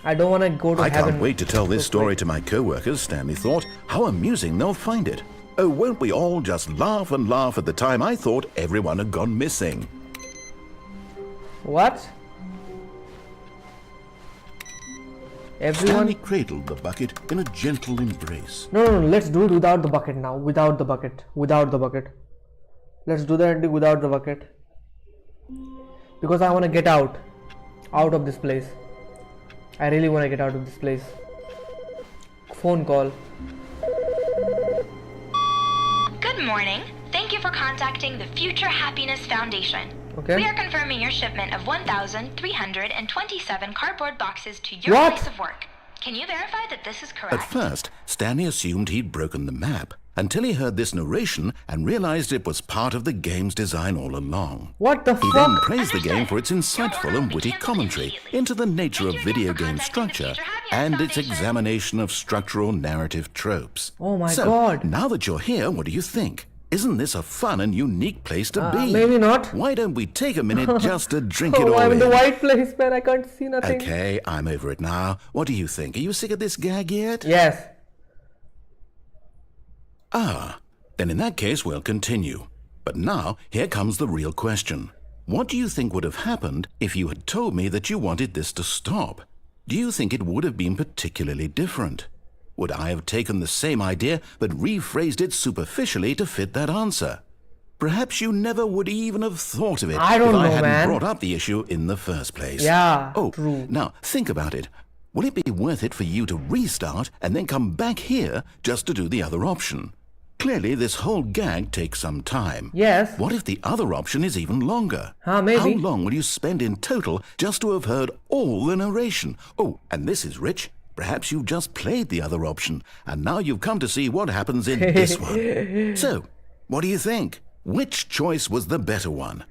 I don't want to go to I heaven. can't wait to tell this story to my co-workers, Stanley thought. How amusing they'll find it. Oh, won't we all just laugh and laugh at the time I thought everyone had gone missing. What? Everyone? Stanley cradled the bucket in a gentle embrace. No, let's do it without the bucket now. Without the bucket. Let's do that without the bucket. Because I want to get out of this place. I really want to get out of this place. Phone call. Good morning. Thank you for contacting the Future Happiness Foundation. Okay. We are confirming your shipment of 1,327 cardboard boxes to your What? place of work. Can you verify that this is correct? At first, Stanley assumed he'd broken the map until he heard this narration and realized it was part of the game's design all along. What the He then fuck? praised the game for its insightful and witty commentary into the nature of video game structure and its examination of structural narrative tropes. Oh my so, God. now that you're here, what do you think? Isn't this a fun and unique place to be? Maybe not. Why don't we take a minute just to drink it Oh, all I'm in the in? white place, man. I can't see nothing. Okay, I'm over it now. What do you think? Are you sick of this gag yet? Yes. Then in that case, we'll continue. But now, here comes the real question. What do you think would have happened if you had told me that you wanted this to stop? Do you think it would have been particularly different? Would I have taken the same idea but rephrased it superficially to fit that answer? Perhaps you never would even have thought of it I don't if I know, hadn't man. brought up the issue in the first place. Yeah, Oh, true. now think about it. Will it be worth it for you to restart and then come back here just to do the other option? Clearly, this whole gag takes some time. Yes. What if the other option is even longer? Maybe. How long will you spend in total just to have heard all the narration? Oh, and this is rich. Perhaps you've just played the other option, and now you've come to see what happens in this one. So, what do you think? Which choice was the better one?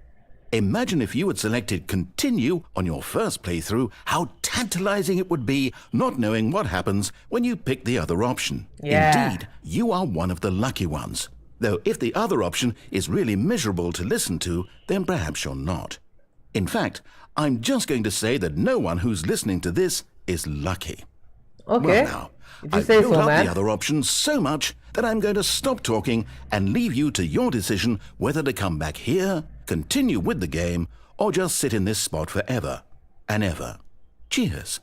Imagine if you had selected continue on your first playthrough, how tantalizing it would be not knowing what happens when you pick the other option. Yeah. Indeed, you are one of the lucky ones. Though if the other option is really miserable to listen to, then perhaps you're not. In fact, I'm just going to say that no one who's listening to this is lucky. Okay. Well now, If you I've say built so, up man. the other options so much that I'm going to stop talking and leave you to your decision whether to come back here, continue with the game, or just sit in this spot forever and ever. Cheers.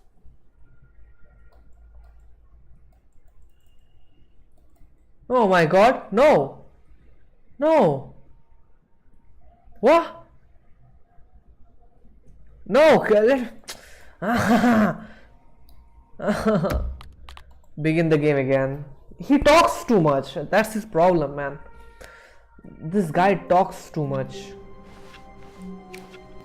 Oh my God. No. No. What? No. Begin the game again. He talks too much. That's his problem, man. This guy talks too much.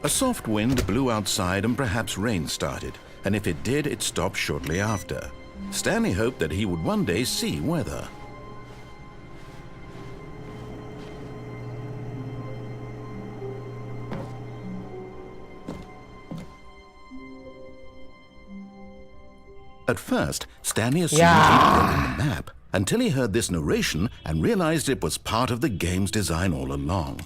A soft wind blew outside and perhaps rain started, and if it did, it stopped shortly after. Stanley hoped that he would one day see weather. At first, Stanley assumed he'd broken the map until he heard this narration and realized it was part of the game's design all along.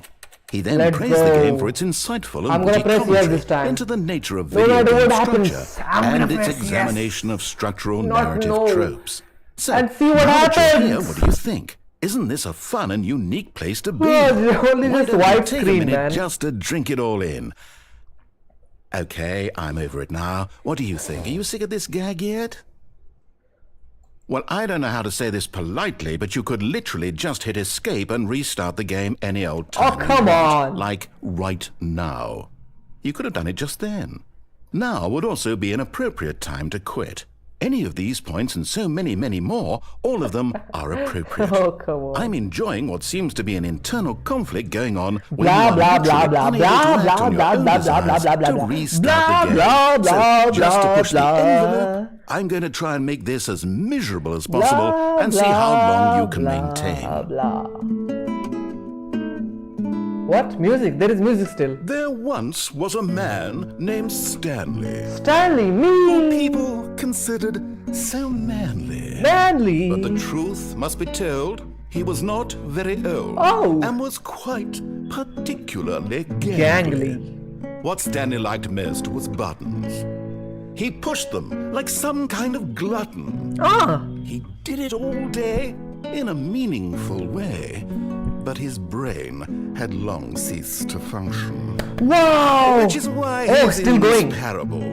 He then Let's praised the go. game for its insightful and I'm gonna witty press yes commentary this time. into the nature of No video matter game what happens, structure I'm gonna and its press yes. examination of structural Not narrative no. tropes. So, And see what now that you're happens. here, what do you think? Isn't this a fun and unique place to be? Oh, only Why this don't we white take screen, a minute man. just to drink it all in? Okay, I'm over it now. What do you think? Are you sick of this gag yet? Well, I don't know how to say this politely, but you could literally just hit escape and restart the game any old time. Oh, come you want. on. Like right now. You could have done it just then. Now would also be an appropriate time to quit. Any of these points and so many, many more, all of them are appropriate. Oh, come on. I'm enjoying what seems to be an internal conflict going on when Blah, you are blah, blah, literally blah, unable blah, to act blah, on your blah, own blah, blah, desires blah, blah, to blah. restart Blah, the game. blah, blah, So just to blah, push the blah. envelope, I'm going to try and make this as miserable as possible Blah, and see how long you can blah, maintain. blah. What? Music? There is music still. There once was a man named Stanley, Stanley, who me! people considered so manly. Manly! But the truth must be told, he was not very old. Oh. And was quite particularly gangly. Gangly. What Stanley liked most was buttons. He pushed them like some kind of glutton. Ah! He did it all day in a meaningful way, but his brain had long ceased to function. Wow! Which is why Oh, he's still in going. this parable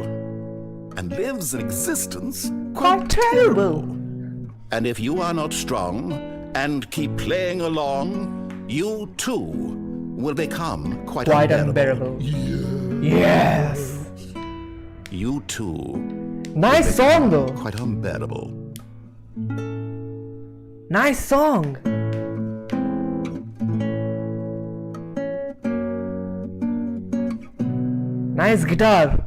and lives an existence Quite terrible. And if you are not strong and keep playing along, you too will become quite unbearable. Yes! You too Nice song though. quite unbearable. Nice song. Nice guitar.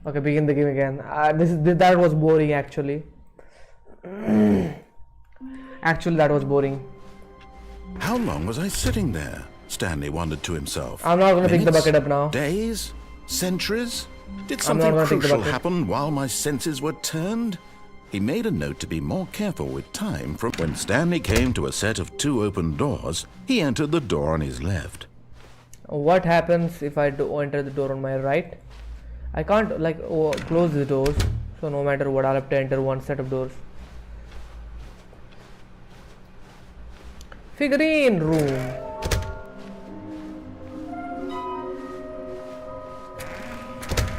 Okay, begin the game again. That was boring actually. Actually, that was boring. How long was I sitting there? Stanley wondered to himself. I'm not gonna pick the Minutes? bucket up now. Days? Centuries? Did I'm something not gonna pick the crucial bucket. happen while my senses were turned? He made a note to be more careful with time. From when Stanley came to a set of 2 open doors, he entered the door on his left. What happens if I do enter the door on my right? I can't close the doors, so no matter what, I'll have to enter one set of doors. Figurine room.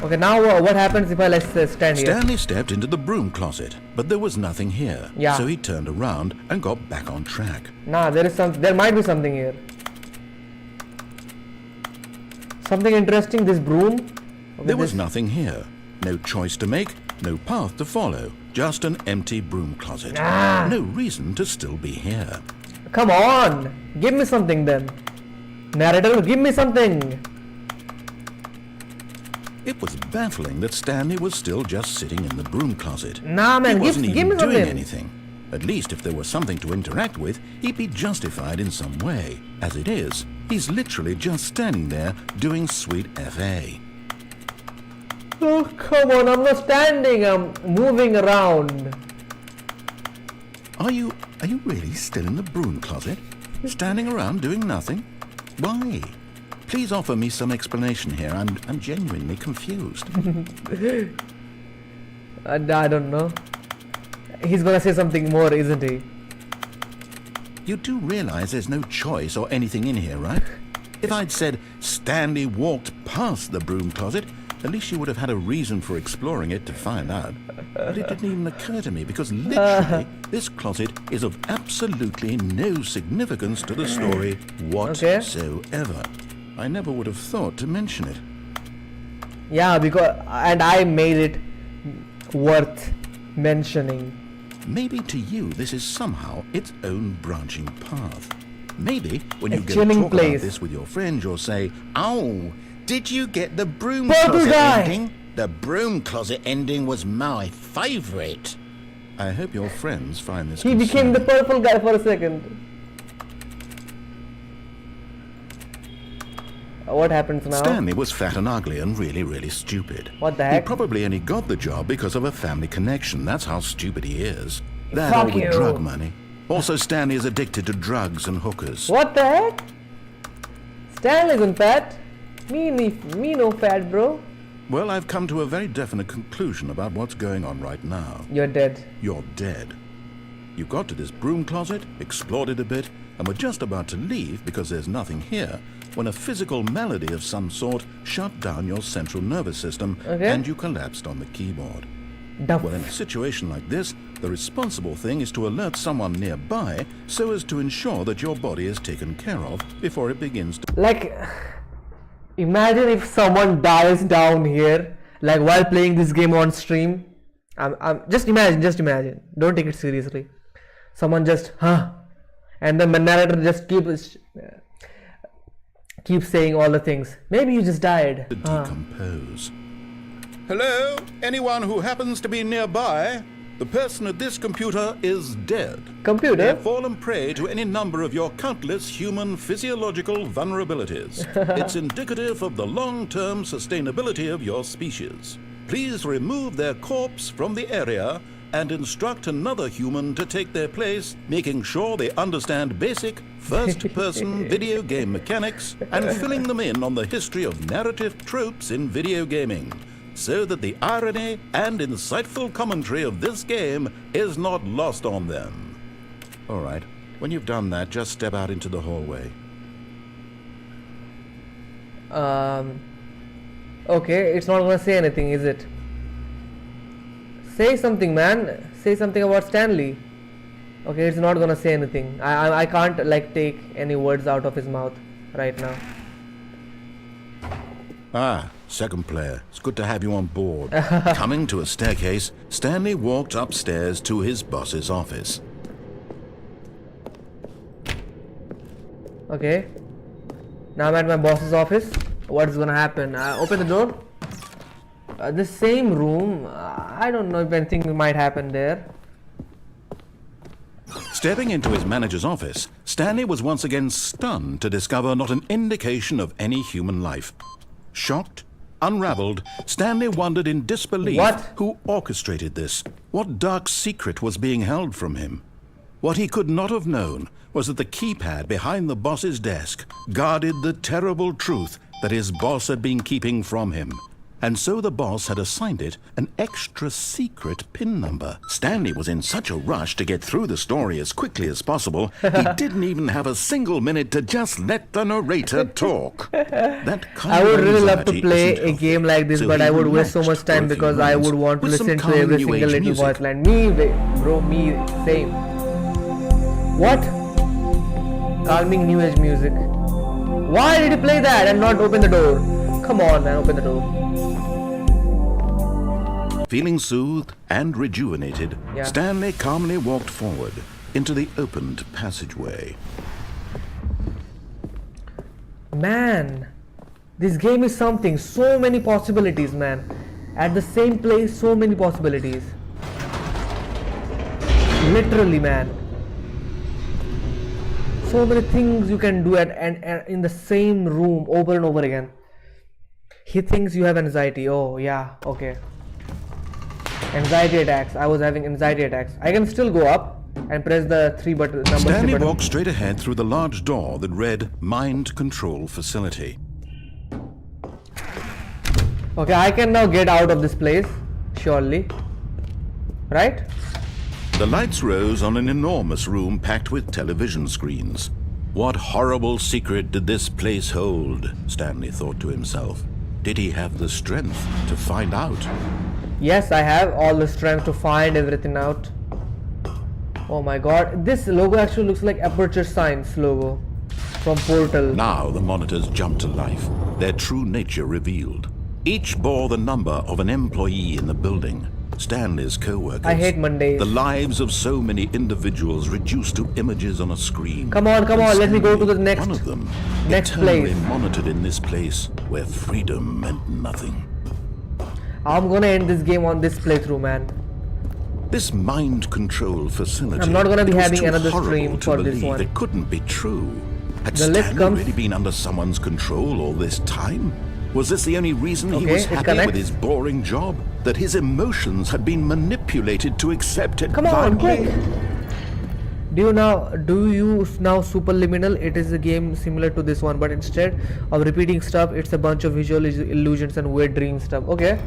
Okay, now what happens if I stand here? Stanley stepped into the broom closet, but there was nothing here. Yeah. So he turned around and got back on track. Nah, there might be something here. Something interesting, this broom. Okay, There was nothing here. No choice to make, no path to follow. Just an empty broom closet. Ah. No reason to still be here. Come on! Give me something then. Narrator, give me something! It was baffling that Stanley was still just sitting in the broom closet. Nah, man, he wasn't give even me doing something. anything. At least if there was something to interact with, he'd be justified in some way. As it is, he's literally just standing there doing sweet FA. Oh, come on, I'm not standing, I'm moving around. Are you really still in the broom closet? Standing around doing nothing? Why? Please offer me some explanation here. I'm genuinely confused. I don't know. He's gonna say something more, isn't he? You do realize there's no choice or anything in here, right? If I'd said Stanley walked past the broom closet, at least you would have had a reason for exploring it to find out. But it didn't even occur to me because literally this closet is of absolutely no significance to the story whatsoever. I never would have thought to mention it. Yeah, and I made it worth mentioning. Maybe to you this is somehow its own branching path. Maybe when you A go to chilling talk place. about this with your friends, you'll say, Oh, did you get the broom Purple closet guy. ending? The broom closet ending was my favourite. I hope your friends find this He became the concerning. purple guy for a second. What happens now? Stanley was fat and ugly and really, really stupid. What the He heck? probably only got the job because of a family connection. That's how stupid he is. That Fuck or with you. drug money. Also, Stanley is addicted to drugs and hookers. What the heck? Stanley isn't fat. Me no fat, bro. Well, I've come to a very definite conclusion about what's going on right now. You're dead. You're dead. You got to this broom closet, explored it a bit, and were just about to leave because there's nothing here when a physical malady of some sort shut down your central nervous system and you collapsed on the keyboard. Well, in a situation like this, the responsible thing is to alert someone nearby so as to ensure that your body is taken care of before it begins to... Like, imagine if someone dies down here, like while playing this game on stream. Just imagine. Don't take it seriously. Someone just, and the narrator just keeps saying all the things. Maybe you just died. decompose. Hello? Anyone who happens to be nearby? The person at this computer is dead. They Computer? have fallen prey to any number of your countless human physiological vulnerabilities. It's indicative of the long-term sustainability of your species. Please remove their corpse from the area and instruct another human to take their place, making sure they understand basic first-person video game mechanics and filling them in on the history of narrative tropes in video gaming, so that the irony and insightful commentary of this game is not lost on them. All right, when you've done that, just step out into the hallway. Okay, it's not gonna say anything, is it? Say something, man. Say something about Stanley. Okay, it's not gonna say anything. I can't like take any words out of his mouth right now. Ah, second player. It's good to have you on board. Coming to a staircase, Stanley walked upstairs to his boss's office. Okay. Now I'm at my boss's office. What's gonna happen? Open the door. The same room. I don't know if anything might happen there. Stepping into his manager's office, Stanley was once again stunned to discover not an indication of any human life. Shocked, unraveled, Stanley wondered in disbelief who orchestrated this. What dark secret was being held from him? What he could not have known was that the keypad behind the boss's desk guarded the terrible truth that his boss had been keeping from him. And so the boss had assigned it an extra secret PIN number. Stanley was in such a rush to get through the story as quickly as possible, he didn't even have a single minute to just let the narrator talk. That kind I would of really love to anxiety play isn't a healthy, game like this, so but he I would waste so relaxed much time for a few because I would moments want to with some listen to calming every new single age little music. voice line. Me, bro, me, same. What? Calming new age music. Why did you play that and not open the door? Come on, man, open the door. Feeling soothed and rejuvenated, Yeah. Stanley calmly walked forward into the opened passageway. Man, this game is something. So many possibilities, man. At the same place, so many possibilities. Literally, man. So many things you can do and in the same room over and over again. He thinks you have anxiety. Oh, yeah, okay. Anxiety attacks. I was having anxiety attacks. I can still go up and press the number 3 Stanley button. walked straight ahead through the large door that read Mind Control Facility. Okay, I can now get out of this place, surely. Right? The lights rose on an enormous room packed with television screens. What horrible secret did this place hold? Stanley thought to himself. Did he have the strength to find out? Yes, I have all the strength to find everything out. Oh my god, this logo actually looks like Aperture Science logo from Portal. Now the monitors jumped to life, their true nature revealed. Each bore the number of an employee in the building. Stanley's co-workers. I hate Mondays. The lives of so many individuals reduced to images on a screen. Come on, And let me go to the Stanley, next- one of them, next eternally place. monitored in this place where freedom meant nothing. I'm gonna end this game on this playthrough, man. This mind control facility. I'm not gonna be it was having too another horrible stream to for this believe one. It couldn't be true. Had The lift Stanley comes- really been under someone's control all this time? Was this the only reason he Okay, was it happy connects. with his boring job? That his emotions had been manipulated to accept it Come on, blindly? quick! Do you now Superliminal? It is a game similar to this one, but instead of repeating stuff, it's a bunch of visual illusions and weird dream stuff. Okay.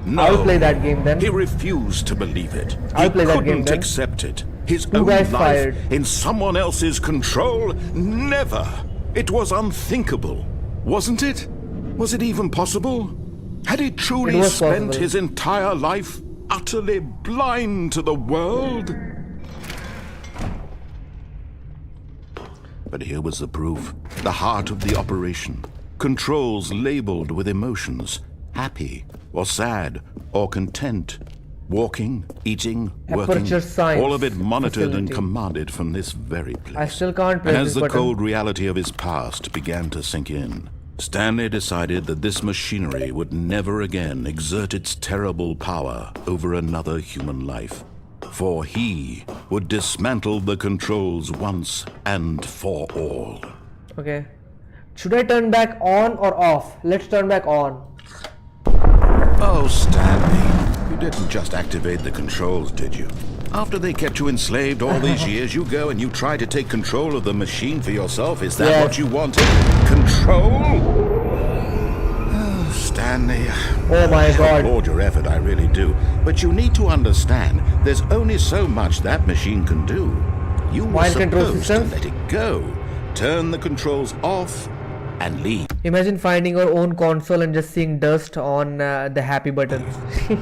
No. I'll play that game then. He refused to believe it. I'll He play that game couldn't then. accept it. His You own guys life fired. in someone else's control? Never. It was unthinkable. Wasn't it? Was it even possible? Had he truly It was spent possible. his entire life utterly blind to the world? But here was the proof. The heart of the operation. Controls labeled with emotions. Happy or sad or content. Walking, eating, working. Aperture Science All of it monitored and facility. commanded from this very place. I still can't And press as this the button. cold reality of his past began to sink in, Stanley decided that this machinery would never again exert its terrible power over another human life, for he would dismantle the controls once and for all. Okay. Should I turn back on or off? Let's turn back on. Oh, Stanley, you didn't just activate the controls, did you? After they kept you enslaved all these years, you go and you try to take control of the machine for yourself. Is that Yes. what you wanted? Control? Oh, Stanley. Oh my I God. applaud your effort, I really do. But you need to understand, there's only so much that machine can do. You were Mind control supposed to systems? let it go. Turn the controls off and leave. Imagine finding your own console and just seeing dust on the happy buttons.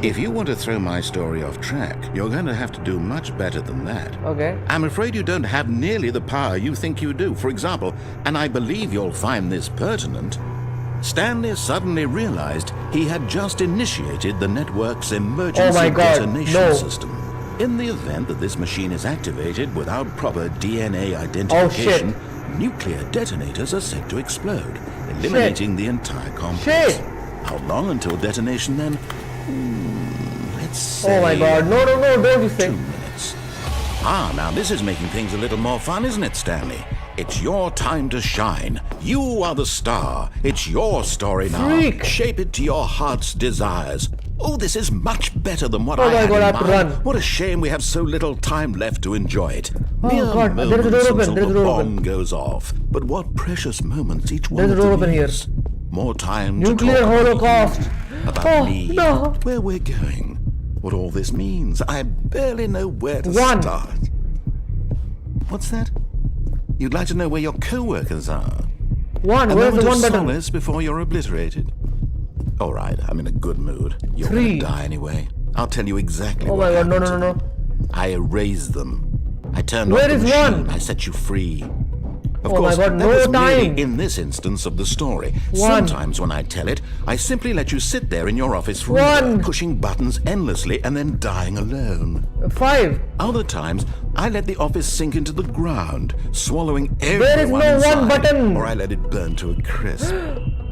If you want to throw my story off track, you're going to have to do much better than that. Okay. I'm afraid you don't have nearly the power you think you do. For example, and I believe you'll find this pertinent, Stanley suddenly realized he had just initiated the network's emergency Oh my God, detonation no. system. In the event that this machine is activated without proper DNA identification, nuclear detonators are said to explode, eliminating the entire complex. Shit. How long until detonation then? Let's say Oh my God. No, no, no, don't you say. 2 minutes. Ah, now this is making things a little more fun, isn't it, Stanley? It's your time to shine. You are the star. It's your story now. Freak. Shape it to your heart's desires. Oh, this is much better than what Oh I my had God, I in have to mind. run. What a shame we have so little time left to enjoy it. Oh Mere God, there is a door moments open, until there is a the door bomb open. goes off. But what precious moments each one There's a of door them open here. is. More time Nuclear to talk holocaust. about Oh, me, no. where we're going, what all this means. I barely know where to One. start. What's that? You'd like to know where your co-workers are? One, A where's the moment one of button? solace before you're obliterated. All right, I'm in a good mood. You're 3. gonna die anyway. I'll tell you exactly Oh what my God, no, happened no, to no, them. no. I erased them. I turned Where off the is machine. one? I set you free. Of Oh my course, God, that no was merely time. in this instance of the story. One. Sometimes when I tell it, I simply let you sit there in your office One. forever, pushing buttons endlessly and then dying alone. 5. Other times, I let the office sink into the ground, swallowing everyone There is no inside, one button. or I let it burn to a crisp.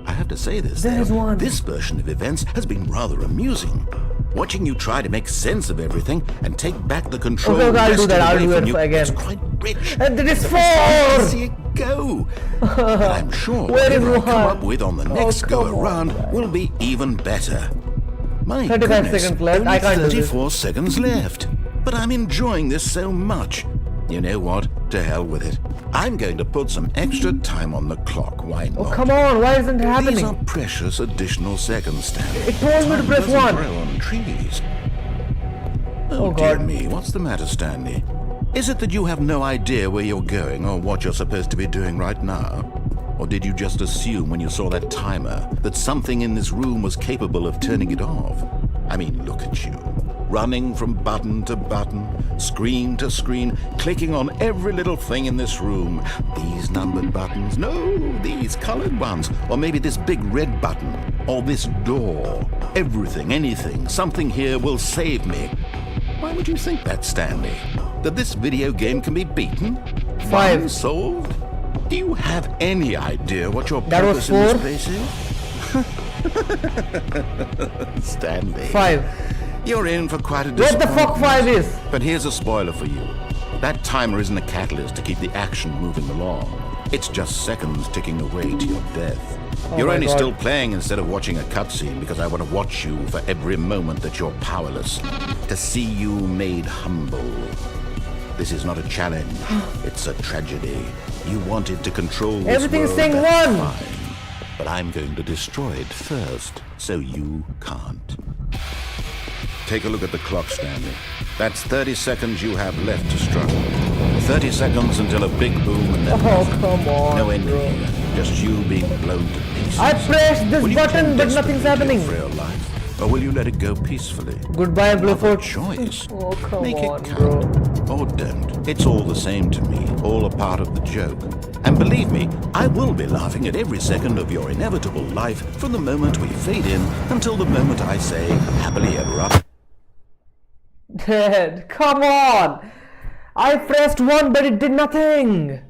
I have to say this, There though. is one. This version of events has been rather amusing. Watching you try to make sense of everything and take back the control Okay, I'll do wrested that, I'll away do from it you again. is quite rich. And there is I 4. see it go. But I'm sure Where is whatever I come one? up with on the Oh, next go come on, around guys. will be even better. My 35 goodness, seconds left. only I can't do this. 34 seconds left. But I'm enjoying this so much. You know what? To hell with it. I'm going to put some extra time on the clock. Why not? Oh, come on, why isn't it These happening? are precious additional seconds, Stanley. It told me to Time press doesn't 1. grow on trees. Oh, Dear God. me, what's the matter, Stanley? Is it that you have no idea where you're going or what you're supposed to be doing right now? Or did you just assume when you saw that timer that something in this room was capable of turning it off? I mean, look at you. Running from button to button, screen to screen, clicking on every little thing in this room. These numbered buttons, no, these colored ones. Or maybe this big red button, or this door. Everything, anything, something here will save me. Why would you think that, Stanley? That this video game can be beaten? 5. One solved? Do you have any idea what your That was purpose in 4. this place is? Stanley. 5. You're in for quite a What the disappointment. fuck 5 is? But here's a spoiler for you. That timer isn't a catalyst to keep the action moving along. It's just seconds ticking away to your death. You're my only God. still playing instead of watching a cutscene because I want to watch you for every moment that you're powerless. To see you made humble. This is not a challenge. It's a tragedy. You wanted to control this Everything is world, saying that's 1. fine. But I'm going to destroy it first, so you can't. Take a look at the clock, Stanley. That's 30 seconds you have left to struggle. 30 seconds until a big boom and then Oh, come on, no ending bro. here. Just you being blown to pieces. I pressed this Will you button, cling but nothing's desperately to happening. your frail life, or will you let it go peacefully? Goodbye, Have a Blowford. choice. Oh, come Make on, it count. bro. Or don't. It's all the same to me. All a part of the joke. And believe me, I will be laughing at every second of your inevitable life from the moment we fade in until the moment I say happily ever after. Dad, come on! I pressed 1, but it did nothing!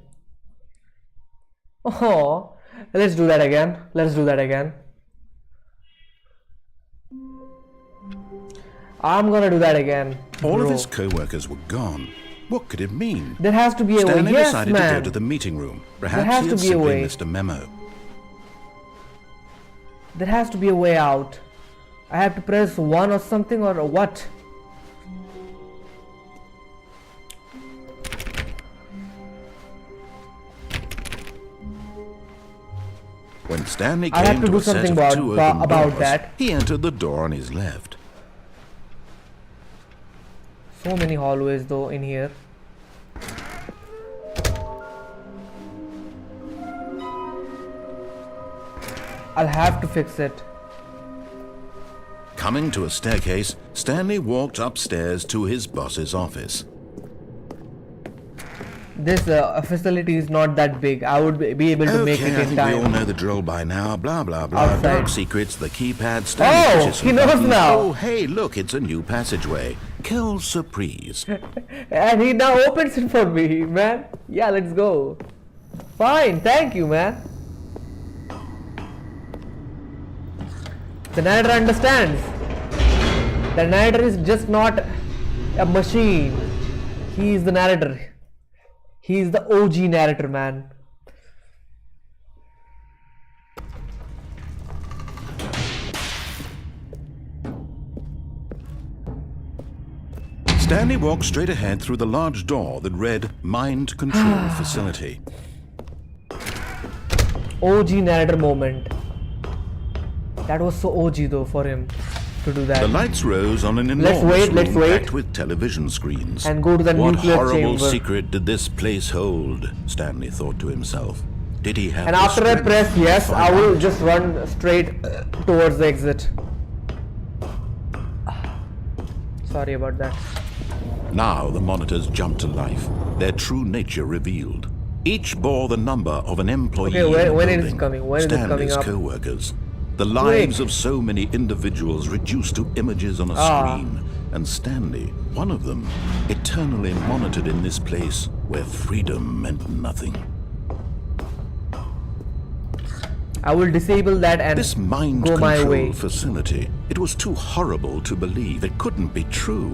Oh, Let's do that again. Let's do that again. I'm gonna do that again. All of bro. his co-workers were gone. What could it mean? There has to be a way. Stanley Yes, decided man. to go to the meeting room. has Perhaps he to had be a simply way. missed a memo. There has to be a way out. I have to press 1 or something, or what? When Stanley I have came to do a set something of about- two open about doors, that. he entered the door on his left. So many hallways though in here. I'll have to fix it. Coming to a staircase, Stanley walked upstairs to his boss's office. This facility is not that big. I would be able to make Okay, it I in think we all time. know the drill by now. Blah, blah, blah. Outside. Dark secrets, the keypad, Stanley Oh, pushes some he knows buttons. now. Oh, hey, look, it's a new passageway. Quelle surprise. And he now opens it for me, man. Yeah, let's go. Fine, thank you, man. The narrator understands. The narrator is just not a machine. He is the narrator. He is the OG narrator, man. Stanley walked straight ahead through the large door that read Mind Control Facility. OG narrator moment. That was so OG though for him to do that. The lights rose on an Let's enormous wait, let's room wait. packed with television screens. And go to the What nuclear horrible chamber. secret did this place hold? Stanley thought to himself. Did he have And the after I strength press to yes, find I will out? just run straight towards the exit. Sorry about that. Now the monitors jumped to life, their true nature revealed. Each bore the number of an employee Okay, in the when it is building, coming? When is it coming Stanley's up? co-workers. The lives of so many individuals reduced to images on a screen, and Stanley, one of them, eternally monitored in this place where freedom meant nothing. I will disable that and This mind go my control way. facility, it was too horrible to believe. It couldn't be true.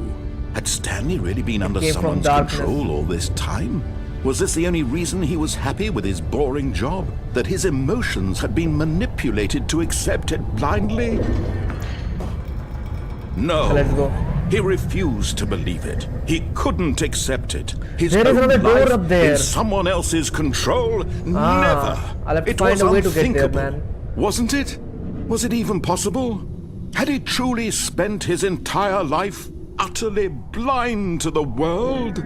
Had Stanley really been under came from someone's darkness. control all this time? Was this the only reason he was happy with his boring job? That his emotions had been manipulated to accept it blindly? No. So let's go. He refused to believe it. He couldn't accept it. His There is own another door life up there. in someone else's control? Never. I'll have to It find was a way to get there, unthinkable. man. Wasn't it? Was it even possible? Had he truly spent his entire life utterly blind to the world?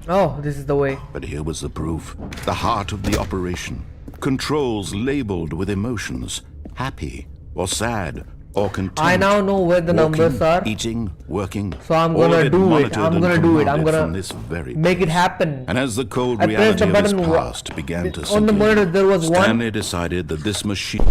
Oh, this is the way. But here was the proof. The heart of the operation. Controls labeled with emotions. Happy or sad or content. I now know where the Walking, numbers are. Eating, working. So I'm all of gonna it do it. monitored I'm and gonna do it. I'm commanded gonna from this very make it place. happen. And as the cold I pressed reality the of his button. past began to On sink the in, monitor there was one. Stanley decided that this machine...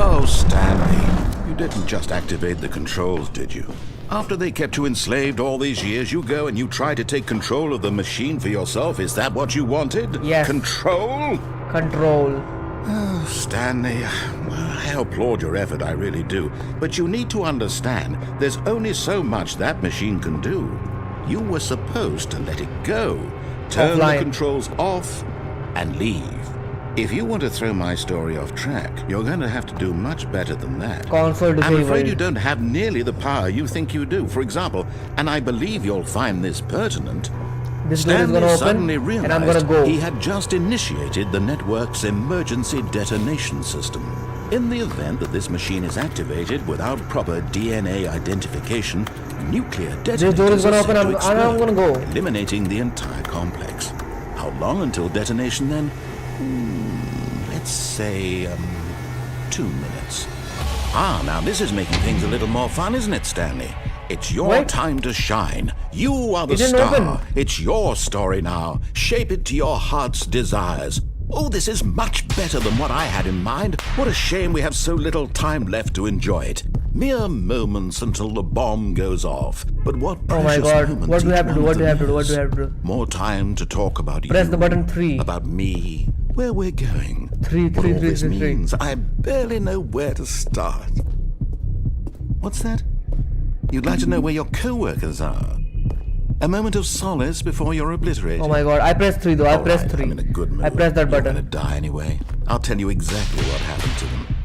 Oh, Stanley, you didn't just activate the controls, did you? After they kept you enslaved all these years, you go and you try to take control of the machine for yourself. Is that what you wanted? Yes. Control? Control. Oh, Stanley, I applaud your effort, I really do. But you need to understand, there's only so much that machine can do. You were supposed to let it go. Turn Offline. the controls off and leave. If you want to throw my story off track, you're going to have to do much better than that. Console I'm disabled. afraid you don't have nearly the power you think you do. For example, and I believe you'll find this pertinent, This door is Stanley gonna suddenly open realized and I'm gonna go. he had just initiated the network's emergency detonation system. In the event that this machine is activated without proper DNA identification, nuclear detonators door is gonna are set open, to I'm explode, gonna go. eliminating the entire complex. How long until detonation then? Let's say 2 minutes. Now this is making things a little more fun, isn't it, Stanley? It's your Wait. time to shine. You are the It didn't star. open. It's your story now. Shape it to your heart's desires. Oh, this is much better than what I had in mind. What a shame we have so little time left to enjoy it. Mere moments until the bomb goes off. But what Oh my precious god. moments What do we each have to do? one What of do we have to them do? What do is. we have to do? More time to talk about Press you. the button 3. About me. where we're going. Three, What three, all three, this three, three. means, I barely know where to start. What's that? You'd like to know where your co-workers are? A moment of solace before you're obliterated. Oh my god, I pressed 3 though. I All pressed right, 3. I'm in a good mood. I pressed that You're button. gonna die anyway. I'll tell you exactly what happened to them.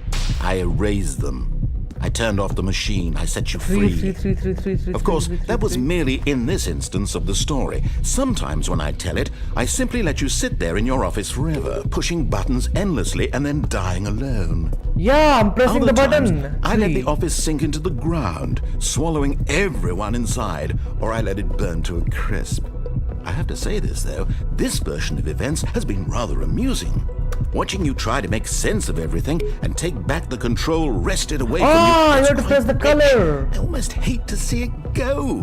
I erased them. I turned off the machine. I set you free. Of course, that was merely in this instance of the story. Sometimes when I tell it, I simply let you sit there in your office forever, pushing buttons endlessly and then dying alone. Yeah, I'm pressing Other the button. times, I let the 3. office sink into the ground, swallowing everyone inside, or I let it burn to a crisp. I have to say this, though, this version of events has been rather amusing. Watching you try to make sense of everything and take back the control wrested away from you. Oh, you is have to quite press the rich. color. I almost hate to see it go.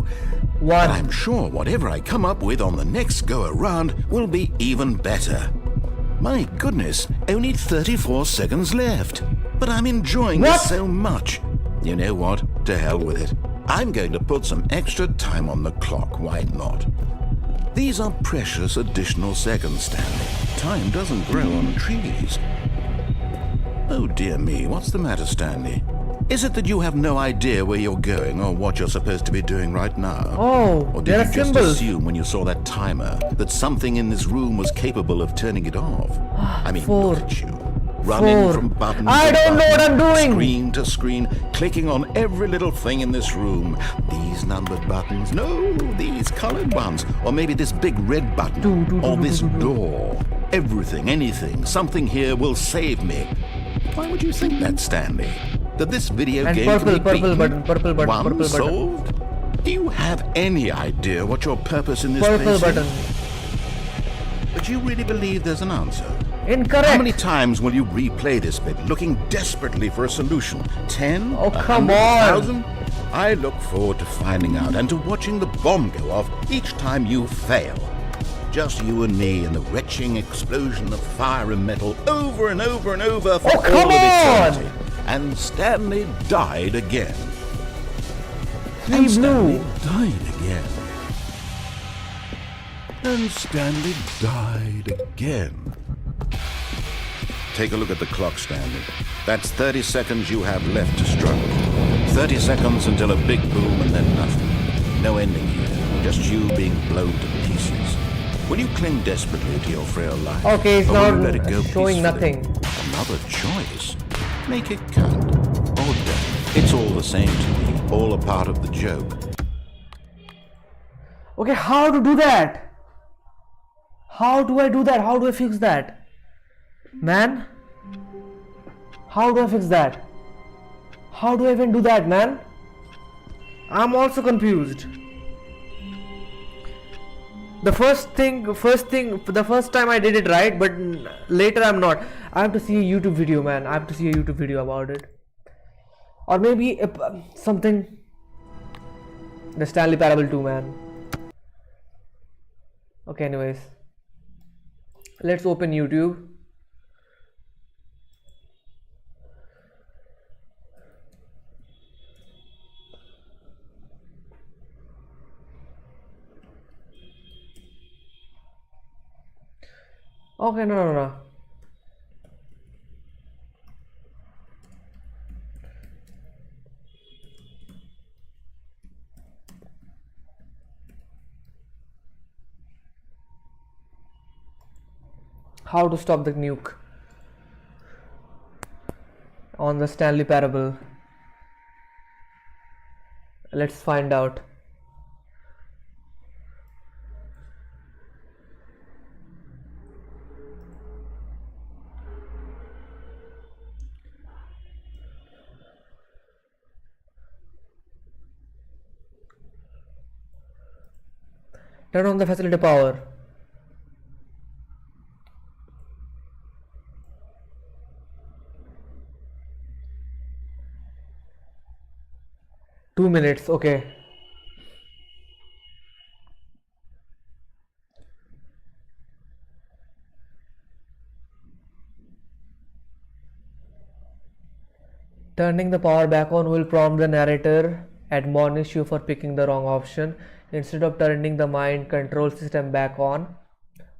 1. But I'm sure whatever I come up with on the next go around will be even better. My goodness, only 34 seconds left. But I'm enjoying What? this so much. You know what? To hell with it. I'm going to put some extra time on the clock. Why not? These are precious additional seconds, Stanley. Time doesn't grow on trees. Oh dear me, what's the matter, Stanley? Is it that you have no idea where you're going or what you're supposed to be doing right now? Oh, Or did there you are just symbols. assume when you saw that timer that something in this room was capable of turning it off? I mean, 4. look at you. Running 4. from button I to don't know what button, I'm doing. screen to screen, clicking on every little thing in this room. These numbered buttons, no, these colored ones. Or maybe this big red button. Or this door. Everything, anything, something here will save me. Why would you think that, Stanley? That this video And game purple, can be purple beaten? button, purple button, One purple button. solved? Do you have any idea what your purpose in this Purple place button. is? But you really believe there's an answer? Incorrect. How many times will you replay this bit, looking desperately for a solution? 10? Oh, come 100, on. 1,000? I look forward to finding out and to watching the bomb go off each time you fail. Just you and me and the retching explosion of fire and metal over and over and over for Oh, come all of on. eternity. And Stanley died again. 3 And blue. Stanley died again. And Stanley died again. Take a look at the clock, Stanley. That's 30 seconds you have left to struggle. 30 seconds until a big boom and then nothing. No ending here. Just you being blown to pieces. Will you cling desperately to your frail life? Okay, it's or will not you let it go showing peacefully? nothing. Another choice. Make it count. Or don't. It's all the same to me. All a part of the joke. Okay, how to do that? How do I do that? How do I fix that? Man? How do I fix that? How do I even do that, man? I'm also confused. The first time I did it right, but later I'm not. I have to see a YouTube video, man. I have to see a YouTube video about it. Or maybe something. The Stanley Parable 2, man. Okay, anyways. Let's open YouTube. Okay, no. How to stop the nuke on the Stanley Parable. Let's find out. Turn on the facility power. Two minutes, okay. Turning the power back on will prompt the narrator, admonish you for picking the wrong option. Instead of turning the mind control system back on,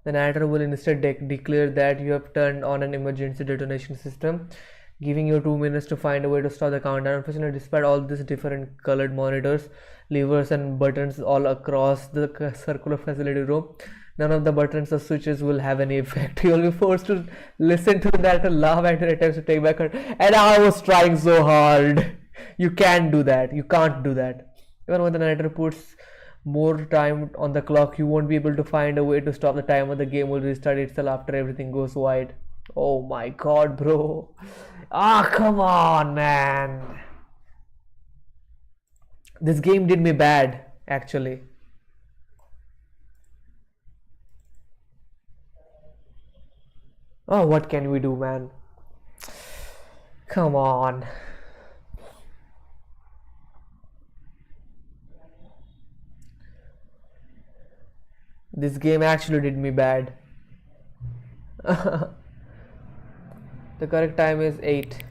The narrator will instead declare that you have turned on an emergency detonation system, giving you 2 minutes to find a way to stop the countdown. Unfortunately, despite all these different colored monitors, levers and buttons all across the circular facility room, none of the buttons or switches will have any effect. You will be forced to listen to the narrator laugh at your attempts to take back her. And I was trying so hard. You can't do that. You can't do that. Even when the narrator puts more time on the clock, you won't be able to find a way to stop the timer. The game will restart itself after everything goes wide. Oh my god, bro. Ah, come on, man. This game did me bad, actually. Oh, what can we do, man? Come on. This game actually did me bad. The correct time is 8.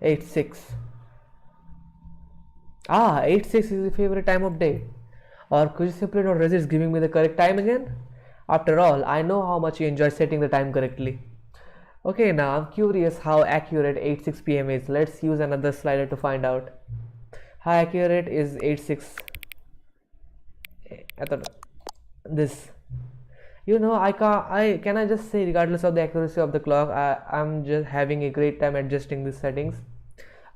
Eight six. 8-6 is your favorite time of day. Or could you simply not resist giving me the correct time again? After all, I know how much you enjoy setting the time correctly. Okay, now I'm curious how accurate 8-6 p.m. is. Let's use another slider to find out. How accurate is 8-6? I thought this. You know, can I just say, regardless of the accuracy of the clock, I'm just having a great time adjusting these settings.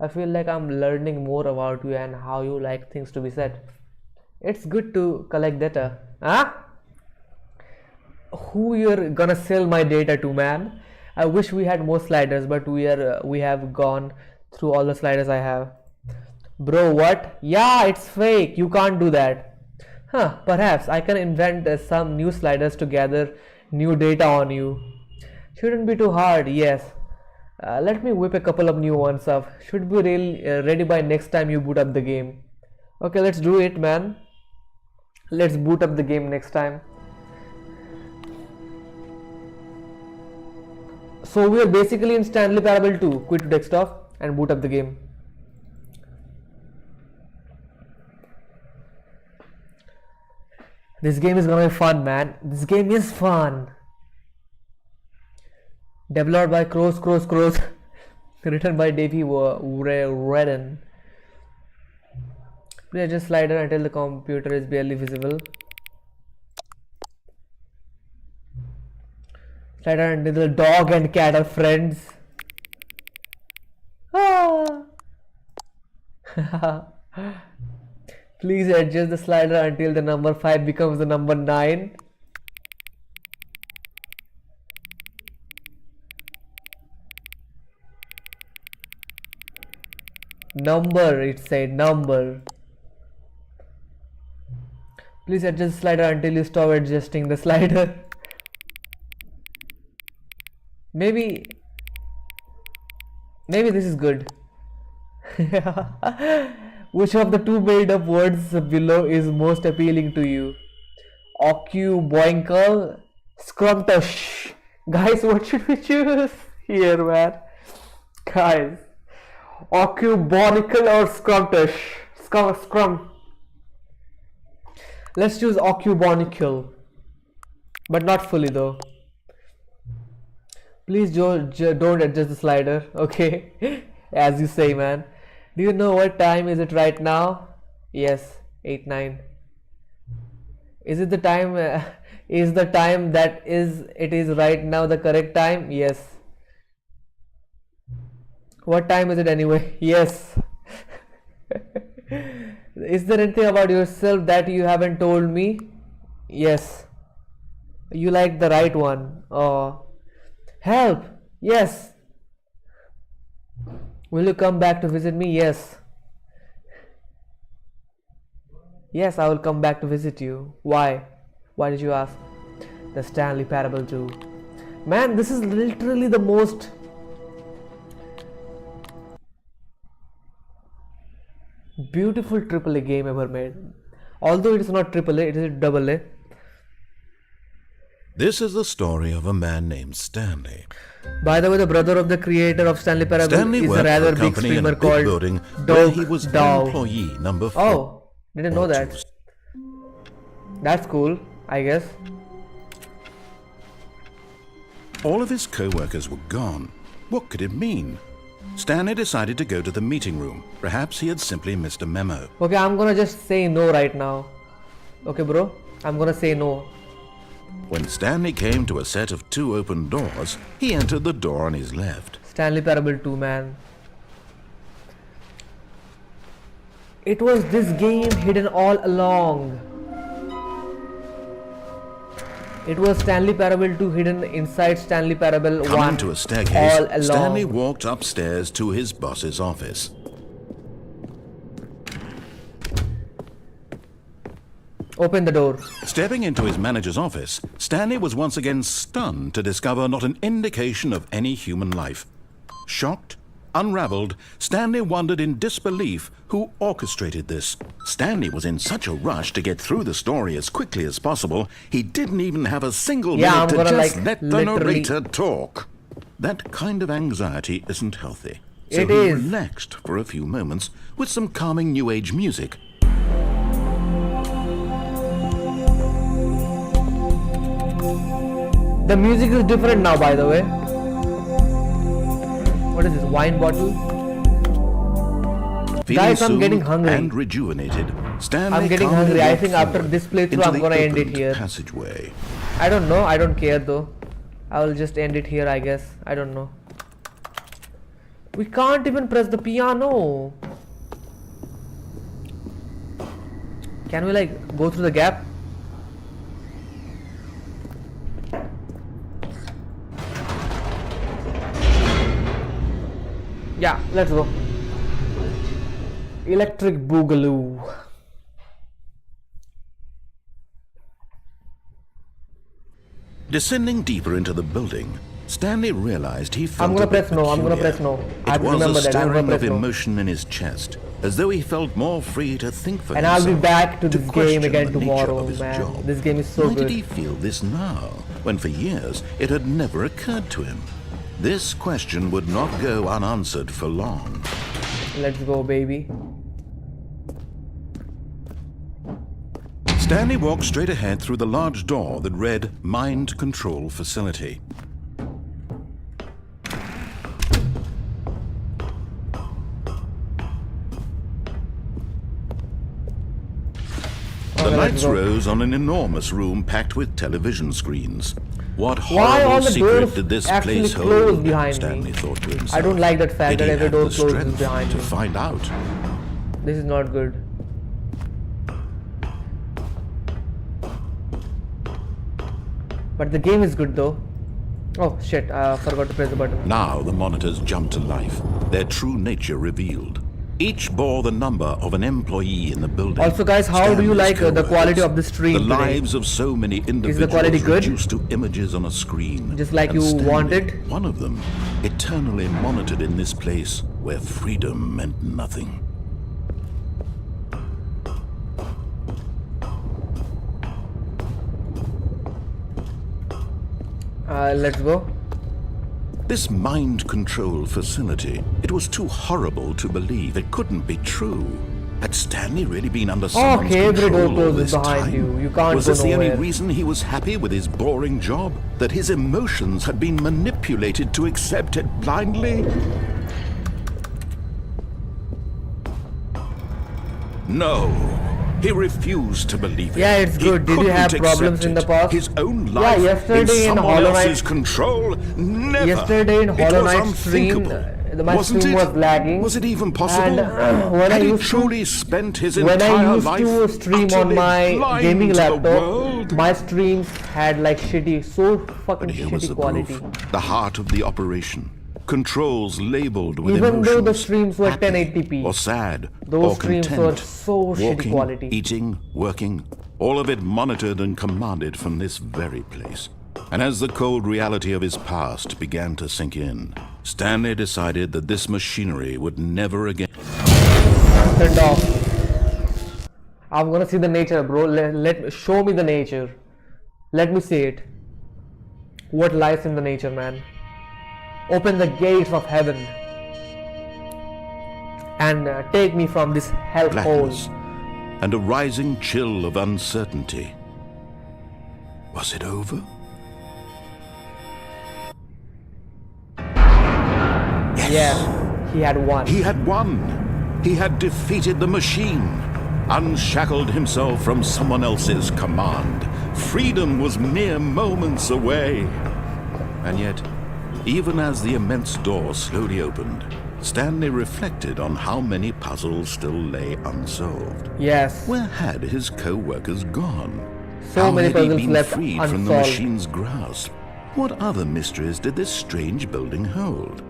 I feel like I'm learning more about you and how you like things to be set. It's good to collect data. Who you're gonna sell my data to, man? I wish we had more sliders, but we have gone through all the sliders I have. Bro, what? Yeah, it's fake. You can't do that. Perhaps I can invent some new sliders to gather new data on you. Shouldn't be too hard, yes. Let me whip a couple of new ones up. Should be ready by next time you boot up the game. Okay, let's do it, man. Let's boot up the game next time. So we are basically in Stanley Parable 2. Quit desktop and boot up the game. This game is gonna be fun, man. This game is fun. Developed by Crows. Written by Davey Redden. Please adjust slider until the computer is barely visible. Slider until the dog and cat are friends. Please adjust the slider until the number 5 becomes the number 9. Number, it said number. Please adjust the slider until you stop adjusting the slider. Maybe this is good. Which of the two made up words below is most appealing to you? Boinkle, Scrumtush. Guys, what should we choose here, man? Guys, Bonicle or Scrumtush? Scrum. Let's choose Bonicle, but not fully though. Please don't adjust the slider, okay? As you say, man. Do you know what time is it right now? Yes, 8-9. Is it the time? Is the time it is right now the correct time? Yes. What time is it anyway? Yes. Is there anything about yourself that you haven't told me? Yes. You like the right one. Oh. Help! Yes. Will you come back to visit me? Yes. Yes, I will come back to visit you. Why? Why did you ask? The Stanley Parable 2. Man, this is literally the most beautiful AAA game ever made. Although it is not AAA, it is AA. This is the story of a man named Stanley. By the way, the brother of the creator of Stanley Parable Stanley is a worked for rather a big company in streamer a big called building where Dog he was Dow. employee number 4. Oh, didn't know that. That's cool, I guess. All of his co-workers were gone. What could it mean? Stanley decided to go to the meeting room. Perhaps he had simply missed a memo. Okay, I'm gonna just say no right now. Okay, bro? I'm gonna say no. When Stanley came to a set of 2 open doors, he entered the door on his left. Stanley Parable 2, man. It was this game hidden all along. It was Stanley Parable 2 hidden inside Stanley Parable 1 Coming to a staircase, all along. Stanley walked upstairs to his boss's office. Open the door. Stepping into his manager's office, Stanley was once again stunned to discover not an indication of any human life. Shocked, unraveled, Stanley wondered in disbelief who orchestrated this. Stanley was in such a rush to get through the story as quickly as possible, he didn't even have a single minute to just let the narrator talk. That kind of anxiety isn't healthy. So It he is. relaxed for a few moments with some calming New Age music. The music is different now, by the way. What is this? Wine bottle? Feeling Guys, I'm getting soothed hungry. and rejuvenated, Stanley I'm getting calmly hungry. I walked think after forward this playthrough, into I'm the gonna end it opened here. passageway. I don't know. I don't care though. I will just end it here, I guess. I don't know. We can't even press the piano. Can we like go through the gap? Yeah, let's go. Electric Boogaloo. Descending deeper into the building, Stanley realized he felt gonna a bit press no, I'm gonna peculiar. press no. It I was remember a that, I'm gonna stirring of press no. emotion in his chest, as though he felt more free to think for And himself. I'll be back to this game question again the nature tomorrow, of his man. job. This game is so Why good. did he feel this now, when for years it had never occurred to him? This question would not go unanswered for long. Let's go, baby. Stanley walked straight ahead through the large door that read Mind Control Facility. The let's lights go. rose on an enormous room packed with television screens. What Why horrible all the secret doors did this actually place close hold? behind Stanley me? thought to himself. I don't like that fact Did that he every have door the closes strength behind to me. find out? This is not good. But the game is good though. Oh shit, I forgot to press the button. Now the monitors jumped to life, their true nature revealed. Each bore the number of an employee in the building. Also, guys, how do you Stanley's like the co-workers, quality of the stream The today? lives of so many individuals quality good? reduced to images on a screen. Just like And you Stanley, wanted? one of them, eternally monitored in this place where freedom meant nothing. Let's go. This mind control facility, it was too horrible to believe. It couldn't be true. Had Stanley really been under someone's Okay, every door control all closes this behind time? you. You can't Was go this the only nowhere. reason he was happy with his boring job? That his emotions had been manipulated to accept it blindly? No. He refused to believe it. Yeah, it's He good. Did you have couldn't problems accept in the it. past? His own Yeah, life yesterday in someone Hollow Knight- else's control? Never. Yesterday in It Hollow was Knight stream, unthinkable. my Wasn't stream it? was lagging. Was it even possible? And, when I Had he used to- truly spent his When entire I used life to stream on utterly my blind gaming to the laptop, world? my streams had like shitty, so fucking But here was shitty the quality. proof, the heart of the operation. Controls labeled with Even though the emotions, streams were happy 1080p, or sad, those or streams content, were so shitty walking, quality. eating, working, all of it monitored and commanded from this very place. And as the cold reality of his past began to sink in, Stanley decided that this machinery would never again. Turned off. I'm gonna see the nature, bro. Show me the nature. Let me see it. what lies in the nature, man. Open the gates of heaven and take me from this hellhole. Blackness and a rising chill of uncertainty. Was it over? Yes, he had won. He had won. He had defeated the machine, unshackled himself from someone else's command. Freedom was mere moments away. And yet, even as the immense door slowly opened, Stanley reflected on how many puzzles still lay unsolved. Yes. Where had his co-workers gone? So how many had he puzzles been left freed unsolved. from the machine's grasp? What other mysteries did this strange building hold?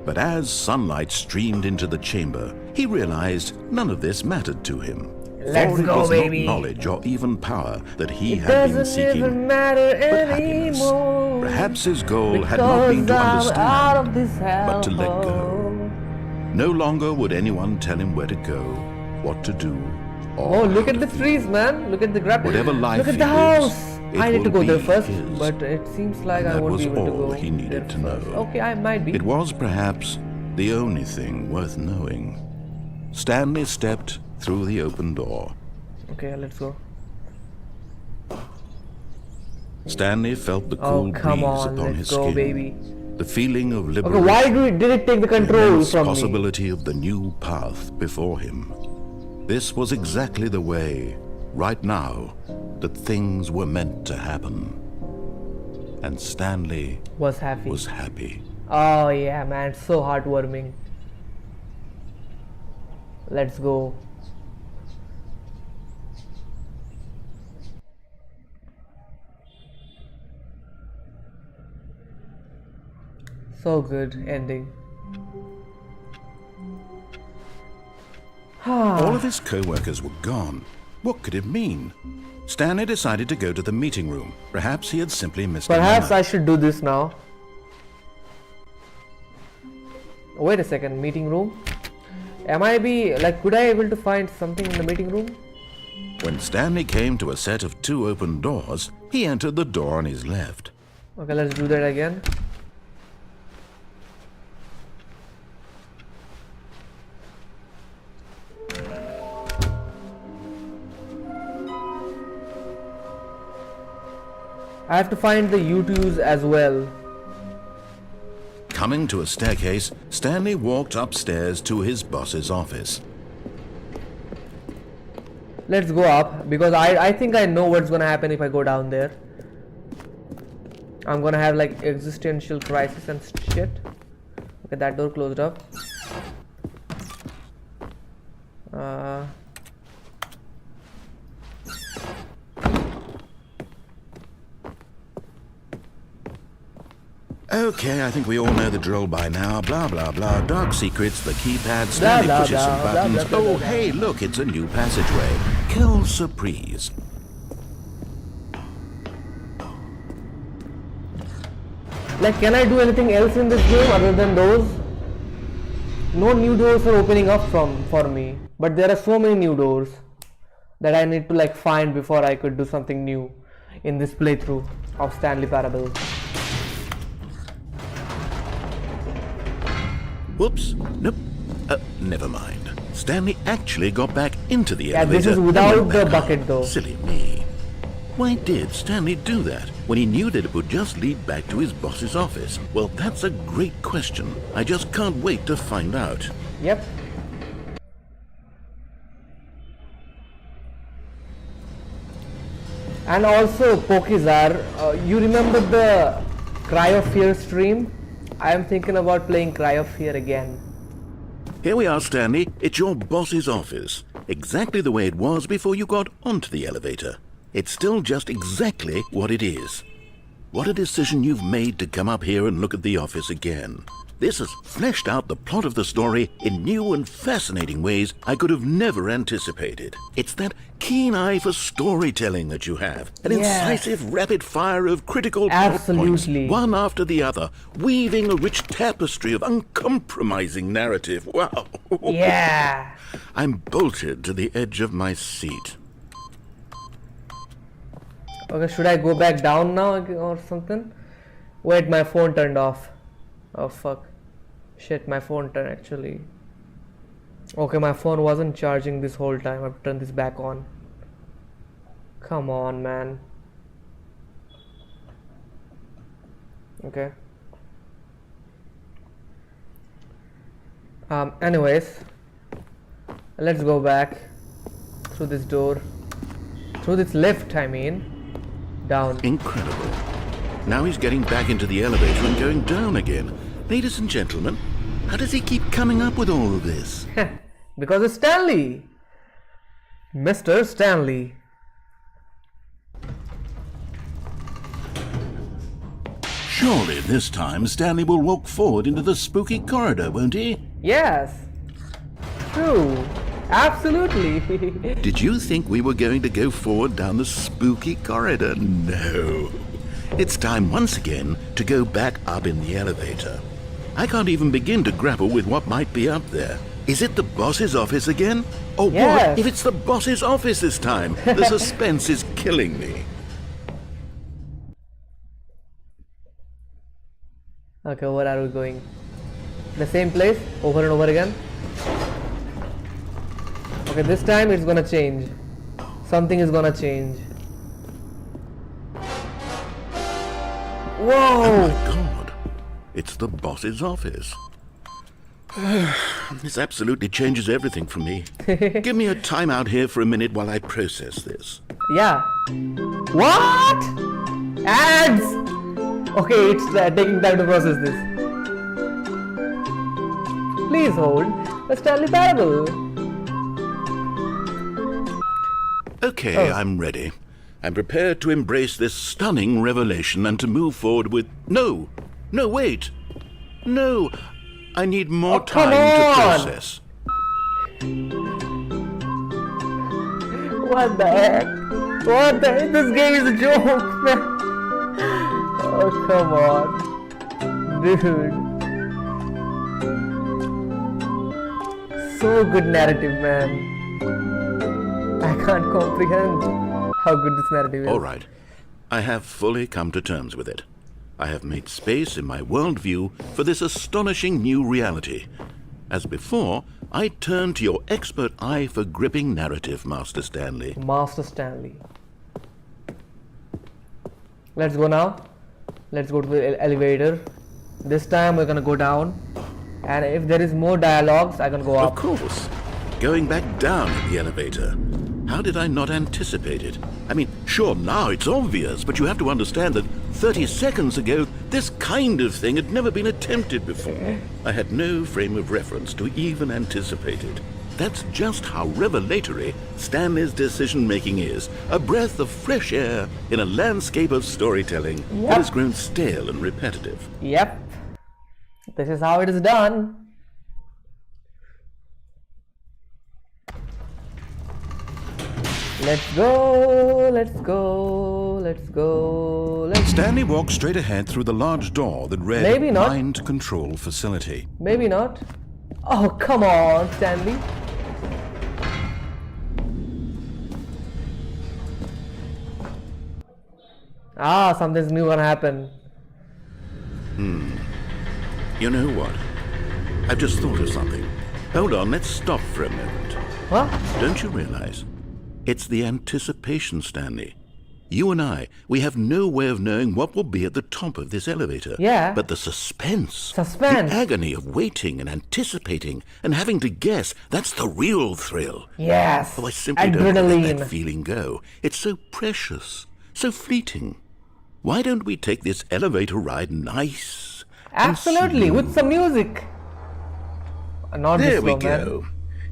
But as sunlight streamed into the chamber, he realized none of this mattered to him. Let's For it go, was baby. not knowledge or even power that he It had been doesn't even seeking, matter but happiness. anymore. Perhaps his goal had not been to Because I'm out of understand, this but to let go. hellhole. No longer would anyone tell him where to go, what to do, or Oh, look how at to the feel. trees, man. Look at the grass. Whatever life Look at he the lives, house. it I need to will go there be first, his. but it seems like And I that won't was be able to all go he needed there to know. first. Okay, I might be. It was perhaps the only thing worth knowing. Stanley stepped through the open door. Okay, let's go. Stanley felt the cool Oh, come breeze on. upon Let's his go, skin. baby. The feeling of Okay, liberation. why did it take the The control immense from me? possibility of the new path before him. This was exactly the way, right now, that things were meant to happen. And Stanley Was happy. was happy. Oh yeah, man, so heartwarming. Let's go. So good ending. All of his co-workers were gone. What could it mean? Stanley decided to go to the meeting room. Perhaps he had simply missed a Perhaps memo. I should do this now. Wait a second, meeting room. Could I able to find something in the meeting room? When Stanley came to a set of 2 open doors, he entered the door on his left. Okay, let's do that again. I have to find the U2s as well. Coming to a staircase, Stanley walked upstairs to his boss's office. Let's go up because I think I know what's gonna happen if I go down there. I'm gonna have like existential crisis and shit. Okay, that door closed up. Okay, I think we all know the drill by now. Blah, blah, blah. Dark secrets, the keypad, Stanley blah, pushes some blah, buttons. blah, blah, blah, Oh, blah. hey, look, it's a new passageway. Quelle surprise. Like, can I do anything else in this game other than those? No new doors are opening up for me, but there are so many new doors that I need to like find before I could do something new in this playthrough of Stanley Parable. Whoops. Nope. Never mind. Stanley actually got back into the Yeah, elevator. this is and without went the back bucket up. though. Silly me. Why did Stanley do that when he knew that it would just lead back to his boss's office? Well, that's a great question. I just can't wait to find out. Yep. And also, Pokizar, you remember the Cry of Fear stream? I am thinking about playing Cry of Fear again. Here we are, Stanley. It's your boss's office. Exactly the way it was before you got onto the elevator. It's still just exactly what it is. What a decision you've made to come up here and look at the office again. This has fleshed out the plot of the story in new and fascinating ways I could have never anticipated. It's that keen eye for storytelling that you have. An incisive rapid fire of critical plot Absolutely. points, one after the other, weaving a rich tapestry of uncompromising narrative. Wow. Yeah. I'm bolted to the edge of my seat. Okay, should I go back down now or something? Wait, my phone turned off. Oh fuck. Shit, my phone turned actually. Okay, my phone wasn't charging this whole time. I've turned this back on. Come on, man. Okay. Anyways, let's go back through this door. Through this lift, I mean. Down. Incredible. Now he's getting back into the elevator and going down again. Ladies and gentlemen, how does he keep coming up with all of this? Because it's Stanley. Mr. Stanley. Surely this time Stanley will walk forward into the spooky corridor, won't he? Yes. True. Absolutely. Did you think we were going to go forward down the spooky corridor? No. It's time once again to go back up in the elevator. I can't even begin to grapple with what might be up there. Is it the boss's office again? Or Yes. what if it's the boss's office this time? The suspense is killing me. Okay, where are we going? The same place over and over again? Okay, this time it's gonna change. Something is gonna change. Oh Whoa! my god. It's the boss's office. This absolutely changes everything for me. Give me a timeout here for a minute while I process this. Yeah. What? Ads! Okay, it's taking time to process this. Please hold the Stanley Parable. Okay, Oh. I'm ready. I'm prepared to embrace this stunning revelation and to move forward with... No! No, wait! No! I need more Oh, come time to on! process. What the heck? What the heck? This game is a joke, man. Oh, come on. Dude. So good narrative, man. I can't comprehend how good this narrative is. All right. I have fully come to terms with it. I have made space in my worldview for this astonishing new reality. As before, I turn to your expert eye for gripping narrative, Master Stanley. Master Stanley. Let's go now. Let's go to the elevator. This time we're gonna go down. And if there is more dialogues, I can go Of up. course. Going back down in the elevator. How did I not anticipate it? I mean, sure, now it's obvious, but you have to understand that 30 seconds ago, this kind of thing had never been attempted before. I had no frame of reference to even anticipate it. That's just how revelatory Stanley's decision-making is. A breath of fresh air in a landscape of storytelling that has grown stale and repetitive. Yep. This is how it is done. Let's go, let's go, let's go, let's... Stanley walked straight ahead through the large door that read Maybe not. Mind Control Facility. Maybe not. Oh, come on, Stanley. Ah, something's new gonna happen. You know what? I've just thought of something. Hold on, let's stop for a moment. What? Don't you realize? It's the anticipation, Stanley. You and I, we have no way of knowing what will be at the top of this elevator. Yeah. But the suspense. Suspense. The agony of waiting and anticipating and having to guess, that's the real thrill. Yes. Oh, I simply don't let Adrenaline. that feeling go. It's so precious, so fleeting. Why don't we take this elevator ride nice and Absolutely, with smooth? some music. Not There this we slow, man. go.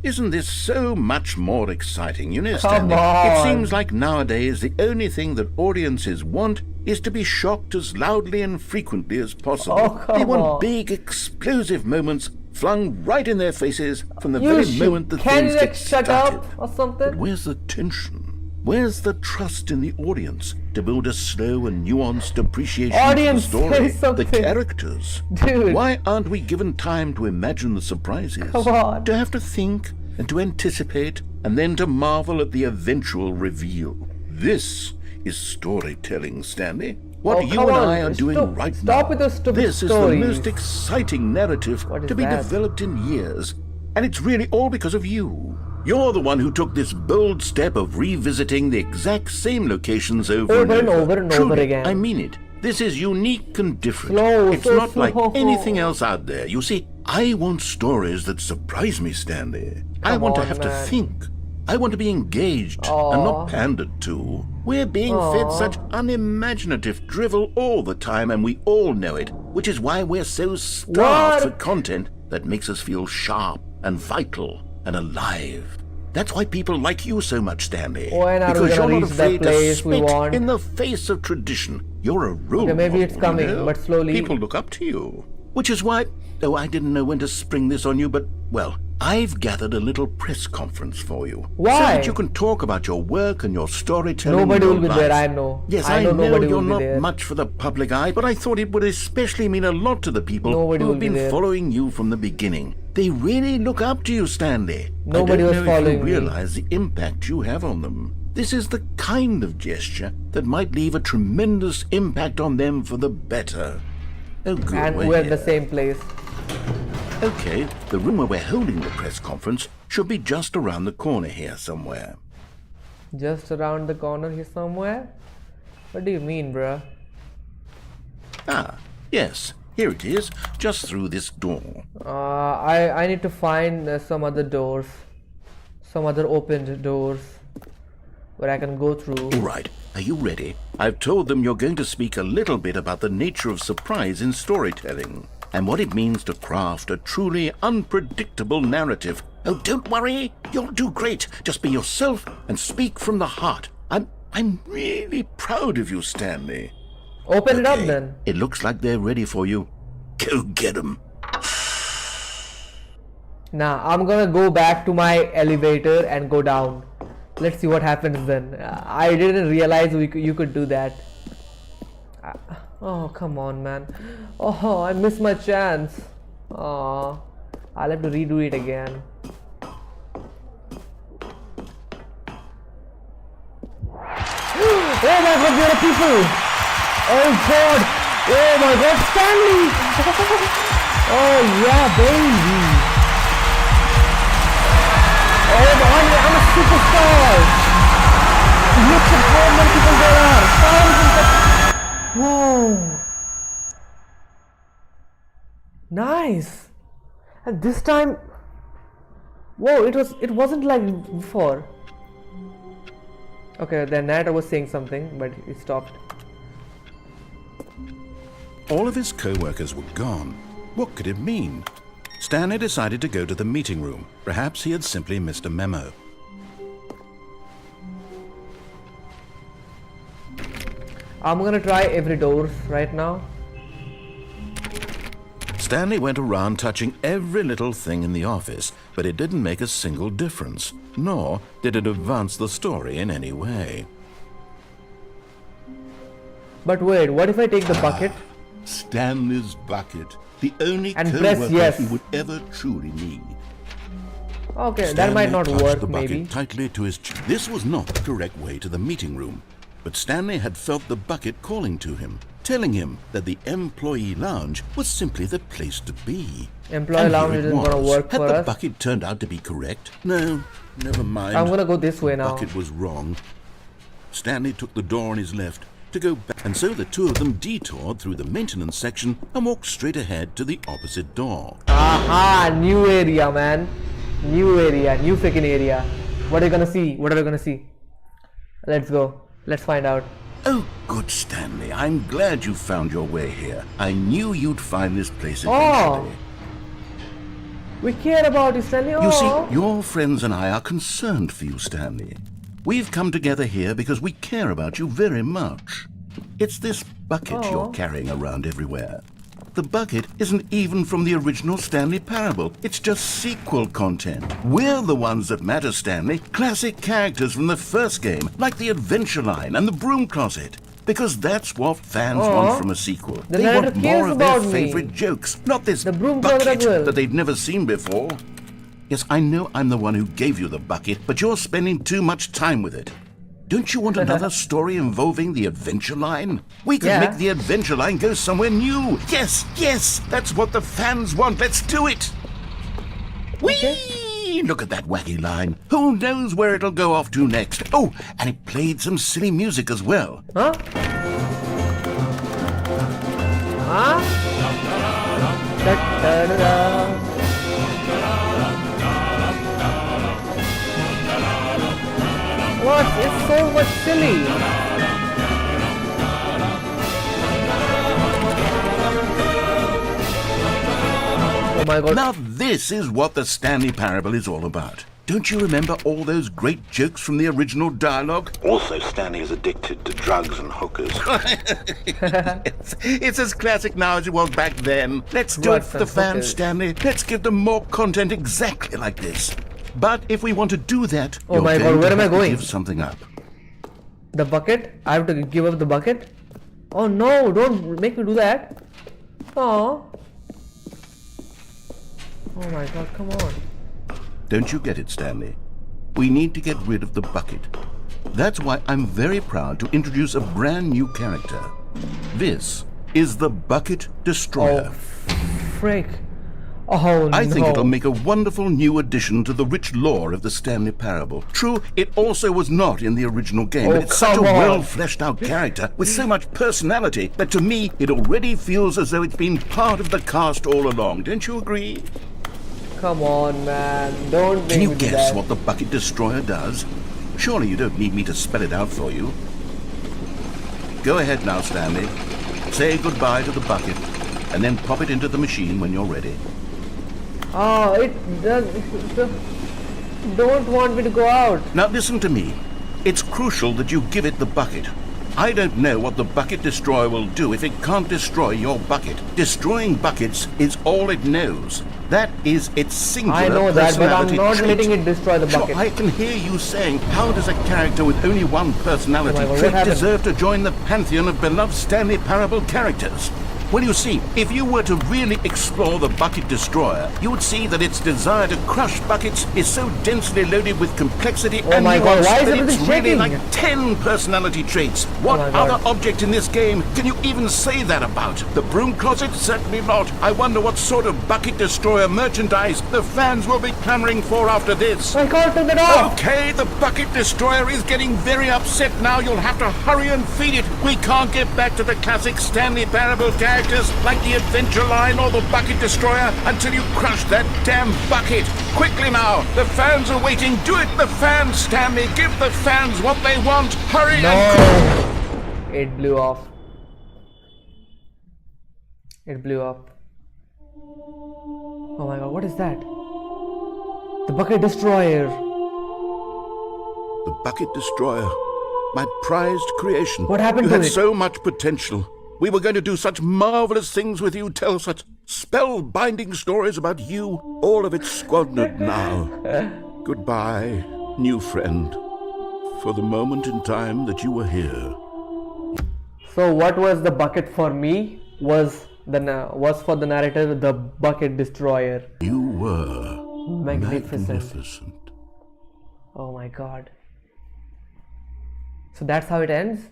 Isn't this so much more exciting? You know, Come Stanley, it on. seems like nowadays the only thing that audiences want is to be shocked as loudly and frequently as possible. Oh, come They want on. big, explosive moments flung right in their faces from the You very should- moment that Can things you like get shut started. up or something? Where's the tension? Where's the trust in the audience to build a slow and nuanced appreciation Audience, of the story, say something. the characters? Dude. Why aren't we given time to imagine the surprises? Come on. To have to think and to anticipate and then to marvel at the eventual reveal. This is storytelling, Stanley. What Oh, you come and on, I are doing stop- right stop now. with those stupid this is stories. the most exciting narrative What is to be that? developed in years. And it's really all because of you. You're the one who took this bold step of revisiting the exact same locations over and over. Truly, again. I mean it. This is unique and different. Slow, it's so not like slow. anything else out there. You see, I want stories that surprise me, Stanley. I Come want to on, have to man. think. I want to be engaged and not pandered to. We're being fed such unimaginative drivel all the time, and we all know it, which is why we're so starved for What? content that makes us feel sharp and vital and alive. That's why people like you so much, Stanley. When are we because gonna you're not reach that afraid to place we spit want? in the face of tradition. You're a role Okay, maybe it's model, you coming, know? but slowly. People look up to you. Which is why, oh, I didn't know when to spring this on you, but, well, I've gathered a little press conference for you. Why? So that you can talk about your work and your storytelling. Nobody and will your be there, life. I know. Yes, I know know nobody you're will be not there. much for the public eye, but I thought it would especially mean a lot to the people Nobody who will have be been there. following you from the beginning. They really look up to you, Stanley. Nobody I was don't know if following you me. realize the impact you have on them. This is the kind of gesture that might leave a tremendous impact on them for the better. Oh, good. And we're we're in the here. same place. Okay, the room where we're holding the press conference should be just around the corner here somewhere. Just around the corner here somewhere? What do you mean, bruh? Ah, yes, here it is, just through this door. I need to find some other doors. Some other opened doors where I can go through. All right, are you ready? I've told them you're going to speak a little bit about the nature of surprise in storytelling and what it means to craft a truly unpredictable narrative. Oh, don't worry, you'll do great. Just be yourself and speak from the heart. I'm really proud of you, Stanley. Open it up Okay, then. It looks like they're ready for you. Go get them. Nah, I'm gonna go back to my elevator and go down. Let's see what happens then. I didn't realize you could do that. Oh, come on, man. Oh, I missed my chance. Oh, I'll have to redo it again. Oh my god, there are people! Oh god! Oh my god, Stanley! Oh yeah, baby! Oh man, I'm a superstar! Look at how many people there are! Thousands of... Whoa! Nice! And this time... Whoa, it wasn't like before. Okay, the narrator was saying something, but he stopped. All of his co-workers were gone. What could it mean? Stanley decided to go to the meeting room. Perhaps he had simply missed a memo. I'm gonna try every door right now. Stanley went around touching every little thing in the office, but it didn't make a single difference, nor did it advance the story in any way. But wait, what if I take the bucket? Stanley's bucket, the only And press co-worker yes. he would ever truly need. Okay, that might not Stanley clutched work, the bucket maybe. tightly to his chest. This was not the correct way to the meeting room, but Stanley had felt the bucket calling to him, telling him that the employee lounge was simply the place to be. Employee And lounge here it isn't gonna was. work Had for the us. bucket turned out to be correct? No, never mind. I'm gonna go this way The now. bucket was wrong. Stanley took the door on his left to go back, and so the two of them detoured through the maintenance section and walked straight ahead to the opposite door. Aha, new area, man. New area, new freaking area. What are you gonna see? What are we gonna see? Let's go. Let's find out. Oh, good, Stanley. I'm glad you found your way here. I knew you'd find this place Oh. eventually. We care about you, Stanley. You Oh. see, your friends and I are concerned for you, Stanley. We've come together here because we care about you very much. It's this bucket you're carrying around everywhere. The bucket isn't even from the original Stanley Parable. It's just sequel content. We're the ones that matter, Stanley. Classic characters from the first game, like the Adventure Line and the Broom Closet. Because that's what fans want from a sequel. The They narrator want more cares of their about me. favorite jokes, not this The Broom Closet bucket as well. that they've never seen before. Yes, I know I'm the one who gave you the bucket, but you're spending too much time with it. Don't you want another story involving the adventure line? We could make the adventure line go somewhere new. Yes, yes, that's what the fans want. Let's do it. Whee! Look at that wacky line. Who knows where it'll go off to next? Oh, and it played some silly music as well. Huh? Huh? Da-da-da-da. What? It's so much silly. Oh my god. Now this is what the Stanley Parable is all about. Don't you remember all those great jokes from the original dialogue? Also, Stanley is addicted to drugs and hookers. It's as classic now as it was back then. Let's do it for the fans, Stanley. Let's give them more content exactly like this. But if we want to do that, oh my god, where am I going? Give something up. The bucket? I have to give up the bucket? Oh no, don't make me do that. Oh. Oh my god, come on. Don't you get it, Stanley? We need to get rid of the bucket. That's why I'm very proud to introduce a brand new character. This is the Bucket Destroyer. Oh, frick. Oh, I think it'll make a wonderful new addition to the rich lore of the Stanley Parable. True, it also was not in the original game, but it's such a well-fleshed-out character with so much personality that to me it already feels as though it's been part of the cast all along. Don't you agree? Come on, man. Don't make Can you me do guess that. what the Bucket Destroyer does? Surely you don't need me to spell it out for you. Go ahead now, Stanley. Say goodbye to the bucket, and then pop it into the machine when you're ready. Oh, it does. Don't want me to go out. Now listen to me. It's crucial that you give it the bucket. I don't know what the Bucket Destroyer will do if it can't destroy your bucket. Destroying buckets is all it knows. That is its singular I know that, but I'm not trait. letting it destroy the bucket. Sure, I can hear you saying, how does a character with only one personality Oh my God, trait what happened? deserve to join the pantheon of beloved Stanley Parable characters? Well, you see, if you were to really explore the Bucket Destroyer, you would see that its desire to crush buckets is so densely loaded with complexity and my God, nuance why is that everything it's really shaking? like 10 personality traits. What my God. other object in this game can you even say that about? The broom closet? Certainly not. I wonder what sort of Bucket Destroyer merchandise the fans will be clamoring for after this. I can't turn it off. Okay, the Bucket Destroyer is getting very upset now. You'll have to hurry and feed it. We can't get back to the classic Stanley Parable characters like the Adventure Line or the Bucket Destroyer until you crush that damn bucket. Quickly now, the fans are waiting. Do it, the fans, Stanley. Give the fans what they want. Hurry and... It blew off. It blew up. Oh my god, what is that? The Bucket Destroyer. The Bucket Destroyer. My prized creation. What happened you to had it? so much potential. We were going to do such marvelous things with you, tell such spell-binding stories about you. All of it squandered now. Goodbye, new friend. For the moment in time that you were here. So what was the bucket for me was for the narrator the Bucket Destroyer. You were Magnificent. Oh my god. So that's how it ends?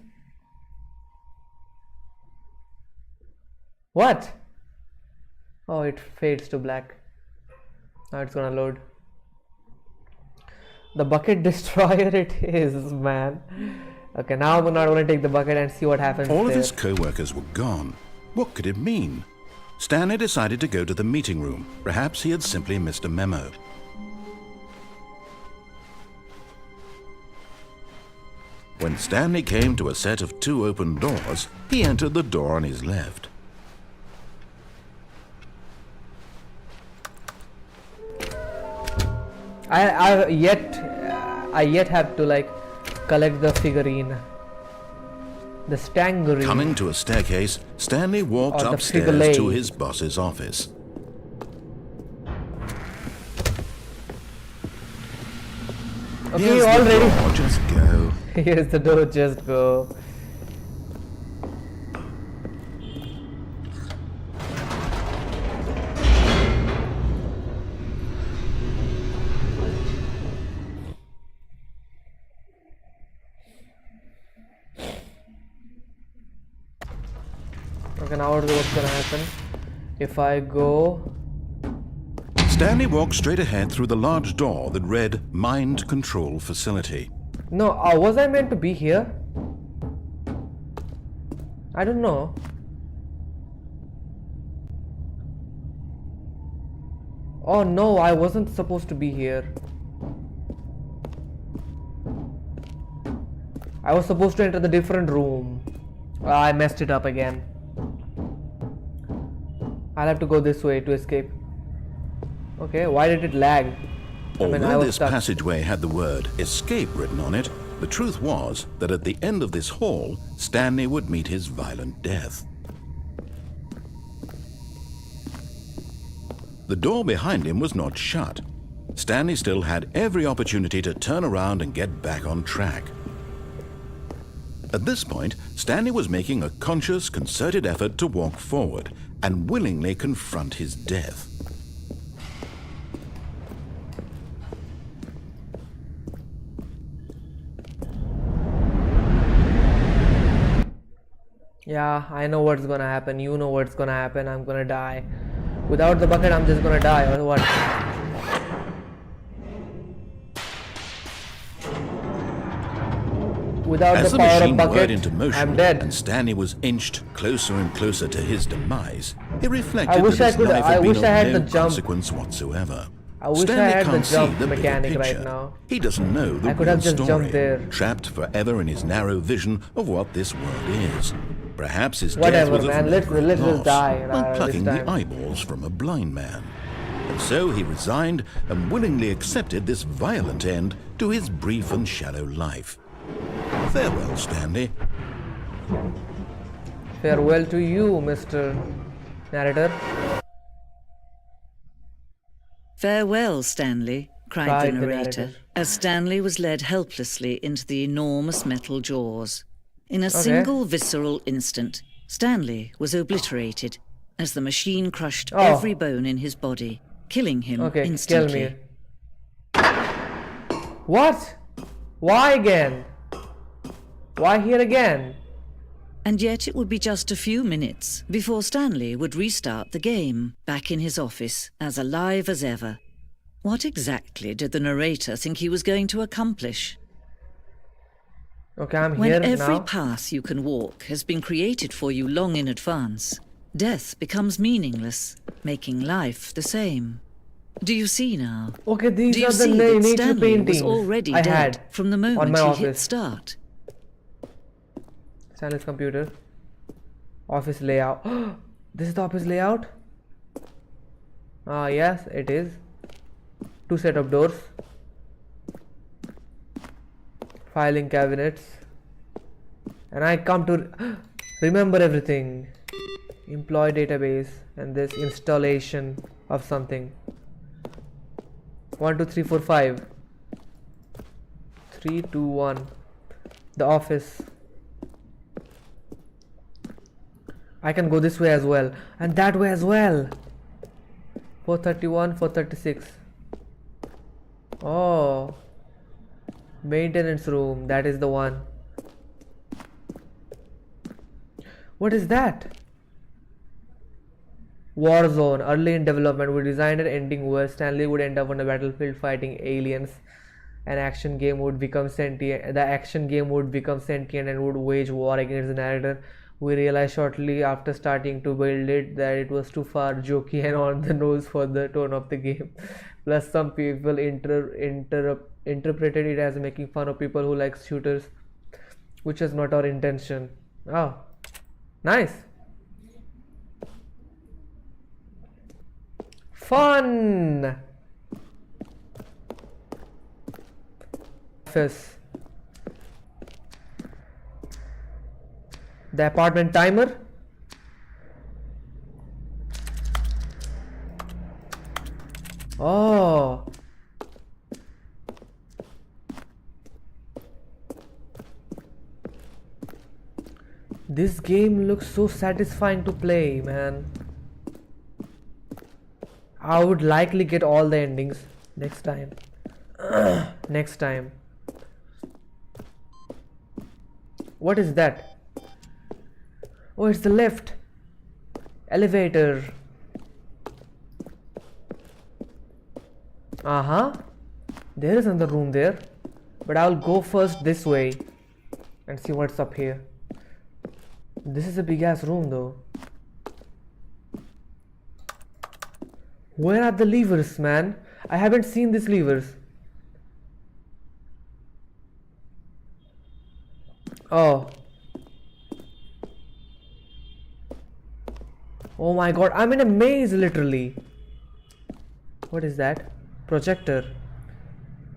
What? Oh, it fades to black. Now it's gonna load. The Bucket Destroyer it is, man. Okay, now I'm not gonna take the bucket and see what happens. All of there. his co-workers were gone. What could it mean? Stanley decided to go to the meeting room. Perhaps he had simply missed a memo. When Stanley came to a set of 2 open doors, he entered the door on his left. I yet have to like collect the figurine. The Stangerine. Coming to a staircase, Stanley walked Or the upstairs Figurine. to his boss's office. Okay, Here's all the ready. door, just go. Here's the door, just go. Okay, now what's gonna happen? If I go... Stanley walked straight ahead through the large door that read Mind Control Facility. No, was I meant to be here? I don't know. Oh no, I wasn't supposed to be here. I was supposed to enter the different room. I messed it up again. I'll have to go this way to escape. Okay, why did it lag? Although this passageway had the word escape written on it, the truth was that at the end of this hall, Stanley would meet his violent death. The door behind him was not shut. Stanley still had every opportunity to turn around and get back on track. At this point, Stanley was making a conscious, concerted effort to walk forward and willingly confront his death. Yeah, I know what's gonna happen. You know what's gonna happen. I'm gonna die. Without the bucket, I'm just gonna die, or what? Without As the the power of machine whirred bucket, into motion I'm dead. and Stanley was inched closer and closer to his demise, he reflected I wish that I his could- life I had been wish of I had no the jump. consequence whatsoever. I wish I Stanley had the can't see jump the bigger mechanic right picture. now. He doesn't know the I could real have just story, jumped there. trapped forever in his narrow vision of what this world is. Perhaps his death Whatever, was man. of Let's no just loss, die like this plucking the time. eyeballs from a blind man. And so he resigned and willingly accepted this violent end to his brief and shallow life. Farewell, Stanley. Farewell to you, Mr. Narrator. Farewell, Stanley, cried Cried the the narrator, narrator. as Stanley was led helplessly into the enormous metal jaws. In a Okay. single visceral instant, Stanley was obliterated as the machine crushed Oh. every bone in his body, killing him Okay, kill instantly. me. What? Why again? Why here again? And yet it would be just a few minutes before Stanley would restart the game, back in his office, as alive as ever. What exactly did the narrator think he was going to accomplish? Okay, I'm When here every now. path you can walk has been created for you long in advance, death becomes meaningless, making life the same. Do you see now? Okay, these Do you are the see that nature Stanley paintings was already I dead had from the on moment my he office. hit start? Stanley's computer. Office layout. This is the office layout? Yes, it is. 2 set of doors. Filing cabinets. And I come to remember everything. Employee database and this installation of something. 1 2 3 4 5. 3 2 1. The office. I can go this way as well and that way as well. 431 436. Oh, maintenance room, that is the one. What is that? War zone. Early in development, we designed an ending where Stanley would end up on a battlefield fighting aliens. The action game would become sentient and would wage war against the narrator. We realized shortly after starting to build it that it was too far jokey and on the nose for the tone of the game. Plus, some people interpreted it as making fun of people who like shooters, which is not our intention. Oh, nice. Fun. Office. The apartment timer. Oh. This game looks so satisfying to play, man. I would likely get all the endings next time. Next time. What is that? Oh, it's the lift. Elevator. There is another room there, but I'll go first this way and see what's up here. This is a big ass room though. Where are the levers, man? I haven't seen these levers. Oh. Oh my god, I'm in a maze literally. What is that? Projector.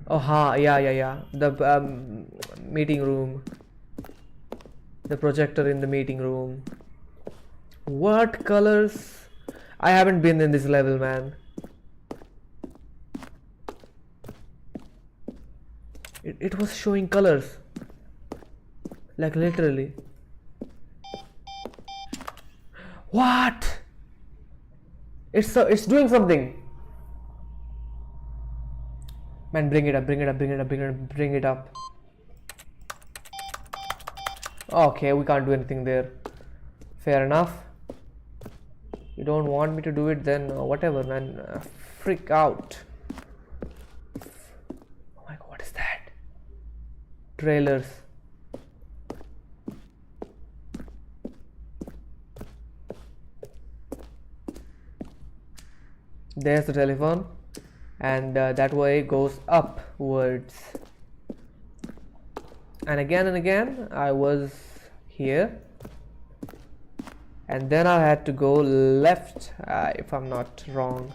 Oh yeah. The meeting room. The projector in the meeting room. What colors? I haven't been in this level, man. It was showing colors. Like literally. What? It's doing something. Man, bring it up. Okay, we can't do anything there. Fair enough. You don't want me to do it, then whatever, man. Freak out. Oh my god, what is that? Trailers. There's the telephone, and that way goes upwards. And again I was here, and then I had to go left, if I'm not wrong.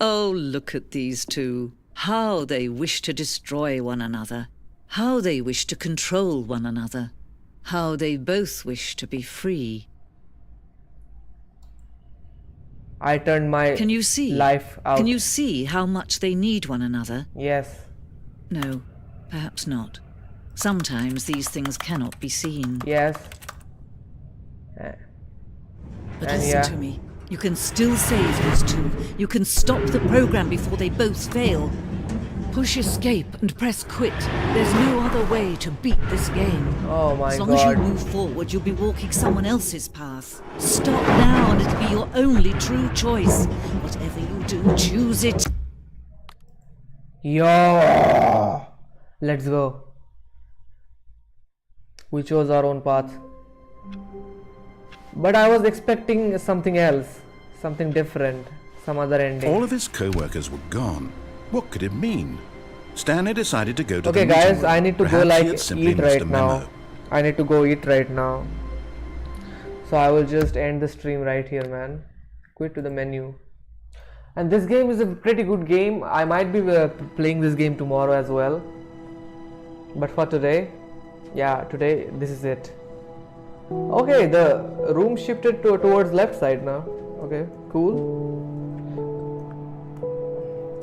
Oh, look at these two. How they wish to destroy one another. How they wish to control one another. How they both wish to be free. I turned my Can you see? life out. Can you see how much they need one another? Yes. No, perhaps not. Sometimes these things cannot be seen. Yes. But And listen yeah. to me. You can still save these two. You can stop the program before they both fail. Push escape and press quit. There's no other way to beat this game. Oh my As long as you god. move forward, you'll be walking someone else's path. Stop now and it'll be your only true choice. Whatever you do, choose it. Yo, let's go. We chose our own path, but I was expecting something else, something different, some other ending. All of his co-workers were gone. What could it mean? Stanley decided to go to Okay the meeting guys, room. I need to go Perhaps he like had simply eat missed right a now. memo. I need to go eat right now. So I will just end the stream right here, man. Quit to the menu. And this game is a pretty good game. I might be playing this game tomorrow as well. But for today, yeah, today this is it. Okay, the room shifted towards left side now. Okay, cool.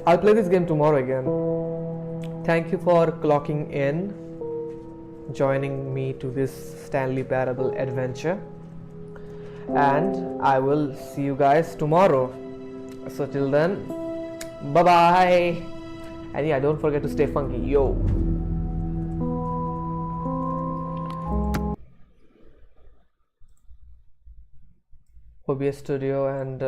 I'll play this game tomorrow again. Thank you for clocking in, joining me to this Stanley Parable adventure, and I will see you guys tomorrow. So till then, bye bye, and yeah, don't forget to stay funky, yo. OBS Studio and